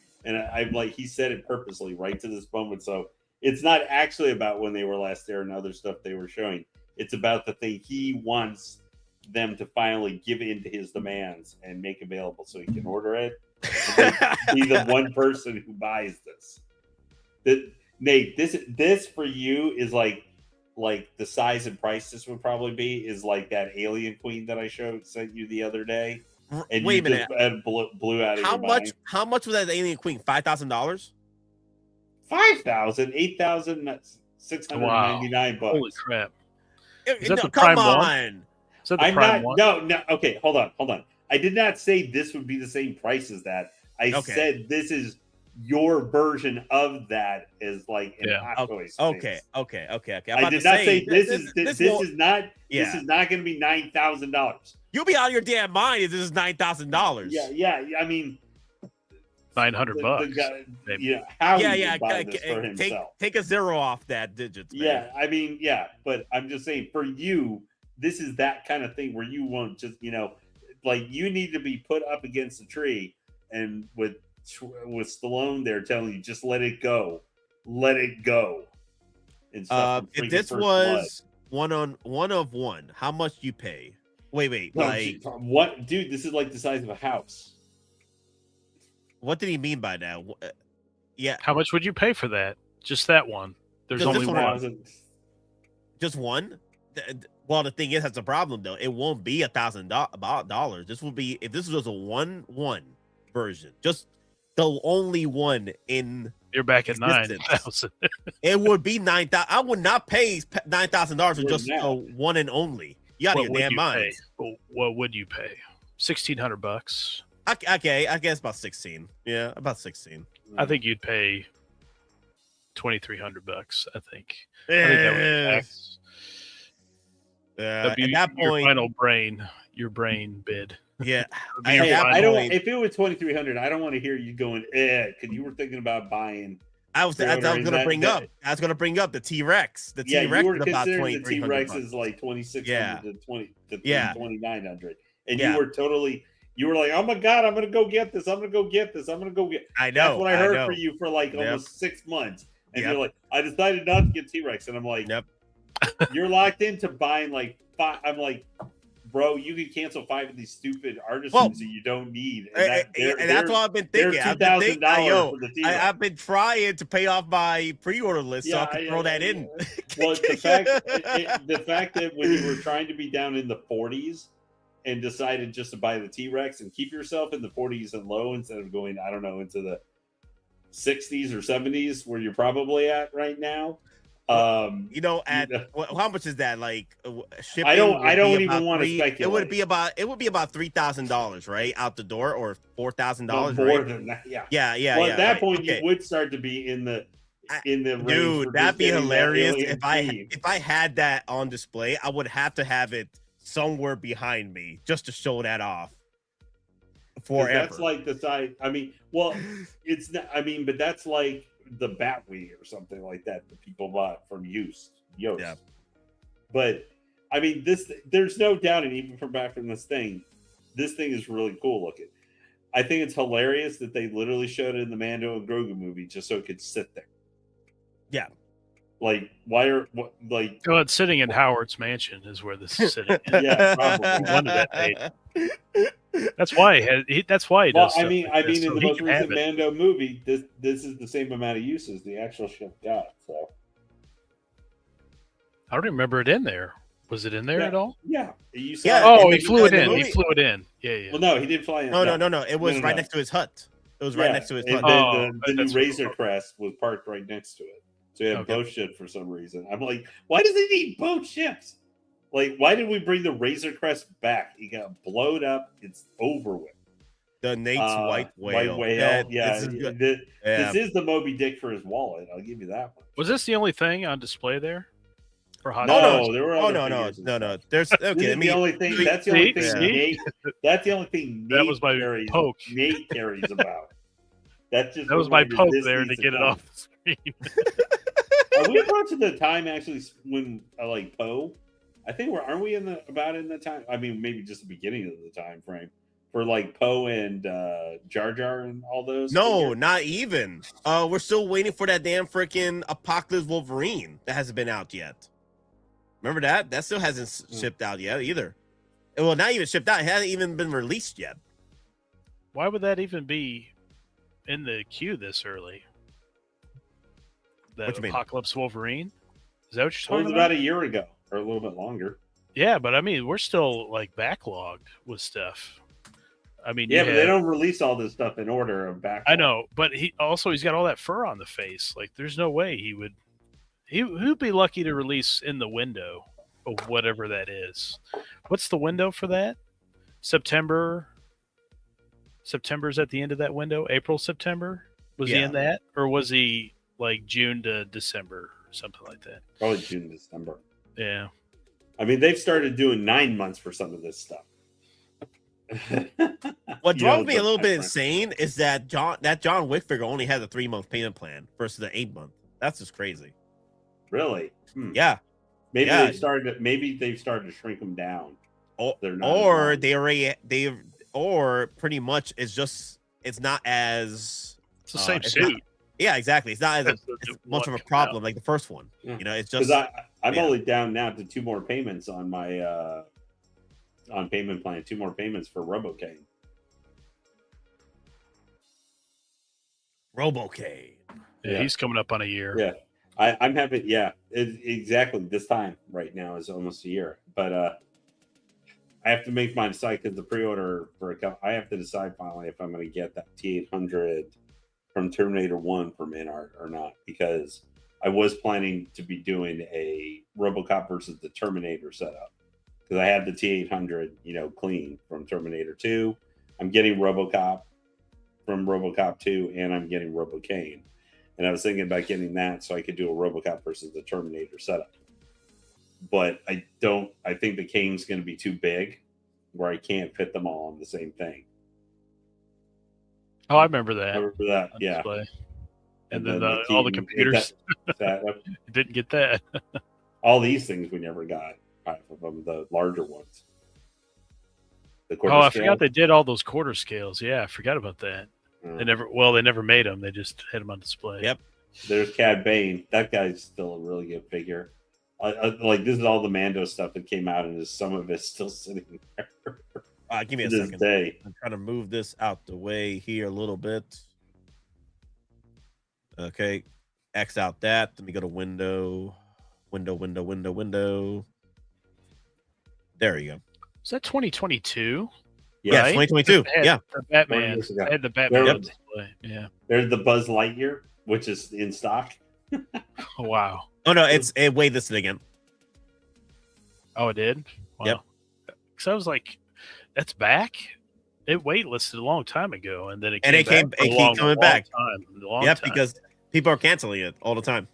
he said it purposely right to this moment. So it's not actually about when they were last there and other stuff they were showing. It's about the thing he wants them to finally give in to his demands and make available so he can order it. Be the one person who buys this. Nate, this for you is like the size and price this would probably be is like that Alien Queen that I sent you the other day. And wait a minute, blew out of how your much? mind. How much was that Alien Queen? $5,000. $5,000, $8,699 bucks. Holy crap! Is that the Prime One? Is that the Prime One? No. Okay, hold on. I did not say this would be the same price as that. I said this is your version of that is like in Hot Toys. Okay. I did not say this is not going to be $9,000. You'll be out of your damn mind if this is $9,000. Yeah. I mean, $900. How he buy this for himself? Take a zero off that digits. Man. Yeah, I mean, but I'm just saying for you, this is that kind of thing where you won't just like you need to be put up against a tree, and with Stallone there telling you just let it go. And stuff if this was one of one, how much you pay? Wait, what, dude? This is like the size of a house. What did he mean by that? Yeah, how much would you pay for that? Just that one. There's only one. Just one. Well, the thing is, that's a problem though. It won't be $1,000. This will be if this was a 1-1 version, just the only one in. You're back at 9,000. It would be 9,000. I would not pay $9,000 for just a one and only. You out of your damn mind. What would you pay? $1,600. Okay, I guess about 16. Yeah, about 16. I think you'd pay $2,300. I think that would be max. That'd be at that point, your brain bid. Yeah, I don't. If it was 2,300, I don't want to hear you going, because you were thinking about buying. I was going to bring up the T-Rex. The T-Rex you were is about considering the T-Rex is like 2,600 to 2,900, and you were like, oh my god, I'm gonna go get this. I know. That's what I heard for you for like almost 6 months, and you're like, I decided not to get T-Rex, and I'm like, you're locked into buying like 5. I'm like, bro, you can cancel 5 of these stupid artisans that you don't need. And that's what I've been thinking. $2,000 for the T-Rex. I've been trying to pay off my pre-order list so I can throw that in. Well, the fact that when you were trying to be down in the 40s and decided just to buy the T-Rex and keep yourself in the 40s and low instead of going, I don't know, into the 60s or 70s where you're probably at right now. How much is that? Like shipping? I don't even want to speculate. It would be about $3,000, right, out the door, or $4,000. More than that, yeah. Well, at that point, you would start to be in the range. Dude, that'd be hilarious if I had that on display. I would have to have it somewhere behind me just to show that off. Forever. That's like the size. I mean, well, it's not. I mean, but that's like the Batwing or something like that people bought from Yoast. Yeah. But I mean, there's no doubt, and even from back from this thing is really cool looking. I think it's hilarious that they literally showed it in the Mando and Grogu movie just so it could sit there. Yeah. Like, why are what like? Oh, it's sitting in Howard's mansion is where this is sitting. Yeah, probably. He wanted that made. That's why that's why he Well, does. I stuff mean, like this, in so the he most can have recent it. Mando movie, this is the same amount of uses the actual ship got. So I don't remember it in there. Was it in there at all? Yeah, you saw. Yeah. Oh, in he the- flew it the in. movie- He flew it in. Yeah. Well, no, he didn't fly in. No. It was right no. next to his hut. It was right next to his and hut. then the new that's Razor what- Crest was parked right next to it. So he had Okay. both ships for some reason. I'm like, why does he need both ships? Like, why did we bring the Razor Crest back? He got blowed up. It's over with. The Nate's white whale. Yeah, This is good. this is the Moby Dick for his wallet. I'll give you that one. Was this the only thing on display there? For Hot No, Dogs? there were. Oh other no. figures and stuff. There's This okay. is the only thing. That's the only thing. Nate, that's the only thing. Nate That was my carries, poke. Nate carries about. That was my poke there to get it off the screen. Are we approaching the time actually when like Poe? I think aren't we in the time? I mean, maybe just the beginning of the time frame for like Poe and Jar Jar and all those. No, figures? not even. We're still waiting for that damn freaking Apocalypse Wolverine that hasn't been out yet. Remember that? That still hasn't shipped out yet either. Well, not even shipped out. It hasn't even been released yet. Why would that even be in the queue this early? That What you mean? Apocalypse Wolverine? Is that what Well, you're it talking was about? about a year ago or a little bit longer. Yeah, but I mean, we're still like backlogged with stuff. I mean, Yeah, but they don't release all this stuff in order of back. I know, but he's got all that fur on the face. Like, there's no way he'd be lucky to release in the window of whatever that is. What's the window for that? September's at the end of that window. April, September. Was he Yeah. in that, or was he like June to December or something like that? Probably June, December. Yeah. I mean, they've started doing 9 months for some of this stuff. What You drove know, me a the little bit timeframe. insane is that John Wick figure only has a 3-month payment plan versus the 8-month. That's just crazy. Really? Yeah. Maybe Yeah. they've started to shrink them down. They're not Or as they or pretty much it's not as It's the same it's suit. not- yeah, exactly. It's not as much of a problem like the first one. Yeah. You know, it's because just I'm yeah. only down now to 2 more payments on my on payment plan. 2 more payments for RoboCane. RoboCane. Yeah, he's coming up on a year. Yeah, I'm having exactly this time right now is almost a year, but I have to make my decide because the pre-order for a couple. I have to decide finally if I'm going to get that T800 from Terminator 1 from InArt or not, because I was planning to be doing a RoboCop versus the Terminator setup because I had the T800 clean from Terminator 2. I'm getting RoboCop from RoboCop 2, and I'm getting RoboCane. And I was thinking about getting that so I could do a RoboCop versus the Terminator setup. But I think the Kane's going to be too big where I can't fit them all on the same thing. Oh, I remember that. I remember that, yeah. Display. And then then all the computers that didn't get that. all these things we never got. 5 of them, the larger ones. The Oh, I scale. forgot they did all those quarter scales. Yeah, I forgot about that. They never made them. They just had them on display. Yep. There's Cad Bane. That guy's still a really good figure. Like this is all the Mando stuff that came out, and some of it's still sitting there. Give me a to this second. day. I'm trying to move this out the way here a little bit. Okay. X out that. Let me go to window. There you go. Is that 2022? Yeah, Right? 2022. They had Yeah. the Batman. 20 years ago. They had the Batman Yep. on display. Yeah. There's the Buzz Lightyear, which is in stock. Oh, wow. Oh no, it waitlisted again. Oh, it did? Wow. Yep. Because I was like, that's back? It waitlisted a long time ago, and then it And came it back for a keeps long, coming long back. time. Yep, because people are canceling it all the time.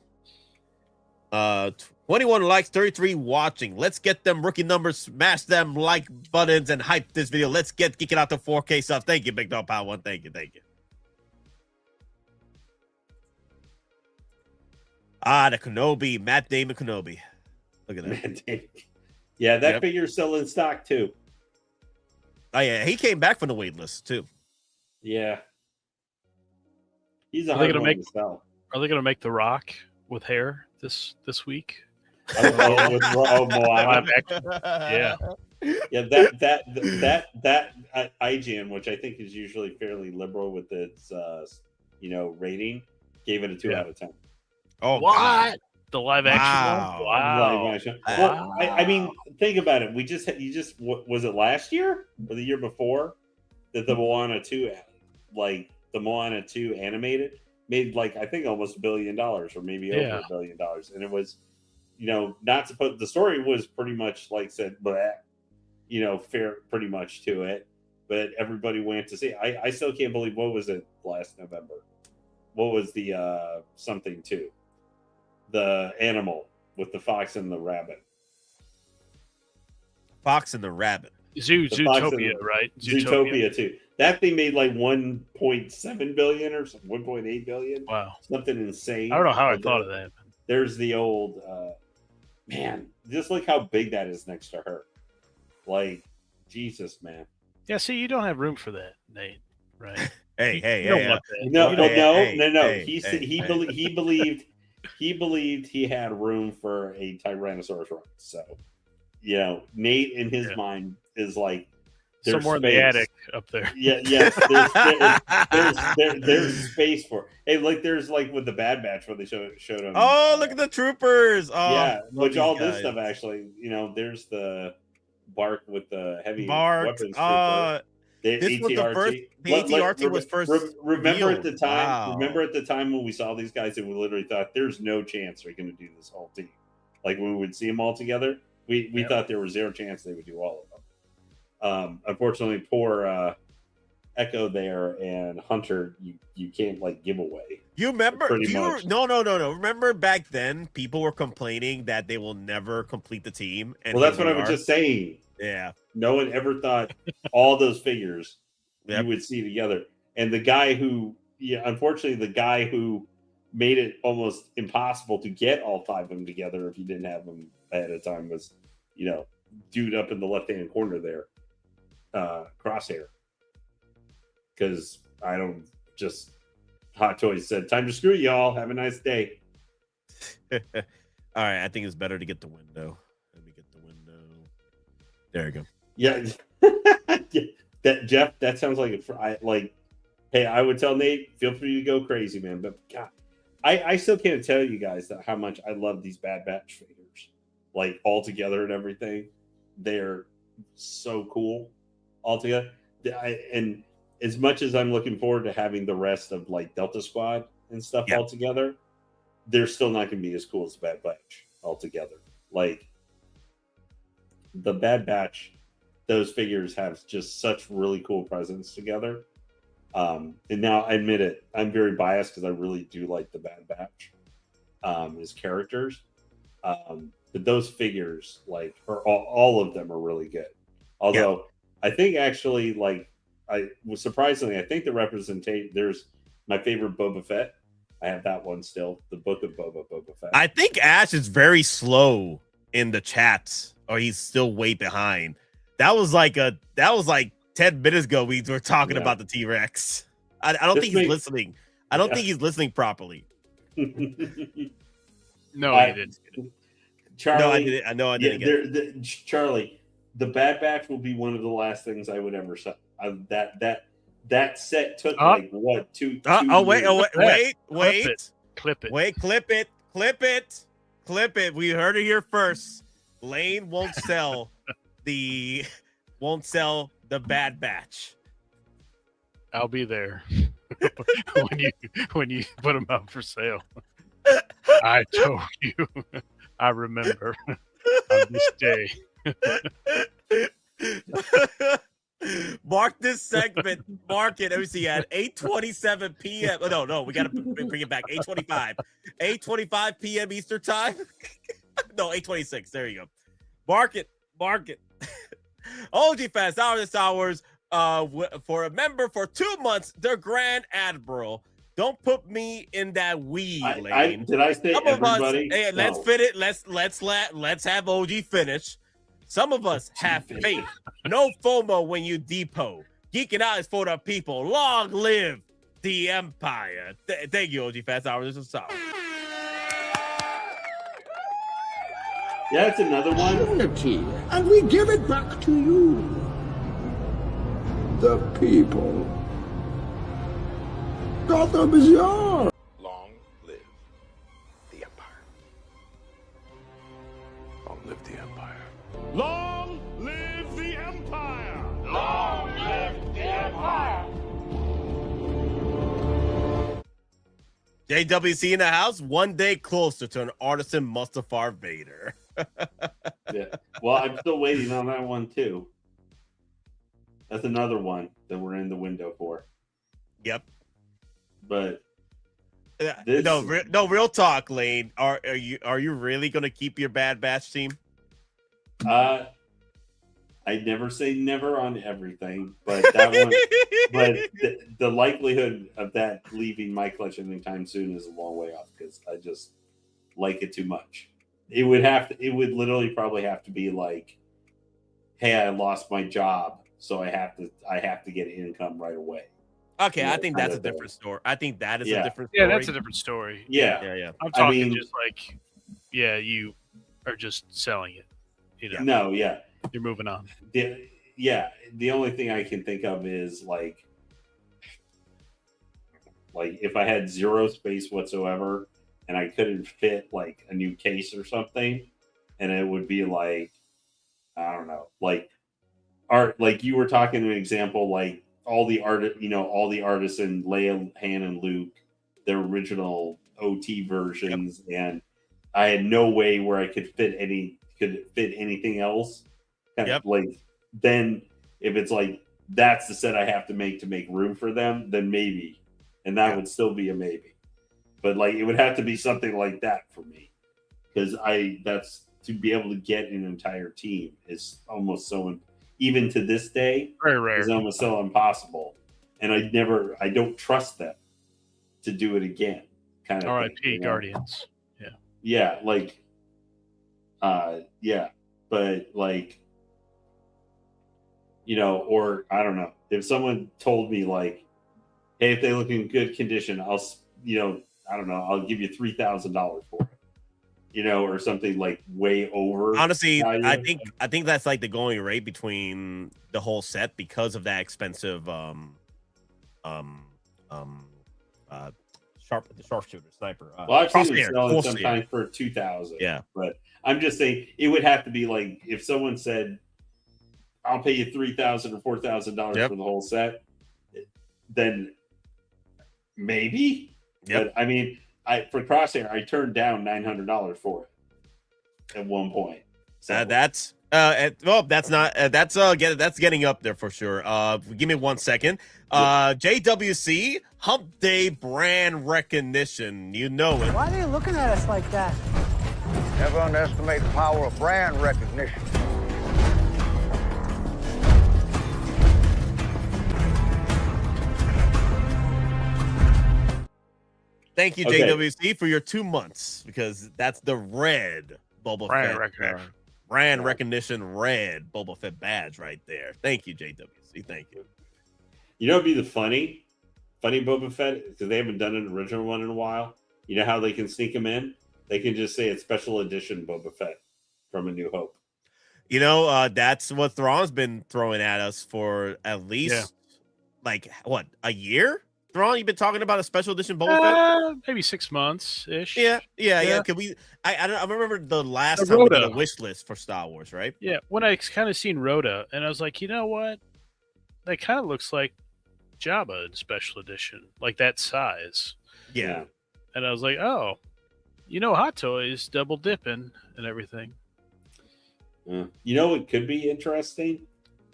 21 likes, 33 watching. Let's get them rookie numbers, smash them like buttons, and hype this video. Let's get Geekin Out to 4K stuff. Thank you, Big Dog Power 1. Thank you. The Kenobi, Matt Damon Kenobi. Look at that. Yeah, that figure's still in stock too. Oh yeah, he came back from the wait list too. Yeah. He's a Are they hard gonna one make to sell. Are they going to make The Rock with hair this week. Moana. Yeah. Yeah, that IGN, which I think is usually fairly liberal with its rating, gave it a 2 out of 10. Oh, what? God. The live action one? Wow. Live action. Well, I mean, think about it. Was it last year or the year before that the Moana 2, the Moana 2 animated made I think almost $1 billion or maybe over $1 billion, and it was, not supposed. The story was pretty much said, fair pretty much to it, but everybody went to see. I still can't believe, what was it last November? What was the something 2? The animal with the fox and the rabbit. Fox and the rabbit. Zootopia, right? Zootopia 2. That thing made 1.7 billion or 1.8 billion. Wow. Something insane. I don't know how I thought of that. There's the old man, just look how big that is next to her. Jesus, man. Yeah, see, you don't have room for that, Nate. Right? hey. No. He believed he had room for a Tyrannosaurus Rex. So, Nate in his mind is there's somewhere space. in the attic up there. Yes. There's space for. Hey, there's with the Bad Batch where they showed him. Oh, look at the troopers! Oh, yeah, which all this stuff actually. There's the Bark with the heavy weapons. This was the first. The ATRT was first. Remember at the time. Wow. Remember at the time when we saw these guys, and we literally thought, "There's no chance they're going to do this whole team." When we would see them all together, we thought there was zero chance they would do all of them. Unfortunately, poor Echo there and Hunter, you can't give away. You remember? Much. No. Remember back then, people were complaining that they will never complete the team. And well, that's what I was just saying. Yeah. No one ever thought all those figures you would see together. And the guy who, unfortunately, the guy who made it almost impossible to get all 5 of them together if you didn't have them ahead of time was, dude up in the left-hand corner there, Crosshair. Because Hot Toys said, "Time to screw y'all. Have a nice day." All right, I think it's better to get the window. Let me get the window. There you go. Yeah, that Jeff. That sounds hey, I would tell Nate, feel free to go crazy, man. But God, I still can't tell you guys how much I love these Bad Batch figures, all together and everything. They're so cool all together. And as much as I'm looking forward to having the rest of Delta Squad and stuff all together, they're still not going to be as cool as Bad Batch altogether. The Bad Batch, those figures have just such really cool presence together. And now I admit it, I'm very biased because I really do like the Bad Batch as characters. But those figures, all of them are really good. Although I think actually, I think the representation, there's my favorite Boba Fett. I have that one still, the Book of Boba Fett. I think Ash is very slow in the chats, or he's still way behind. That was like 10 minutes ago we were talking about the T-Rex. I don't think he's listening. I don't think he's listening properly. No, he didn't. Charlie, I didn't. Charlie, the Bad Batch will be one of the last things I would ever sell. That set took 2 wait! Clip it! Wait! Clip it! We heard it here first. Lane won't sell the Bad Batch. I'll be there when you put them out for sale. I told you. I remember on this day. Mark this segment. Mark it. Let me see. At 8:27 p.m. Oh, no, we got to bring it back. 8:25. 8:25 p.m. Eastern time. No, 8:26. There you go. Mark it. OG Fast Hours. For a member for 2 months, the Grand Admiral. Don't put me in that weed lane. Did I say everybody? Hey, let's fit it. Let's have OG finish. Some of us have faith. No FOMO when you depot. Geeking Out is for the people. Long live the Empire. Thank you, OG Fast Hours. This is solid. Yeah, that's another one. Unity, and we give it back to you. The people. Gotham is yours. Long live the Empire. Long live the Empire. Long live the Empire! Long live the Empire! JWC in the house, one day closer to an Artisan Mustafar Vader. Yeah. Well, I'm still waiting on that one too. That's another one that we're in the window for. Yep. But this... no, real talk, Lane. Are you really gonna keep your Bad Batch team? I never say never on everything, but that one, but the likelihood of that leaving my collection anytime soon is a long way off because I just like it too much. It would literally probably have to be like, hey, I lost my job, so I have to get income right away. Okay, I think that's a different story. I think that is a different story. Yeah, that's a different story. Yeah. I'm talking just like, you are just selling it. No, yeah. You're moving on. The only thing I can think of is like if I had zero space whatsoever and I couldn't fit like a new case or something, and it would be like, I don't know, like art, like you were talking an example, like all the Artisan Leia, Han, and Luke, their original OT versions, and I had no way where I could fit anything else. Kind of like, then if it's like that's the set I have to make room for them, then maybe, and that would still be a maybe. But like it would have to be something like that for me, because that's to be able to get an entire team is almost so, even to this day, very rare. Is almost so impossible, and I don't trust them to do it again. Kind of R.I.P. Guardians. Yeah, like, but like, or I don't know, if someone told me like, hey, if they look in good condition, I'll, I don't know, I'll give you $3,000 for it, or something like way over. Honestly, I think that's like the going rate between the whole set because of that expensive sharpshooter sniper. Well, I've seen it selling sometimes for $2,000. Yeah, but I'm just saying it would have to be like if someone said, "I'll pay you $3,000 or $4,000 for the whole set," then maybe. But I mean, for Crosshair, I turned down $900 for it at one point. So that's getting up there for sure. Give me 1 second. JWC Hump Day brand recognition. You know it. Why are they looking at us like that? Never underestimate the power of brand recognition. Thank you, JWC, for your 2 months, because that's the red Boba Fett. Brand recognition red Boba Fett badge right there. Thank you, JWC. Thank you. You know, it'd be the funny Boba Fett, because they haven't done an original one in a while. You know how they can sneak them in? They can just say it's special edition Boba Fett from A New Hope. You know, that's what Thrawn's been throwing at us for at least, a year? Thrawn, you've been talking about a special edition Boba Fett? Maybe 6 months ish. Yeah. Could we? I remember the last time we did a wish list for Star Wars, right? Yeah, when I kind of seen Rhoda, and I was like, you know what? That kind of looks like Jabba in special edition, like that size. Yeah. And I was like, oh, Hot Toys double dipping and everything. You know what could be interesting?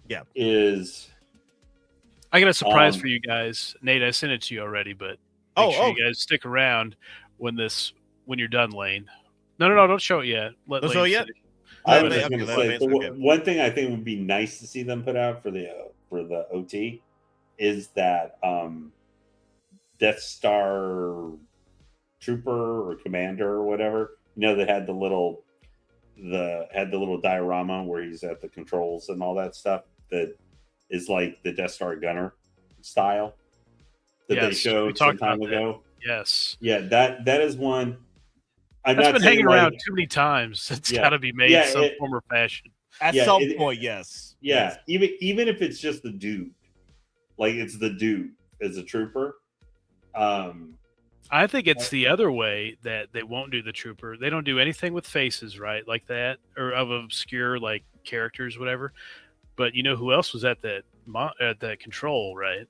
Yeah. Is I got a surprise for you guys. Nate, I sent it to you already, but make sure you guys stick around when you're done, Lane. No, don't show it yet. Don't show it yet? I was just going to say, one thing I think would be nice to see them put out for the OT is that Death Star Trooper or Commander or whatever, that had the little diorama where he's at the controls and all that stuff that is like the Death Star Gunner style that they showed some time ago. Yes. Yeah, that is one That's been hanging around too many times. It's got to be made some form or fashion. At some point, yes. Yeah, even if it's just the dude, like it's the dude as a trooper. I think it's the other way that they won't do the trooper. They don't do anything with faces, right, like that, or of obscure like characters, whatever. But you know who else was at that control, right?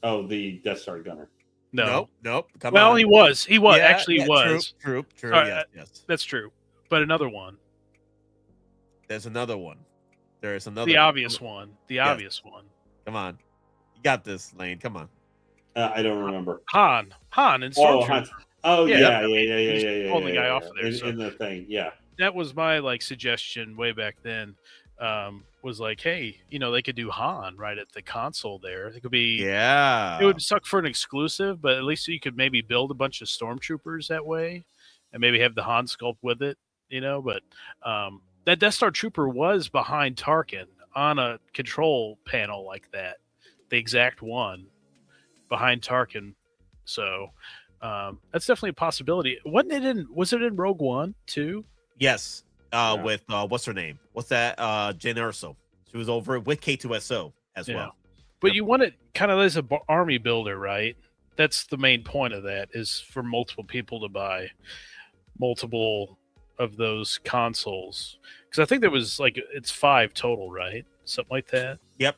Oh, the Death Star gunner. No, nope. He was. He was actually he was. True. Sorry, Yes, that's true. But another one. There's another one. There is another. The obvious one. The obvious one. Come on, you got this, Lane. Come on. I don't remember. Han and Stormtrooper. Oh yeah. Pulling the guy off of there in the thing. Yeah, that was my like suggestion way back then. Was like, hey, they could do Han right at the console there. It could be, it would suck for an exclusive, but at least you could maybe build a bunch of stormtroopers that way, and maybe have the Han sculpt with it, But that Death Star trooper was behind Tarkin on a control panel like that, the exact one behind Tarkin. So that's definitely a possibility. Was it in Rogue One too? Yes. With what's her name? What's that? Jyn Erso. She was over with K2SO as well. But you want it kind of as an army builder, right? That's the main point of that, is for multiple people to buy multiple of those consoles. Because I think there was it's 5 total, right? Something like that. Yep.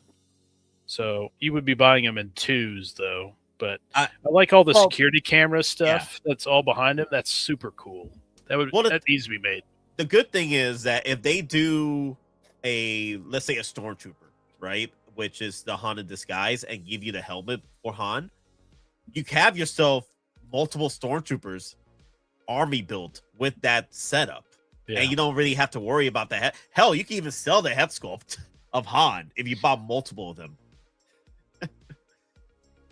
So you would be buying them in 2s though. But I like all the security camera stuff that's all behind them. That's super cool. That needs to be made. The good thing is that if they do let's say a stormtrooper, right, which is the Han in disguise, and give you the helmet for Han, you have yourself multiple stormtroopers army built with that setup, and you don't really have to worry about the head. Hell, you can even sell the head sculpt of Han if you bought multiple of them.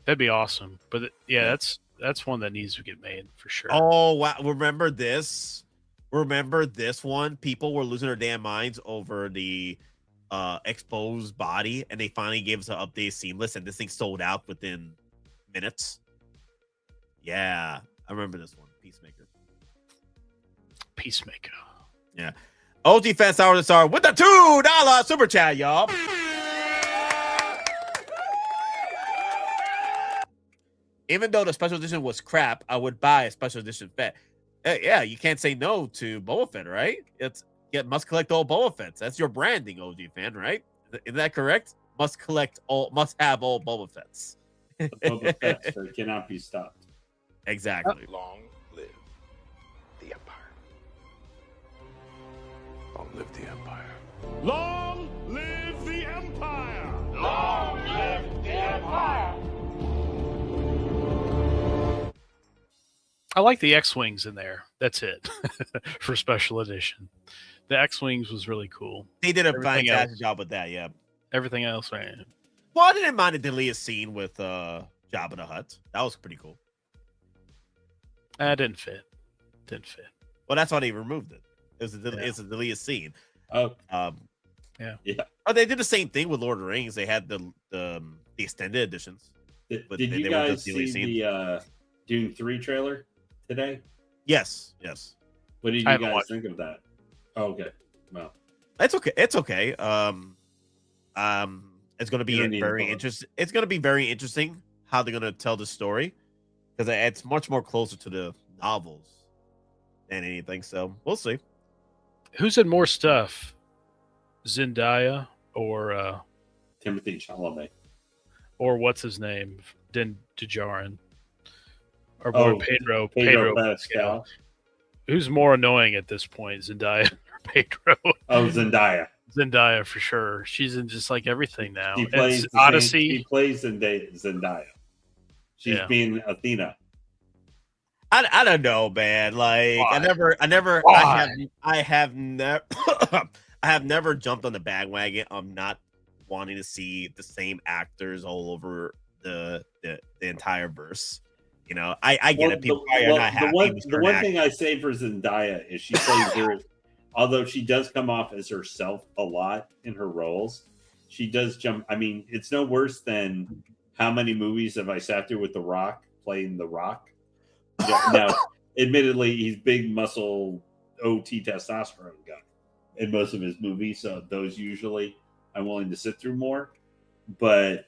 That'd be awesome. But that's one that needs to get made for sure. Oh wow! Remember this one? People were losing their damn minds over the exposed body, and they finally gave us an update seamless, and this thing sold out within minutes. Yeah, I remember this one. Peacemaker. Yeah. OG Fans Hour to Star with the $2 super chat, y'all. Even though the special edition was crap, I would buy a special edition Fett. Yeah, you can't say no to Boba Fett, right? Must collect all Boba Fetts. That's your branding, OG fan, right? Is that correct? Must have all Boba Fetts. Boba Fett, so it cannot be stopped. Exactly. Long live the Empire. Long live the Empire. Long live the Empire! Long live the Empire! I like the X-Wings in there. That's it for special edition. The X-Wings was really cool. They did a fantastic job with that, yeah. Everything else, right? Well, I didn't mind the deleted scene with Jabba the Hutt. That was pretty cool. That didn't fit. Well, that's why they removed it. It's a deleted scene. Oh, yeah. Oh, they did the same thing with Lord of the Rings. They had the extended editions. Did you guys see the Dune 3 trailer today? Yes. What did you guys think of that? Oh, okay. Well, it's okay. It's going to be very interesting. It's going to be very interesting how they're going to tell the story, because it's much more closer to the novels than anything. So we'll see. Who's in more stuff? Zendaya or Timothy Chalamet, or what's his name? Din Djarin. Or Pedro Pascal. Who's more annoying at this point, Zendaya or Pedro? Oh, Zendaya. Zendaya for sure. She's in just like everything now. She plays Odyssey. She plays Zendaya. She's being Athena. I don't know, man. Like I have never jumped on the bandwagon. I'm not wanting to see the same actors all over the entire verse. I get it. People are not happy. The one thing I say for Zendaya is she plays her, although she does come off as herself a lot in her roles, she does jump. I mean, it's no worse than how many movies have I sat through with The Rock playing The Rock. Now, admittedly, he's big muscle OT testosterone guy in most of his movies, so those usually I'm willing to sit through more. But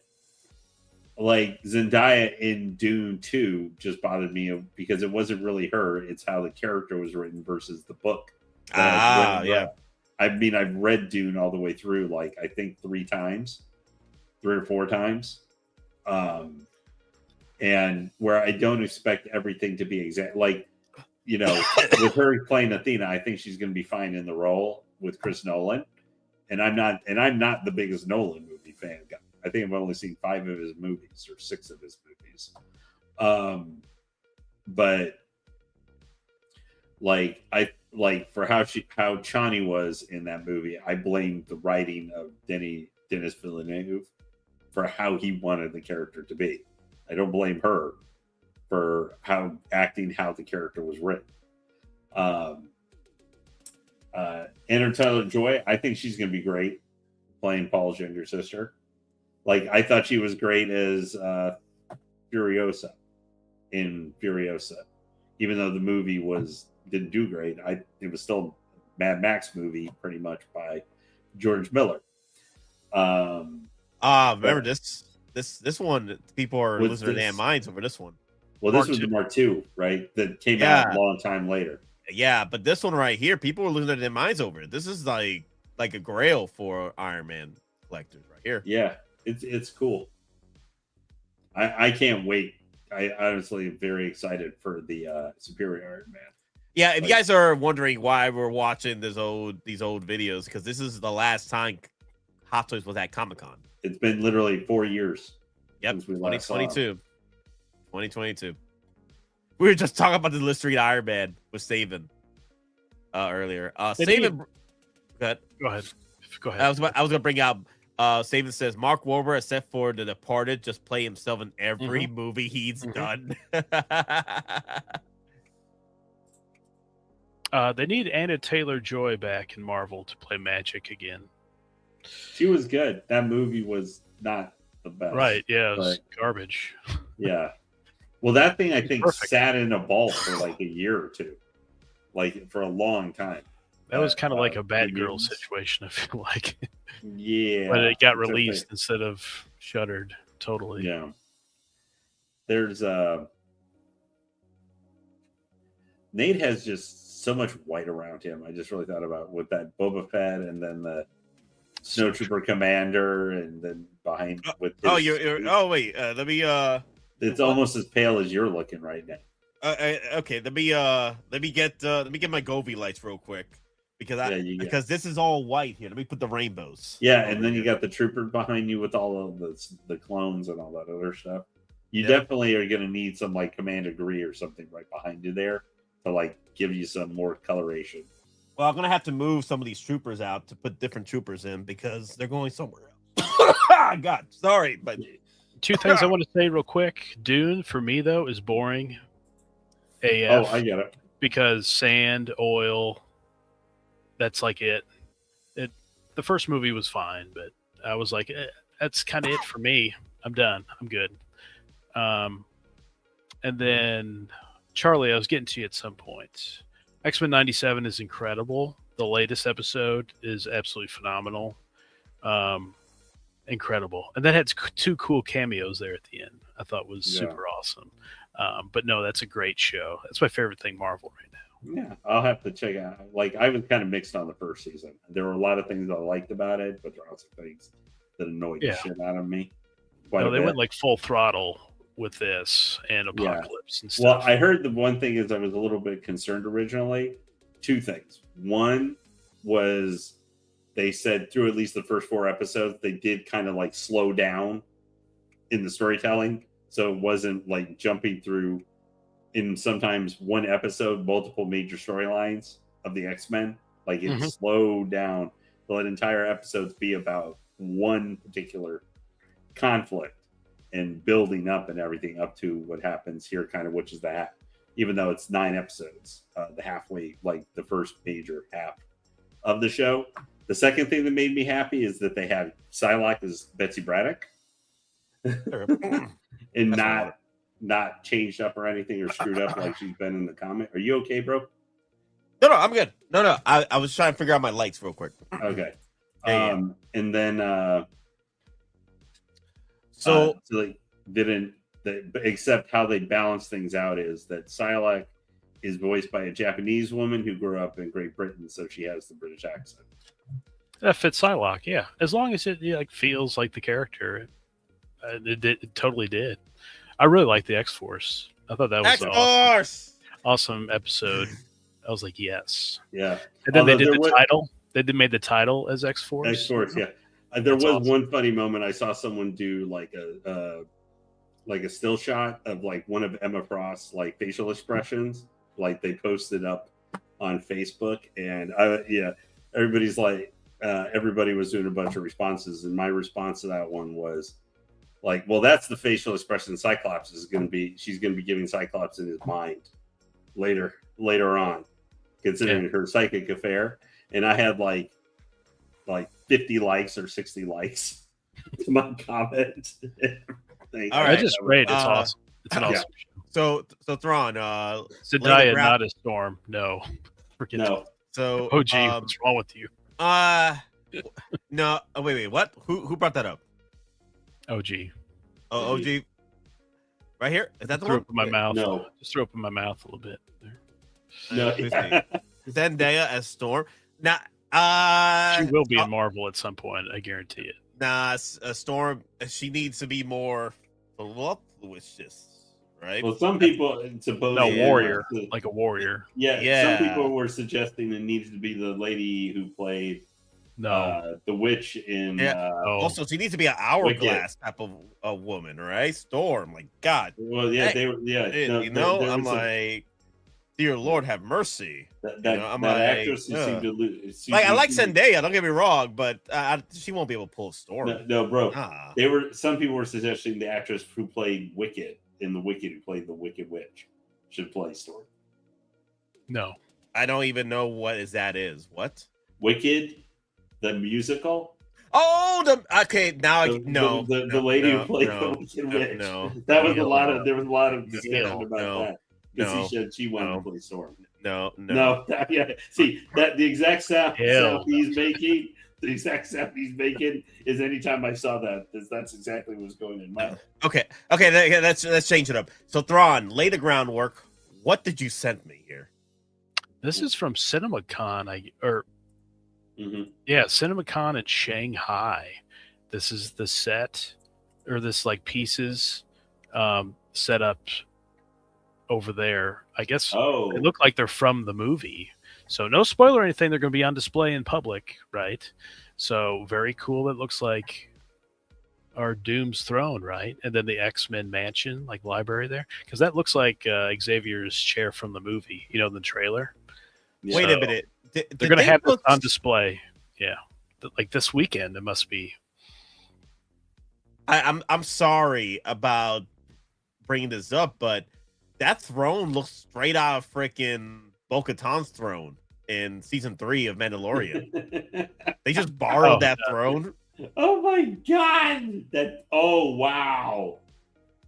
like Zendaya in Dune 2 just bothered me because it wasn't really her, it's how the character was written versus the book. Yeah. I mean, I've read Dune all the way through, like I think 3 or 4 times. And where I don't expect everything to be exact, like, you know, with her playing Athena, I think she's going to be fine in the role with Chris Nolan. And I'm not the biggest Nolan movie fan. I think I've only seen 5 of his movies or 6 of his movies. But for how Chani was in that movie, I blame the writing of Denis Villeneuve for how he wanted the character to be. I don't blame her for how the character was written. Anya Taylor-Joy, I think she's going to be great playing Paul's younger sister. Like, I thought she was great as Furiosa in Furiosa, even though the movie didn't do great. It was still a Mad Max movie, pretty much by George Miller. Remember this one? People are losing their damn minds over this one. Well, this was the Mark II, right? That came out a long time later. Yeah, but this one right here, people are losing their minds over it. This is like a grail for Iron Man collectors right here. Yeah, it's cool. I can't wait. I honestly am very excited for the Superior Iron Man. Yeah, if you guys are wondering why we're watching these old videos, because this is the last time Hot Toys was at Comic-Con. It's been literally 4 years. Yep, 2022. 2022. We were just talking about the Listerine Iron Man with Saban earlier. Saban, go ahead. I was going to bring out. Saban says Mark Wahlberg, except for The Departed, just play himself in every movie he's done. They need Anya Taylor-Joy back in Marvel to play Magic again. She was good. That movie was not the best. Right, yeah, it was garbage. Yeah. Well, that thing, I think, sat in a vault for like a year or two. Like, for a long time. That was kind of like a Batgirl situation, I feel like. Yeah. But it got released instead of shuttered totally. Yeah. There's Nate has just so much white around him. I just really thought about with that Boba Fett and then the Snowtrooper Commander and then behind with this, let me it's almost as pale as you're looking right now. Okay, let me get my Govee lights real quick because this is all white here. Let me put the rainbows. Yeah, and then you got the trooper behind you with all of the clones and all that other stuff. You definitely are going to need some like Commander Gree or something right behind you there to like give you some more coloration. Well, I'm gonna have to move some of these troopers out to put different troopers in because they're going somewhere else. God, sorry, but 2 things I want to say real quick. Dune for me though is boring. AF. Oh, I get it. Because sand, oil, that's like it. The first movie was fine, but I was like, that's kind of it for me. I'm done. I'm good. And then Charlie, I was getting to you at some point. X-Men 97 is incredible. The latest episode is absolutely phenomenal. Incredible. And that had 2 cool cameos there at the end. I thought was super awesome. But no, that's a great show. That's my favorite thing Marvel right now. Yeah, I'll have to check it out. Like, I was kind of mixed on the first season. There were a lot of things I liked about it, but there are also things that annoyed the shit out of me. No, they went like full throttle with this and Apocalypse and stuff. Well, I heard the one thing is I was a little bit concerned originally. 2 things. One was they said through at least the first 4 episodes, they did kind of like slow down in the storytelling. So it wasn't like jumping through in sometimes one episode, multiple major storylines of the X-Men. Like it slowed down to let entire episodes be about one particular conflict and building up and everything up to what happens here, kind of, which is that, even though it's 9 episodes, the halfway, like the first major half of the show. The second thing that made me happy is that they have Psylocke as Betsy Braddock and not changed up or anything or screwed up like she's been in the comic. Are you okay, bro? No, I'm good. No. I was trying to figure out my lights real quick. Okay. Yeah. And then except how they balance things out is that Psylocke is voiced by a Japanese woman who grew up in Great Britain, so she has the British accent. That fits Psylocke, yeah. As long as it feels like the character, it totally did. I really liked the X-Force. I thought that was an awesome episode. I was like, yes. Yeah. And then they did the title. They made the title as X-Force. X-Force, yeah. There was awesome. One funny moment. I saw someone do like a still shot of like one of Emma Frost's like facial expressions. Like they posted up on Facebook, and everybody's like, everybody was doing a bunch of responses, and my response to that one was like, well, that's the facial expression Cyclops is going to be. She's going to be giving Cyclops in his mind later on, considering her psychic affair. And I had like 50 likes or 60 likes to my comment. All right, just great. It's awesome. It's an awesome show. So Thrawn, Zendaya, not a Storm. No, forget no. So, what's wrong with you? No. Oh, wait. What? Who brought that up? OG. Oh, OG. Right here. Is that the threw one? Up in my mouth. No. Just threw up in my mouth a little bit. No. Zendaya as Storm. Now, she will be in Marvel at some point. I guarantee it. Nah, Storm. She needs to be more voluptuous, right? Well, some people suppose warrior, like a warrior. Yeah. Some people were suggesting it needs to be the lady who played the witch in. Also, she needs to be an hourglass type of a woman, right? Storm, like God. Well, yeah, they were. Yeah, I'm like, dear Lord, have mercy. That actress who seemed to lose. Like, I like Zendaya. Don't get me wrong, but she won't be able to pull a Storm. No, bro. Some people were suggesting the actress who played Wicked in the Wicked, who played the Wicked Witch, should play Storm. No, I don't even know what that is. What? Wicked, the musical. Oh, the lady who played the Wicked Witch. No, that was there was a lot of discussion about that. Because he said she wanted to play Storm. No. Yeah. See, that the exact sound he's making, is anytime I saw that, that's exactly what was going in my head. Okay. Let's change it up. So Thrawn, lay the groundwork. What did you send me here? This is from CinemaCon. CinemaCon in Shanghai. This is the set, or this like pieces set up over there. I guess they look like they're from the movie. So no spoiler or anything. They're going to be on display in public, right? So very cool. It looks like our Doom's throne, right? And then the X-Men mansion, like library there. Because that looks like Xavier's chair from the movie, in the trailer. Wait a minute. They're going to have this on display. Yeah. Like this weekend, it must be. I'm sorry about bringing this up, but that throne looks straight out of freaking Bo-Katan's throne in season 3 of Mandalorian. They just borrowed that throne. Oh my God! Wow!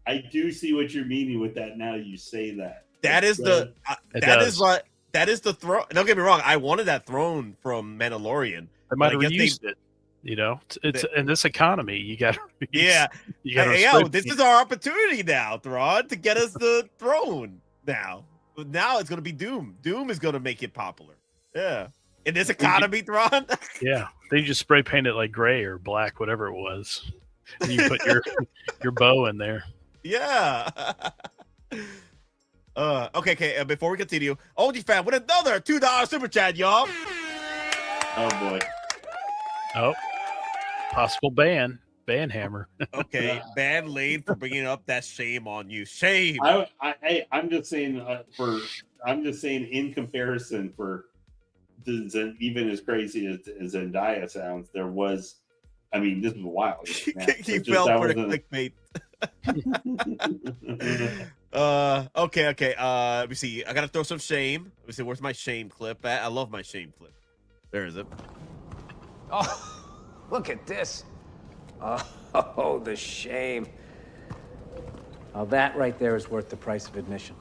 I do see what you're meaning with that. Now you say that. That is the throne. Don't get me wrong. I wanted that throne from Mandalorian. They might have reused it. It's in this economy. You got. This is our opportunity now, Thrawn, to get us the throne. Now it's gonna be Doom. Doom is gonna make it popular. Yeah, in this economy, Thrawn. Yeah, they just spray paint it like gray or black, whatever it was. And you put your bow in there. Yeah. Okay. Before we continue, OG fan with another $2 super chat, y'all. Oh boy. Oh. Possible ban hammer. Okay, ban laid for bringing up that shame on you. Shame. I'm just saying in comparison for even as crazy as Zendaya sounds, there was. I mean, this was a while. He fell for the clickbait. Okay. Let me see. I gotta throw some shame. Let me see. Where's my shame clip at? I love my shame clip. There is it. Oh. Look at this. Oh, the shame. Well, that right there is worth the price of admission.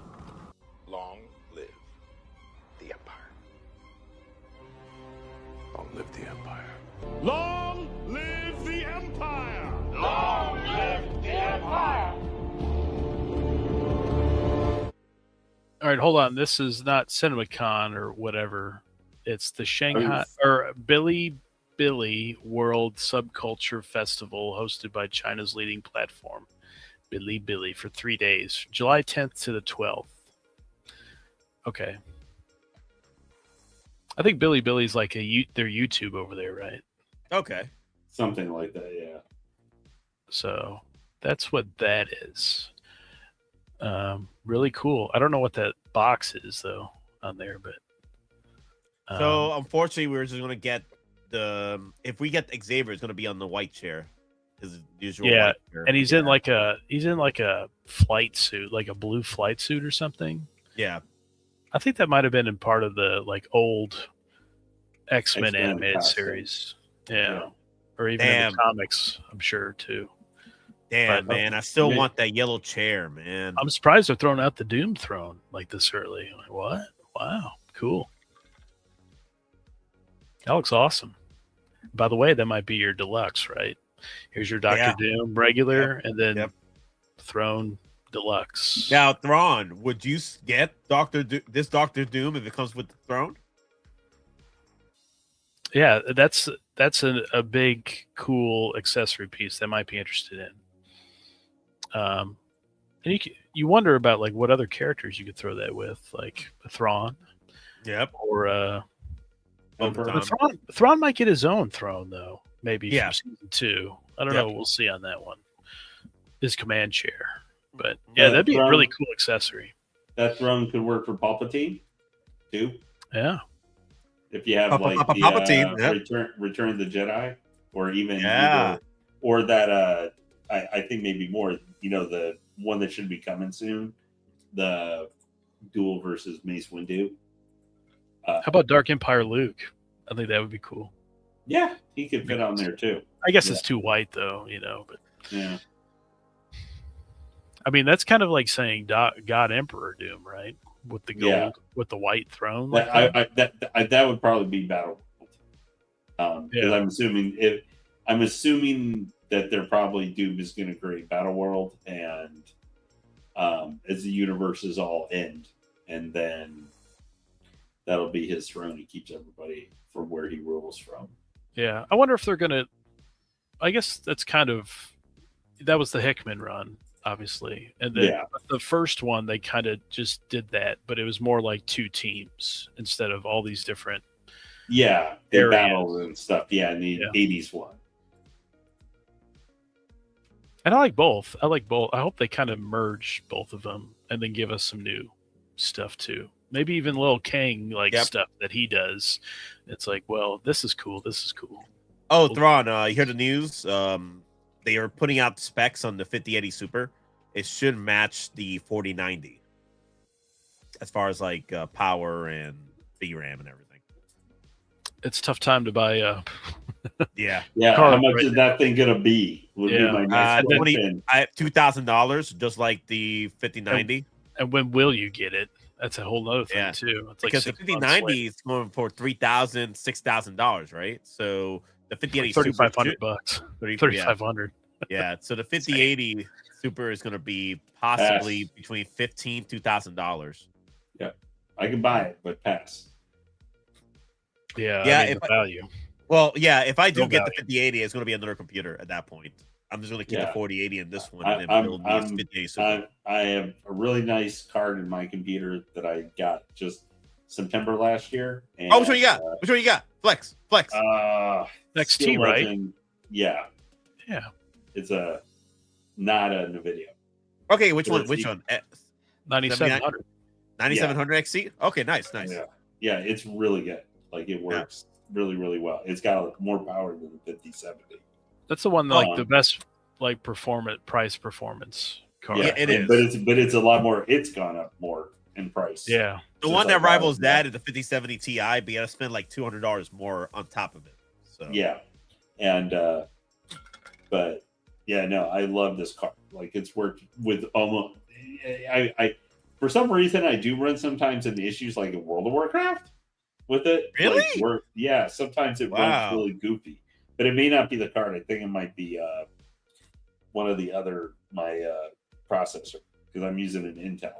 Long live the Empire. Long live the Empire. Long live the Empire! Long live the Empire! All right, hold on. This is not CinemaCon or whatever. It's the Shanghai or Billy World Subculture Festival hosted by China's leading platform, Billy, for 3 days, July 10th to the 12th. Okay. I think Billy's like their YouTube over there, right? Okay. Something like that, yeah. So that's what that is. Really cool. I don't know what that box is though on there, but so unfortunately we're just gonna get if we get Xavier, it's gonna be on the white chair. His usual white chair. And he's in like a flight suit, like a blue flight suit or something. Yeah. I think that might have been in part of the like old X-Men animated costume. series. Yeah. Or even in the comics, I'm sure too. Damn, man. I still want that yellow chair, man. I'm surprised they're throwing out the Doom throne like this early. Like, what? Wow. Cool. That looks awesome. By the way, that might be your deluxe, right? Here's your Dr. Doom regular and then Throne Deluxe. Now, Thrawn, would you get this Dr. Doom if it comes with the throne? Yeah, that's a big, cool accessory piece that might be interested in. And you wonder about like what other characters you could throw that with, like Thrawn. Yep. Or Thrawn might get his own throne though. Maybe from season 2. I don't know. We'll see on that one. His command chair, but that'd be a really cool accessory. That throne could work for Palpatine too. Yeah. If you have like the Return of the Jedi, or even or that I think maybe more. You know, the one that should be coming soon, the Duel versus Mace Windu. How about Dark Empire Luke? I think that would be cool. Yeah, he could fit on there too. I guess it's too white though, but yeah. I mean, that's kind of like saying God Emperor Doom, right? With the gold, with the white throne. That would probably be Battle. Because I'm assuming that they're probably Doom is going to create Battle World, and as the universes all end, and then that'll be his throne. He keeps everybody from where he rules from. Yeah, I wonder if they're going to. I guess that was the Hickman run, obviously, and then the first one they kind of just did that, but it was more like 2 teams instead of all these different. Yeah, battles and stuff. Yeah, in the 80s one. And I like both. I hope they kind of merge both of them and then give us some new stuff too. Maybe even Lil Kang stuff that he does. It's like, well, this is cool. This is cool. Oh, Thrawn, you heard the news? They are putting out specs on the 5080 Super. It should match the 4090 as far as like power and VRAM and everything. It's a tough time to buy yeah. How much is that thing gonna be? Would be my next $2,000, just like the 5090. And when will you get it? That's a whole other thing too. It's because like the 5090 is going for $3,000, $6,000, right? So the 5080 $3,500. 3,500. Yeah. So the 5080 Super is going to be possibly between $2,000. Yeah, I can buy it, but pass. Yeah. If value. Well, yeah. If I do get the 5080, it's going to be another computer at that point. I'm just going to keep the 4080 in this one. I have a really nice card in my computer that I got just September last year. And, which one you got? Which one you got? Flex. XT, right? Yeah. It's not a NVIDIA. Okay, which one? 9700. 9700 XT? Okay, nice. Yeah, it's really good. Like it works really, really well. It's got more power than the 5070. That's the one the best price performance card. Yeah, it is. But it's a lot more. It's gone up more in price. Yeah. The one that rivals that is the 5070 Ti, but you got to spend like $200 more on top of it. So yeah, and but yeah, no, I love this card. Like it's worked with almost. I for some reason I do run sometimes into issues like in World of Warcraft with it. Really? Like yeah, sometimes it runs really goofy, but it may not be the card. I think it might be one of the other processor because I'm using an Intel.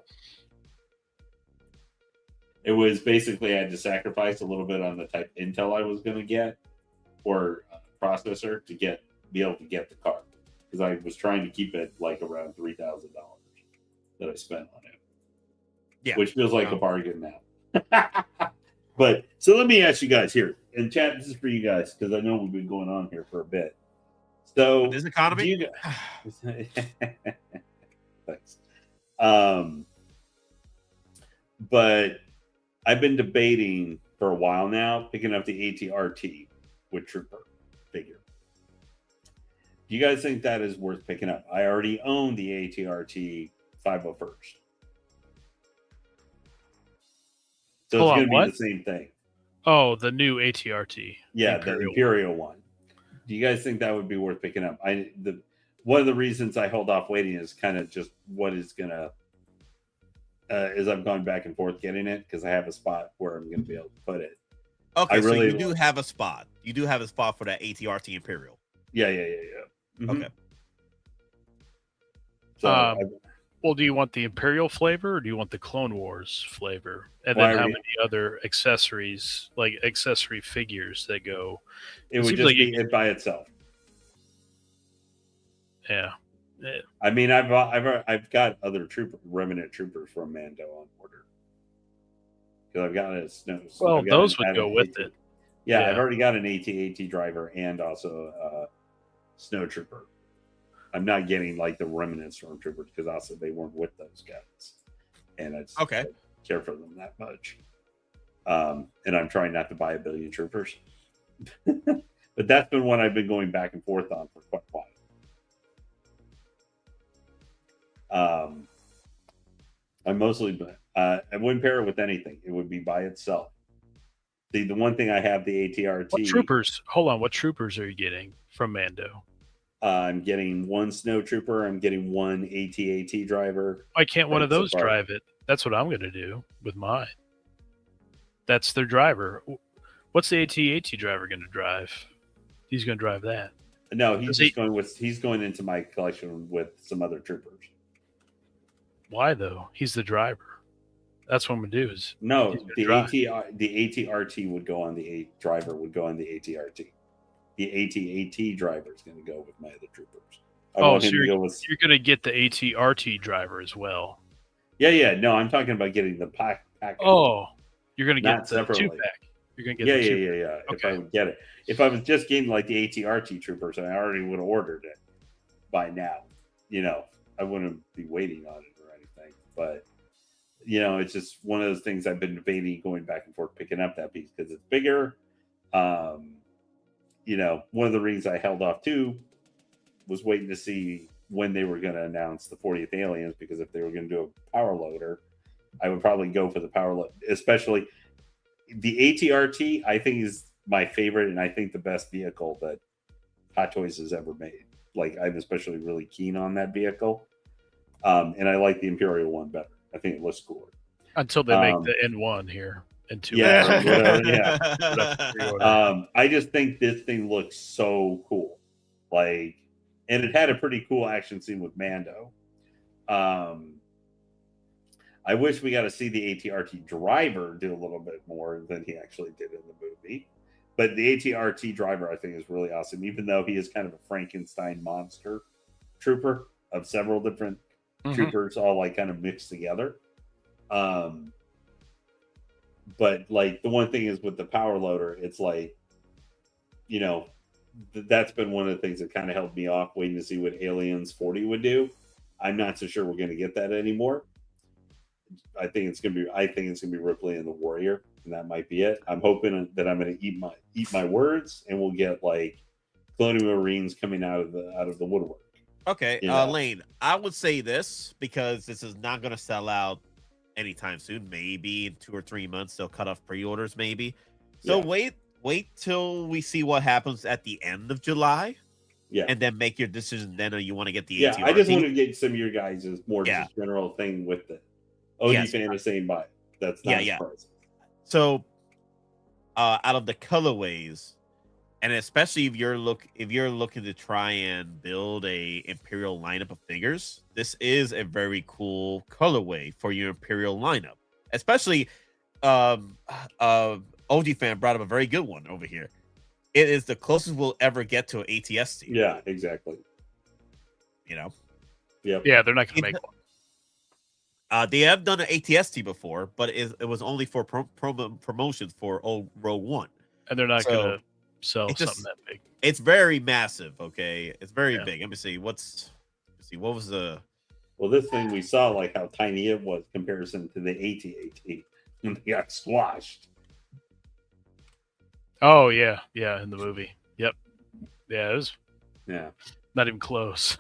It was basically I had to sacrifice a little bit on the type Intel I was going to get or processor to be able to get the card because I was trying to keep it like around $3,000 that I spent on it. Yeah, which feels like a bargain now. But so let me ask you guys here, and chat. This is for you guys because I know we've been going on here for a bit. So this economy. Thanks. But I've been debating for a while now picking up the ATRT with Trooper figure. Do you guys think that is worth picking up? I already own the ATRT 501st. So it's going to be the same thing. Oh, the new ATRT. Yeah, the Imperial one. Do you guys think that would be worth picking up? One of the reasons I held off waiting is kind of just what is going to as I'm going back and forth getting it because I have a spot where I'm going to be able to put it. Okay, so you do have a spot. You do have a spot for that ATRT Imperial. Yeah. Mm-hmm. Okay. So, well, do you want the Imperial flavor or do you want the Clone Wars flavor? And then how many other accessories, like accessory figures that go? It would just be it by itself. Yeah. I mean, I've got other remnant troopers from Mando on order because I've got a snow. Well, those would go with it. Yeah, I've already got an AT-AT driver and also a snow trooper. I'm not getting like the remnant stormtroopers because also they weren't with those guys, and I just don't care for them that much. And I'm trying not to buy a billion troopers, but that's been one I've been going back and forth on for quite a while. I mostly, I wouldn't pair it with anything. It would be by itself. The one thing I have the ATRT. What troopers? Hold on. What troopers are you getting from Mando? I'm getting one snow trooper. I'm getting one AT-AT driver. Why can't one of those drive it? That's what I'm going to do with mine. That's their driver. What's the AT-AT driver going to drive? He's going to drive that. No, he's going into my collection with some other troopers. Why though? He's the driver. That's what I'm gonna do. The ATRT would go on the driver would go on the ATRT. The AT-AT driver is going to go with my other troopers. So you're going to get the ATRT driver as well. Yeah. No, I'm talking about getting the pack. Oh, you're going to get the separately. 2-pack. You're going to get the 2-pack. Yeah. If I would get it. If I was just getting like the ATRT troopers, I already would have ordered it by now. I wouldn't be waiting on it or anything. But, it's just one of those things I've been debating going back and forth picking up that piece because it's bigger. One of the reasons I held off too was waiting to see when they were going to announce the 40th Aliens, because if they were going to do a power loader, I would probably go for the power loader, especially the ATRT. I think is my favorite, and I think the best vehicle that Hot Toys has ever made. Like, I'm especially really keen on that vehicle, and I like the Imperial one better. I think it looks cooler. Until they make the N1 here. I just think this thing looks so cool. Like, and it had a pretty cool action scene with Mando. I wish we got to see the ATRT driver do a little bit more than he actually did in the movie. But the ATRT driver, I think, is really awesome, even though he is kind of a Frankenstein monster trooper of several different troopers all like kind of mixed together. But like the one thing is with the power loader, it's like, that's been one of the things that kind of held me off waiting to see what Aliens 40 would do. I'm not so sure we're going to get that anymore. I think it's going to be Ripley and the Warrior, and that might be it. I'm hoping that I'm going to eat my words, and we'll get like Colonial Marines coming out of the woodwork. Okay, Lane, I would say this because this is not going to sell out anytime soon. Maybe in 2 or 3 months they'll cut off pre-orders. Maybe. So wait till we see what happens at the end of July, Yeah. And then make your decision then, or you want to get the Yeah, ATRT. I just wanted to get some of your guys' more Yeah. just general thing with it. OG fan is saying buy it. That's not surprising. So, out of the colorways, and especially if you're looking to try and build a Imperial lineup of figures, this is a very cool colorway for your Imperial lineup. Especially, OG fan brought up a very good one over here. It is the closest we'll ever get to an ATST. Yeah, exactly. You know. Yep. Yeah, they're not going to make one. They have done an ATST before, but it was only for promotions for Rogue One, and they're not going to sell something that big. It's very massive. Okay, it's very big. Let me see. What was the? Well, this thing we saw, like how tiny it was comparison to the AT-AT when they got squashed. Oh yeah, in the movie. Yep. Yeah, it was. Yeah. Not even close.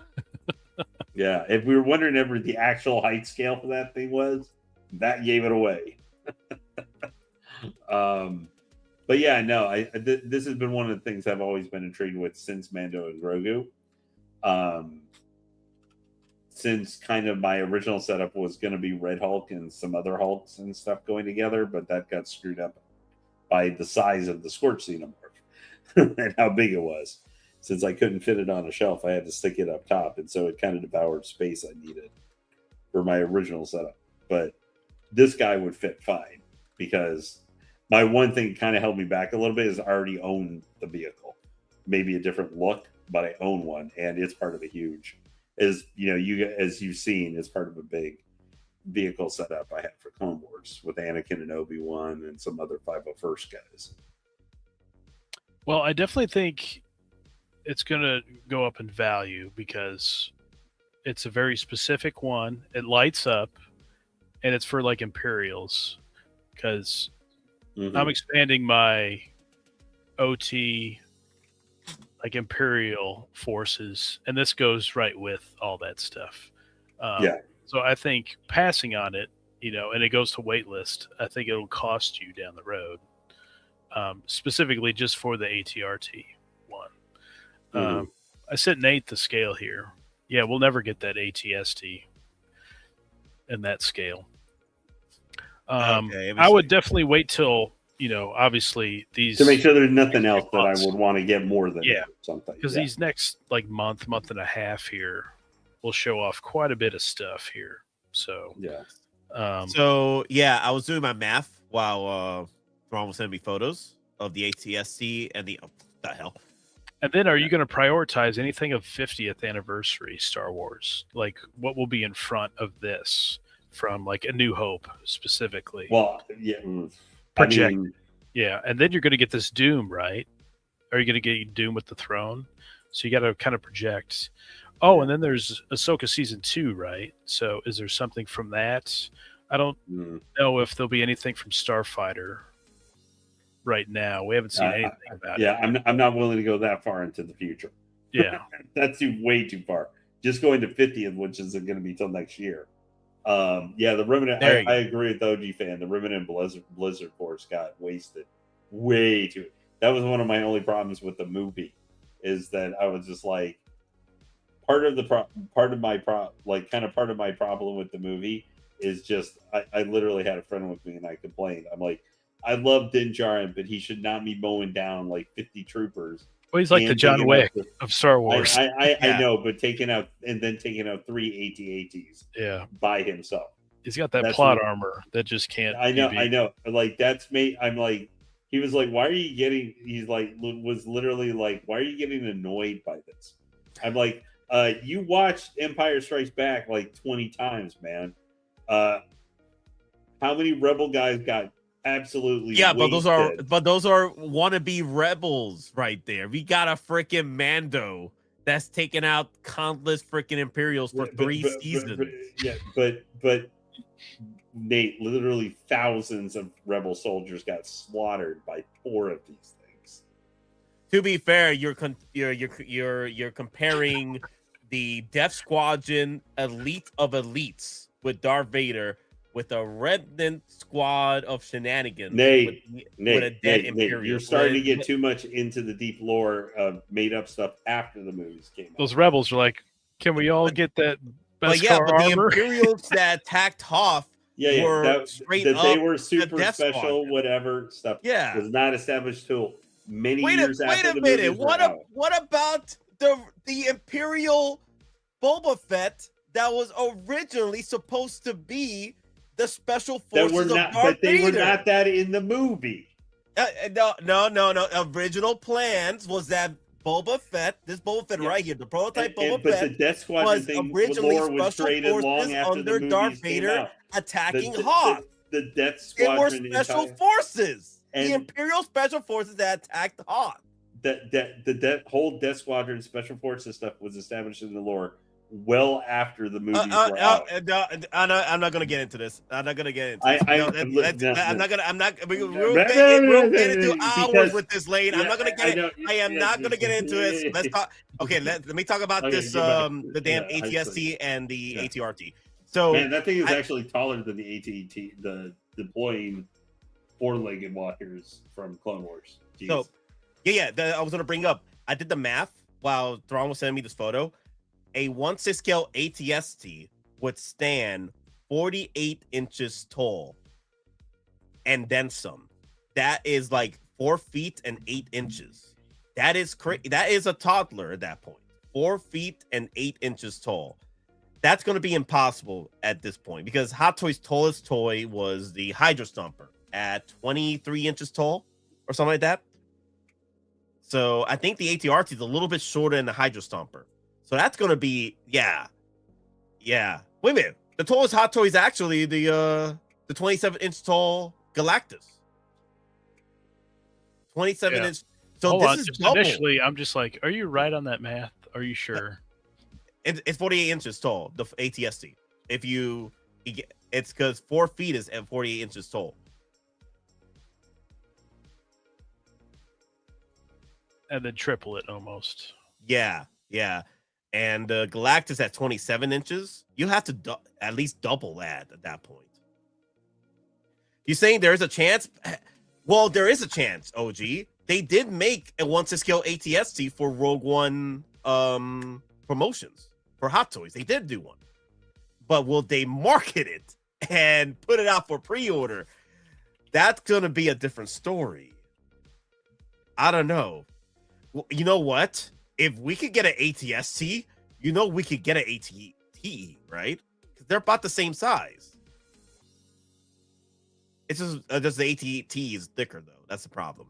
Yeah, if we were wondering ever the actual height scale for that thing was, that gave it away. But yeah, no, this has been one of the things I've always been intrigued with since Mando and Grogu. Since kind of my original setup was going to be Red Hulk and some other Hulks and stuff going together, but that got screwed up by the size of the Scorch Xenomorph and how big it was. Since I couldn't fit it on a shelf, I had to stick it up top, and so it kind of devoured space I needed for my original setup. But this guy would fit fine, because my one thing kind of held me back a little bit is I already own the vehicle. Maybe a different look, but I own one, and it's part of a huge, as you've seen, it's part of a big vehicle setup I had for Clone Wars with Anakin and Obi-Wan and some other 501st guys. Well, I definitely think it's going to go up in value because it's a very specific one. It lights up, and it's for like Imperials, because I'm expanding my OT like Imperial forces, and this goes right with all that stuff. So I think passing on it, and it goes to waitlist, I think it'll cost you down the road, specifically just for the ATRT one. I sit an eighth the scale here. Yeah, we'll never get that ATST in that scale. I would definitely wait till, obviously these, to make sure there's nothing else that I would want to get more than something. Because these next month and a half here will show off quite a bit of stuff here. So yeah. I was doing my math while Ron was sending me photos of the ATSC and the hell. And then, are you going to prioritize anything of 50th anniversary Star Wars? Like, what will be in front of this from like A New Hope specifically? Well, yeah, project. Yeah, and then you're going to get this Doom, right? Are you going to get Doom with the throne? So you got to kind of project. Oh, and then there's Ahsoka season 2, right? So is there something from that? I don't know if there'll be anything from Starfighter right now. We haven't seen anything about it. Yeah, I'm not willing to go that far into the future. Yeah. That's way too far. Just going to 50th, which isn't going to be till next year. The Remnant, I agree with the OG fan. The Remnant Blizzard Force got wasted way too. That was one of my only problems with the movie, is that I was just like, part of my problem with the movie is just I literally had a friend with me and I complained. I'm like, I love Din Djarin, but he should not be mowing down like 50 troopers. Well, he's like the John Wick of Star Wars. I know, but taking out 3 AT-ATs by himself. He's got that plot armor that just can't. I know. Like, that's me. I'm like, he was like, why are you getting? He's like, was literally like, why are you getting annoyed by this? I'm like, you watched Empire Strikes Back like 20 times, man. How many rebel guys got absolutely wasted? but those are wannabe rebels right there. We got a freaking Mando that's taken out countless freaking Imperials for 3 seasons. But Nate, literally thousands of rebel soldiers got slaughtered by 4 of these things. To be fair, you're comparing the Death Squadron elite of elites with Darth Vader with a remnant squad of shenanigans. Nate, with a dead Imperial. You're starting to get too much into the deep lore of made up stuff after the movies came out. Those rebels are like, can we all get that best But armor? the Imperials that attacked Hoth were straight that up they were super Death special, Squadron. whatever stuff. Yeah. Was not established till many years Wait after a the minute. movies were out. What about the Imperial Boba Fett that was originally supposed to be the special forces of Darth but they were Vader? not that in the movie. No. Original plans was that Boba Fett, this Boba Fett right here, the prototype Boba but Fett, the Death Squadron was thing originally lore was special created long forces after the under movies Darth came Vader out. attacking Hoth. The Death It were Squadron. special forces. The And- Imperial special forces that attacked Hoth. The whole Death Squadron special forces stuff was established in the lore well after the movies were out. I'm not going to get into this. I'm not going to get into this. We'll get into hours with this, Lane. I'm not going to get it. I am not going to get into this. Let's talk. Okay, let me talk about this. The damn ATST and the ATRT. So, man, that thing is actually taller than the AT&T, the deploying four-legged walkers from Clone Wars. Jeez. So, I was going to bring up. I did the math while Thrawn was sending me this photo. A 1/6 scale ATST would stand 48 inches tall, and then some. That is like 4 feet and 8 inches. That is crazy. That is a toddler at that point. 4 feet and 8 inches tall. That's going to be impossible at this point because Hot Toys' tallest toy was the Hydra Stomper at 23 inches tall or something like that. So I think the ATRT is a little bit shorter than the Hydra Stomper. So that's going to be, yeah. Wait a minute. The tallest Hot Toy is actually the 27-inch tall Galactus. 27-inch. So Hold this on. is Just double. initially, I'm just like, are you right on that math? Are you sure? It's 48 inches tall, the ATST. It's because 4 feet is at 48 inches tall. And then triple it almost. Yeah. And Galactus at 27 inches, you have to at least double that at that point. You saying there is a chance? Well, there is a chance, OG. They did make a 1/6 scale ATST for Rogue One promotions for Hot Toys. They did do one. But will they market it and put it out for pre-order? That's going to be a different story. I don't know. Well, you know what? If we could get an ATST, we could get an ATE, right? Because they're about the same size. It's just the ATT is thicker, though. That's the problem.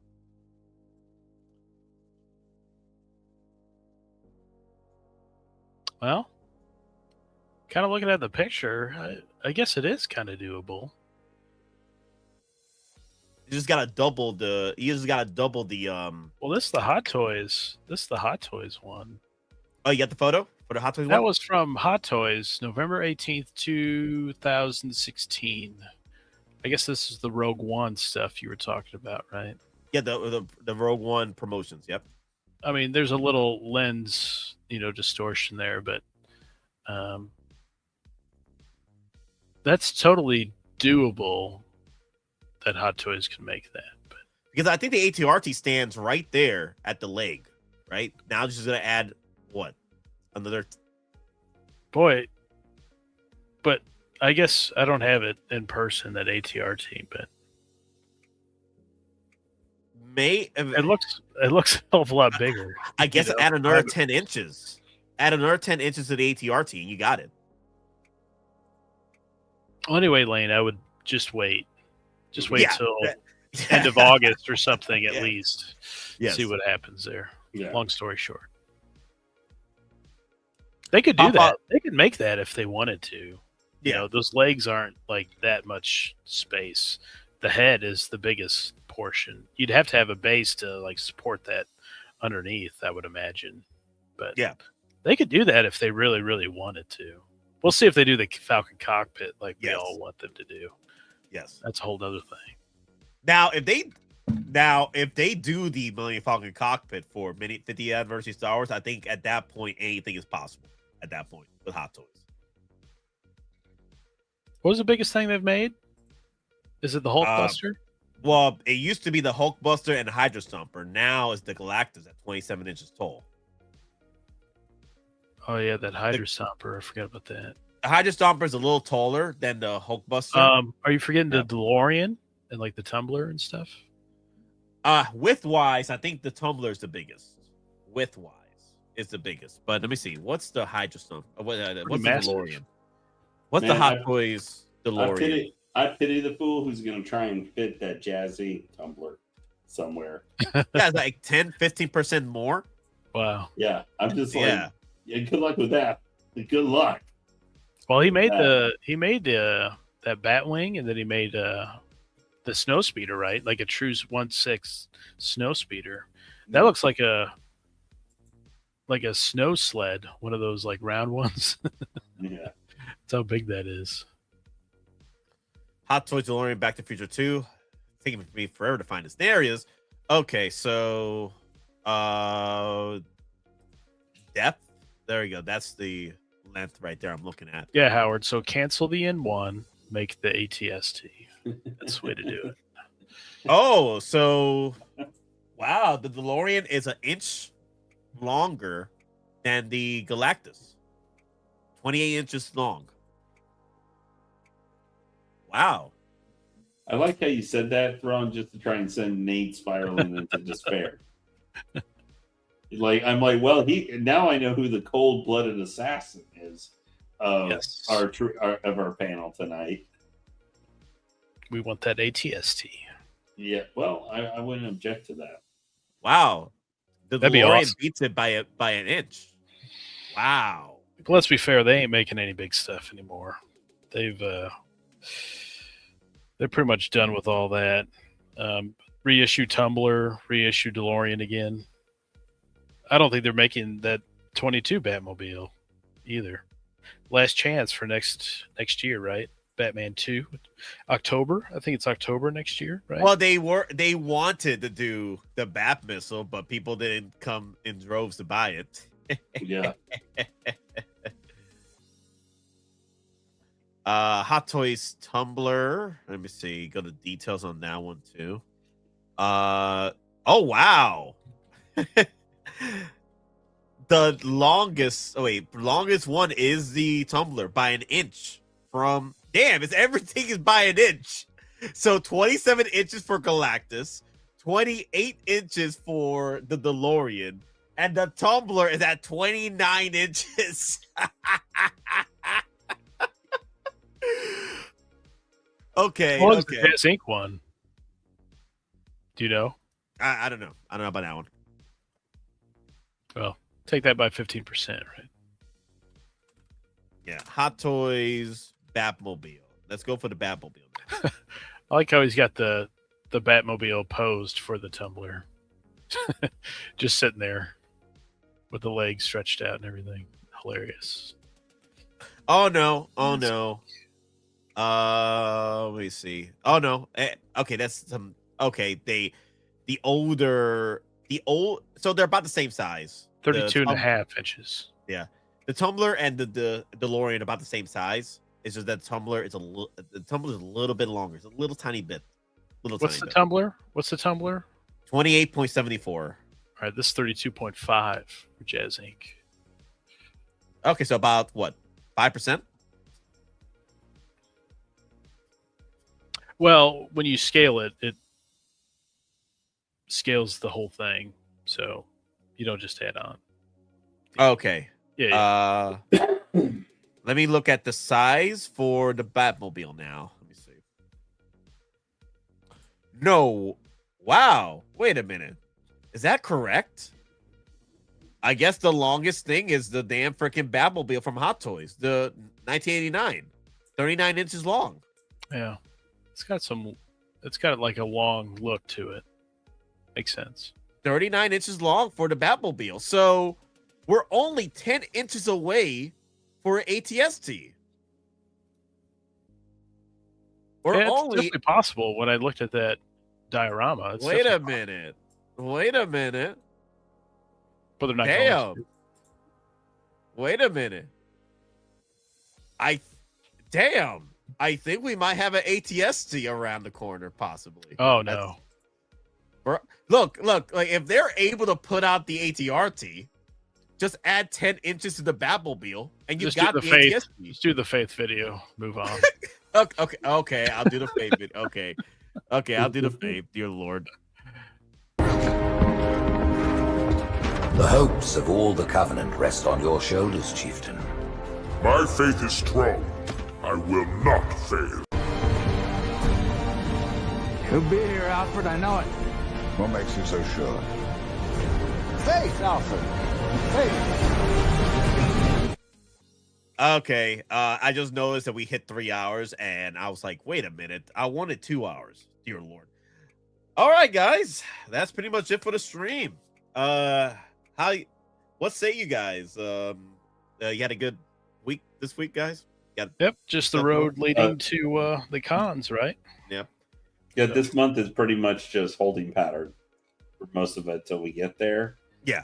Well, kind of looking at the picture, I guess it is kind of doable. You just gotta double the. Well, this is the Hot Toys. This is the Hot Toys one. Oh, you got the photo for the Hot Toys one? That was from Hot Toys, November 18th, 2016. I guess this is the Rogue One stuff you were talking about, right? Yeah, the Rogue One promotions. Yep. I mean, there's a little lens, distortion there, but that's totally doable. That Hot Toys can make that, because I think the ATRT stands right there at the leg, right? Now just gonna add what? Another boy. But I guess I don't have it in person, that ATRT, but it looks a hell of a lot bigger. I guess add another 10 inches. Add another 10 inches to the ATRT, and you got it. Well, anyway, Lane, I would just wait. Just wait till end of August or something at least. Yes. See what happens there. Yeah. Long story short. They could do that. They could make that if they wanted to. Those legs aren't like that much space. The head is the biggest portion. You'd have to have a base to like support that underneath, I would imagine. But they could do that if they really, really wanted to. We'll see if they do the Falcon cockpit like we all want them to do. Yes, that's a whole other thing. Now, if they do the Millennium Falcon cockpit for 50th anniversary Star Wars, I think at that point anything is possible. At that point with Hot Toys, What was the biggest thing they've made? Is it the Hulkbuster? Well, it used to be the Hulkbuster and Hydra Stomper. Now it's the Galactus at 27 inches tall. Oh yeah, that Hydra Stomper. I forgot about that. The Hydra Stomper is a little taller than the Hulkbuster. Are you forgetting the DeLorean and like the tumbler and stuff? Width wise, I think the tumbler is the biggest. Width wise is the biggest. But let me see. What's the Hydra Stomper? What's the DeLorean? What's the Hot Toys DeLorean? I pity the fool who's going to try and fit that Jazzy tumbler somewhere. Yeah, it's like 10-15% more. Wow. Yeah, I'm just like, yeah, good luck with that. Good luck. Well, he made that Batwing, and then he made the snow speeder, right? Like a true 1/6 snow speeder. That looks like a snow sled, one of those like round ones. Yeah, that's how big that is. Hot Toys DeLorean Back to the Future 2. Taking me forever to find the scenarios. Okay, so depth. There we go. That's the length right there I'm looking at. Yeah, Howard. So cancel the N1, make the ATST. That's the way to do it. Oh, so wow, the DeLorean is an inch longer than the Galactus. 28 inches long. Wow. I like how you said that, Thrawn, just to try and send Nate spiraling into despair. I'm like, well, now I know who the cold-blooded assassin is of our panel tonight. We want that ATST. Yeah, well, I wouldn't object to that. Wow, That'd be DeLorean awesome. beats it by an inch. Wow. But let's be fair, they ain't making any big stuff anymore. They're pretty much done with all that. Reissue Tumbler, reissue DeLorean again. I don't think they're making that 22 Batmobile either. Last chance for next year, right? Batman 2, October. I think it's October next year, right? Well, they wanted to do the Bat Missile, but people didn't come in droves to buy it. Yeah. Hot Toys Tumbler. Let me see. Go to details on that one too. Oh wow. The longest one is the Tumbler by an inch from everything is by an inch. So 27 inches for Galactus, 28 inches for the DeLorean, and the Tumbler is at 29 inches. Okay. What was the Jazz Inc. one? Do you know? I don't know. I don't know about that one. Well, take that by 15%, right? Yeah. Hot Toys Batmobile. Let's go for the Batmobile. I like how he's got the Batmobile posed for the Tumbler. Just sitting there with the legs stretched out and everything. Hilarious. Oh no. Let me see. Oh no. Okay, that's some. Okay, so they're about the same size. 32 and a half inches. Yeah, the Tumbler and the DeLorean about the same size. It's just that the Tumbler is a little bit longer. It's a little tiny bit. What's the Tumbler? 28.74. All right, this is 32.5 for Jazz Inc. Okay, so about what, 5%? Well, when you scale it, it scales the whole thing, so you don't just add on. Okay. Yeah. Let me look at the size for the Batmobile now. Let me see. No. Wow. Wait a minute. Is that correct? I guess the longest thing is the damn freaking Batmobile from Hot Toys, the 1989, 39 inches long. Yeah. It's got like a long look to it. Makes sense. 39 inches long for the Batmobile. So we're only 10 inches away for ATST. It's definitely possible when I looked at that diorama. Wait a minute. But they're not Damn. Wait a minute. Damn. I think we might have an ATST around the corner, possibly. Oh no! Look! Like if they're able to put out the ATRT, just add 10 inches to the Batmobile, and you got the Faith. ATST. Just do the Faith video. Move on. Okay. I'll do the Faith video. Okay, I'll do the Faith. Dear Lord. The hopes of all the Covenant rest on your shoulders, Chieftain. My faith is strong. I will not fail. He'll be here, Alfred. I know it. What makes you so sure? Faith, Alfred. Faith. Okay. I just noticed that we hit 3 hours, and I was like, wait a minute. I wanted 2 hours. Dear Lord. All right, guys. That's pretty much it for the stream. What say you guys? You had a good week this week, guys? Yep, just the road leading to the cons, right? Yeah. Yeah, this month is pretty much just holding pattern for most of it till we get there. Yeah.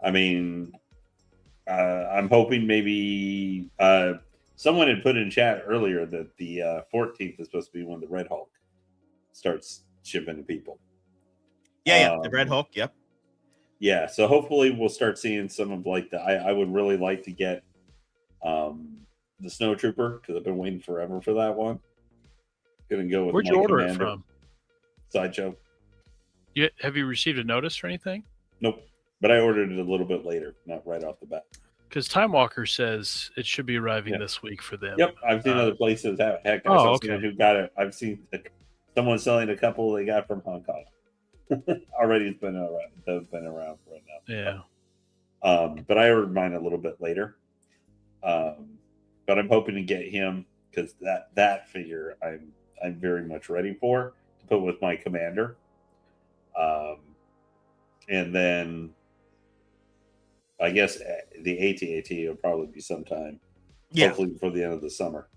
I mean, I'm hoping maybe someone had put in chat earlier that the 14th is supposed to be when the Red Hulk starts shipping to people. Yeah, the Red Hulk, yep. Yeah, so hopefully we'll start seeing some of like the. I would really like to get the Snow Trooper because I've been waiting forever for that one. Gonna go with. Where'd you order it from? Sideshow. Have you received a notice or anything? Nope, but I ordered it a little bit later, not right off the bat. Because Time Walker says it should be arriving this week for them. Yep, I've seen other places. Heck, I saw someone who got it. I've seen someone selling a couple they got from Hong Kong. Already, it's been around. They've been around for enough. Yeah. But I ordered mine a little bit later. But I'm hoping to get him because that figure I'm very much ready for to put with my commander. And then I guess the AT-AT will probably be sometime. Hopefully before the end of the summer.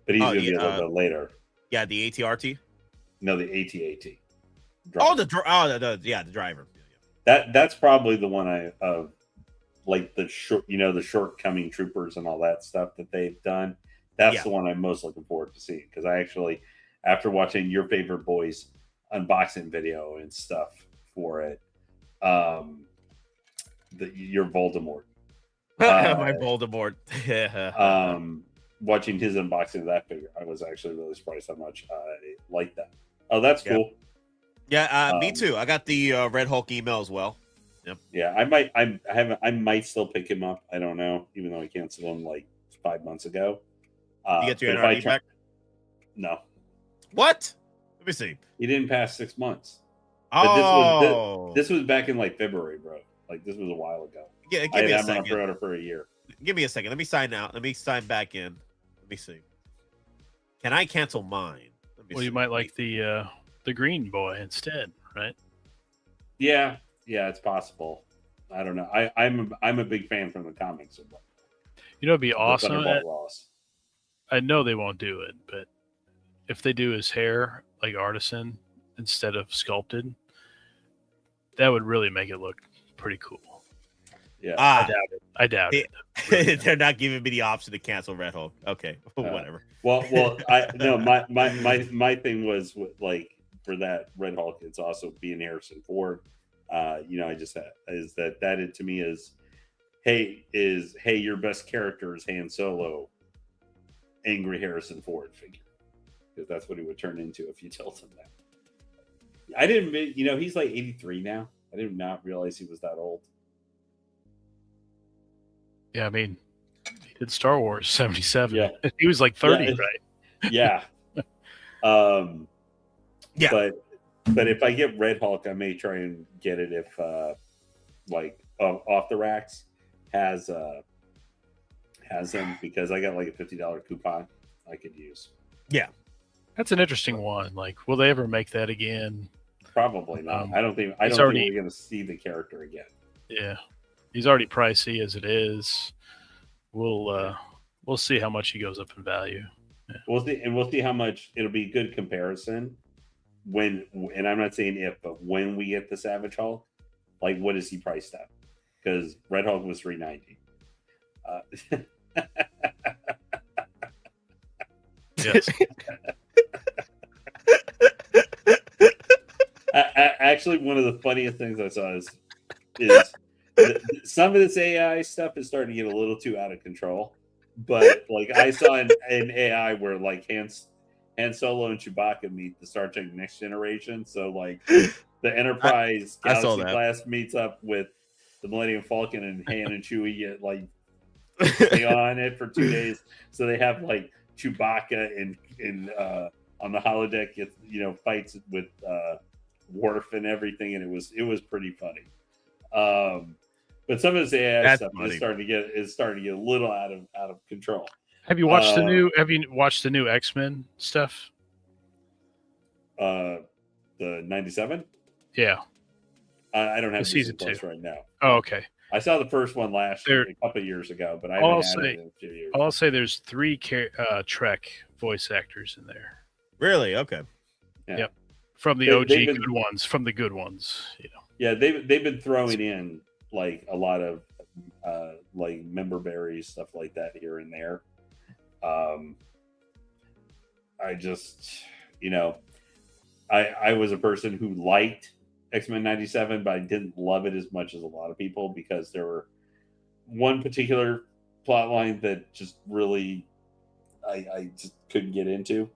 But he's gonna be a little bit later. Yeah, the ATRT. No, the AT-AT. Driver. The driver. That's probably the one I like the shortcoming troopers and all that stuff that they've done. That's the one I'm most looking forward to seeing because I actually, after watching your favorite boys unboxing video and stuff for it, your Voldemort, my Voldemort, watching his unboxing of that figure, I was actually really surprised how much I liked that. Oh, that's cool. Yeah, me too. I got the Red Hulk email as well. Yep. Yeah, I might still pick him up. I don't know, even though I canceled him like 5 months ago. You get your NRD back? No. What? Let me see. He didn't pass 6 months. Oh, this was back in like February, bro. Like this was a while ago. Yeah, give me a second. I had him on for a year. Give me a second. Let me sign out. Let me sign back in. Let me see. Can I cancel mine? Well, you might like the green boy instead, right? Yeah, it's possible. I don't know. I'm a big fan from the comics. You know, it'd be awesome. I know they won't do it, but if they do his hair like Artisan instead of sculpted, that would really make it look pretty cool. Yeah, I doubt it. They're not giving me the option to cancel Red Hulk. Okay, whatever. Well, my thing was like for that Red Hulk, it's also being Harrison Ford. I just is that to me is, hey, your best character is Han Solo, angry Harrison Ford figure, because that's what he would turn into if you told him that. I didn't, he's like 83 now. I did not realize he was that old. Yeah, I mean, he did Star Wars 77. Yeah. He was like 30, right? Yeah. Yeah. But if I get Red Hulk, I may try and get it if Off the Racks has them, because I got like a $50 coupon I could use. Yeah. That's an interesting one. Like, will they ever make that again? Probably not. I don't think we're going to see the character again. Yeah. He's already pricey as it is. We'll see how much he goes up in value. Yeah. We'll see how much it'll be a good comparison when, and I'm not saying if, but when we get the Savage Hulk, like what is he priced at? Because Red Hulk was $390. Yes. Actually, one of the funniest things I saw is some of this AI stuff is starting to get a little too out of control. But like I saw an AI where like Han Solo and Chewbacca meet the Star Trek Next Generation. So like the Enterprise Galaxy class meets up with the Millennium Falcon, and Han and Chewie get like stay on it for 2 days. So they have like Chewbacca in on the holodeck gets fights with Worf and everything, and it was pretty funny. But some of this AI stuff is starting to get a little out of control. Have you watched the new X-Men stuff? The 97? Yeah. I don't have the season Plus 2 right now. Oh, okay. I saw the first one last year, a couple of years ago, but I'll say there's 3 Trek voice actors in there. Really? Okay. Yeah. Yep. From the OG good ones. From the good ones. Yeah, they've been throwing in like a lot of like member berries, stuff like that here and there. I just I was a person who liked X-Men 97, but I didn't love it as much as a lot of people because there were one particular plot line that just really I just couldn't get into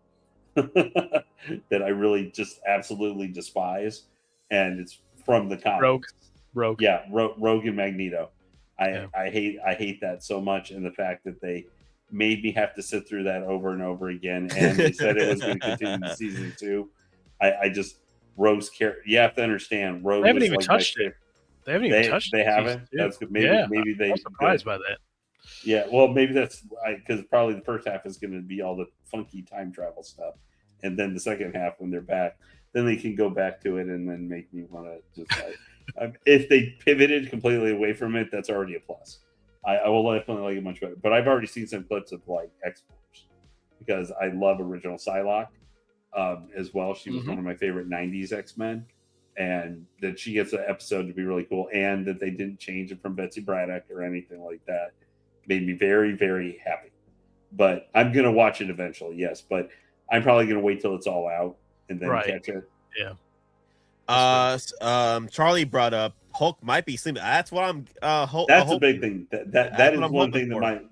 that I really just absolutely despise, and it's from the comics. Rogue. Yeah, Rogue and Magneto. I hate that so much, and the fact that they made me have to sit through that over and over again, and they said it was going to continue in season 2. I just Rogue's character. You have to understand, Rogue. They haven't even touched it. They haven't even touched it. They haven't. That's good. Maybe they. I'm surprised by that. Yeah, well, maybe that's because probably the first half is going to be all the funky time travel stuff, and then the second half when they're back, then they can go back to it and then make me want to just like. If they pivoted completely away from it, that's already a plus. I will definitely like it much better. But I've already seen some clips of like X-Force because I love original Psylocke as well. She was one of my favorite 90s X-Men, and that she gets an episode to be really cool, and that they didn't change it from Betsy Braddock or anything like that made me very, very happy. But I'm going to watch it eventually, yes. But I'm probably going to wait till it's all out and then catch it. Yeah. Charlie brought up Hulk might be sleeping. That's what I'm. That's a big thing. That is one thing that might.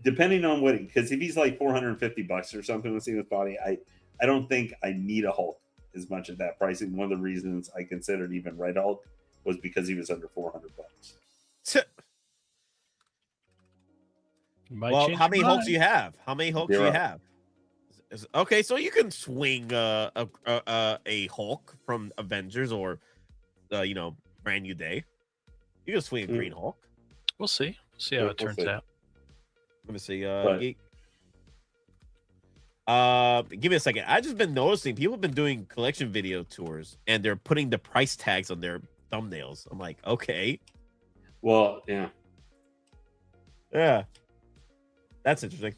Depending on what, because if he's like $450 or something to see his body, I don't think I need a Hulk as much at that pricing. One of the reasons I considered even Red Hulk was because he was under $400. Well, how many Hulks do you have? How many Hulks do you have? Okay, so you can swing a Hulk from Avengers or Brand New Day. You can swing a Green Hulk. We'll see. See how it turns out. Let me see. Give me a second. I've just been noticing people have been doing collection video tours and they're putting the price tags on their thumbnails. I'm like, okay. Well, yeah. That's interesting.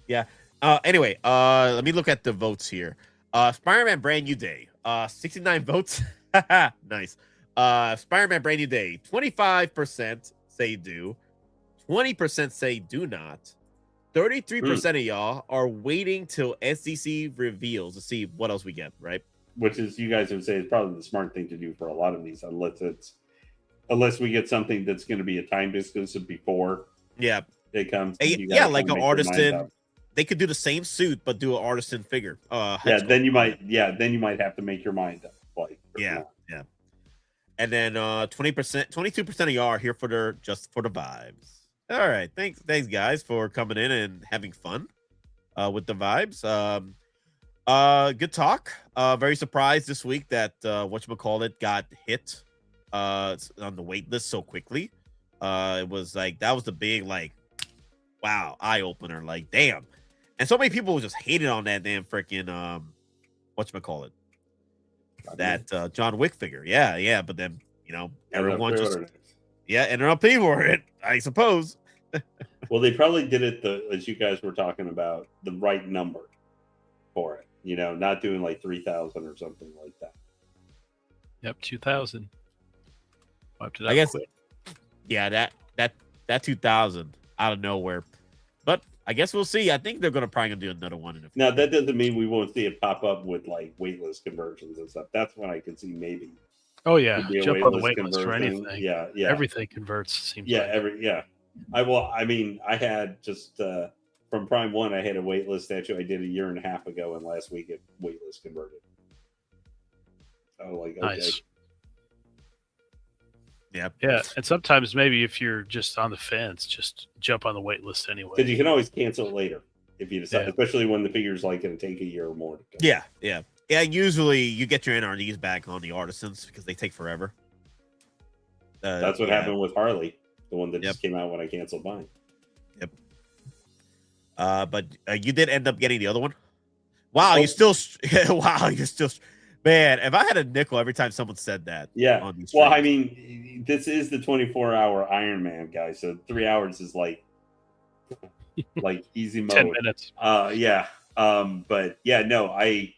Yeah. Anyway, let me look at the votes here. Spider-Man Brand New Day. 69 votes. Nice. Spider-Man Brand New Day. 25% say do. 20% say do not. 33% of y'all are waiting till SDC reveals to see what else we get, right? Which is, you guys would say, is probably the smart thing to do for a lot of these, unless we get something that's going to be a timed exclusive before. Yeah, it comes. Yeah, like an artisan. They could do the same suit but do an artisan figure. Then you might have to make your mind up. Like, yeah. And then 22% of y'all are here for the vibes. All right, thanks guys for coming in and having fun with the vibes. Good talk. Very surprised this week that whatchamacallit got hit on the wait list so quickly. It was like that was the big wow, eye opener. Like, damn. And so many people just hated on that damn freaking whatchamacallit. That John Wick figure. Yeah. But then, everyone just ended up paying for it, I suppose. Well, they probably did it as you guys were talking about, the right number for it. Not doing like 3,000 or something like that. Yep, 2,000. Wiped it out. I guess. Quick. Yeah, that 2,000 out of nowhere. But I guess we'll see. I think they're gonna probably do another one. In Now that doesn't mean we won't see it pop up with like waitlist conversions and stuff. That's when I can see maybe. Oh yeah, jump on the waitlist for anything. Yeah. Everything converts. Seems like. I mean, I had just from Prime 1, I had a waitlist statue I did a year and a half ago, and last week it waitlist converted. Oh, like okay. Nice. Yep. Yeah, and sometimes maybe if you're just on the fence, just jump on the wait list anyway. Because you can always cancel it later if you decide, especially when the figure's like going to take a year or more. Yeah. Usually you get your NRDs back on the Artisans because they take forever. That's what happened with Harley, the one that just came out when I canceled mine. Yep. But you did end up getting the other one. Wow, you're still. Man, if I had a nickel every time someone said that. Yeah. Well, I mean, this is the 24-hour Iron Man, guys. So 3 hours is like easy mode. 10 minutes. Yeah. But yeah, no, I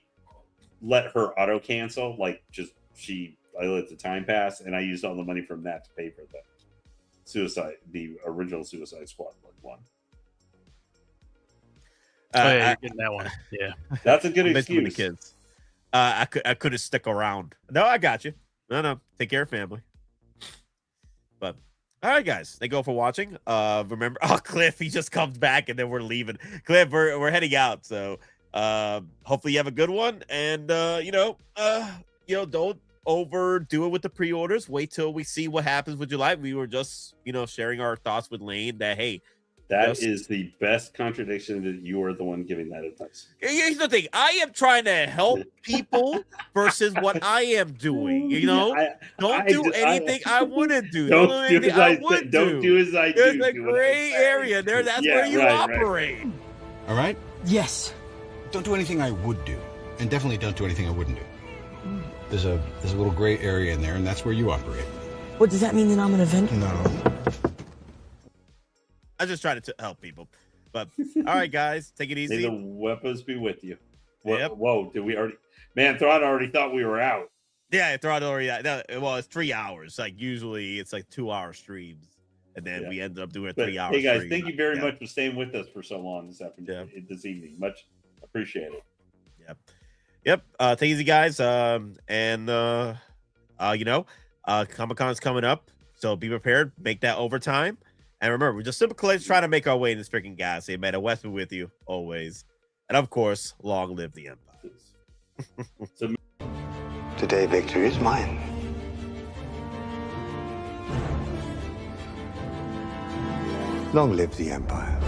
let her auto cancel. I let the time pass, and I used all the money from that to pay for the original Suicide Squad one. You're getting that one. Yeah. That's a good excuse. Kids. I couldn't stick around. No, I got you. No. Take care of family. But all right, guys. Thank you all for watching. Remember, Cliff, he just comes back and then we're leaving. Cliff, we're heading out. So hopefully you have a good one. And don't overdo it with the pre-orders. Wait till we see what happens with July. We were just, sharing our thoughts with Lane that that is the best contradiction that you are the one giving that advice. Here's the thing. I am trying to help people versus what I am doing. Don't do anything I wouldn't do. Don't do as I would do. Don't do as I do. There's a gray area there. That's where you operate. Right. All right? Yes. Don't do anything I would do. And definitely don't do anything I wouldn't do. There's a little gray area in there, and that's where you operate. What, does that mean that I'm an Avenger? No. I just try to help people. But all right, guys, take it easy. May the weapons be with you. Yep. Whoa, did we already? Man, Thrawn already thought we were out. Yeah, Thrawn already. Well, it's 3 hours. Usually it's 2 hour streams, and then we ended up doing a 3 hour. Hey guys, stream. thank you very much for staying with us for so long this afternoon, this evening. Much appreciated. Yep. Take it easy, guys. Comic-Con is coming up, so be prepared. Make that overtime. And remember, we're just simple collectors trying to make our way in this freaking gas. May the West be with you always. And of course, long live the Empire. Today, victory is mine. Long live the Empire.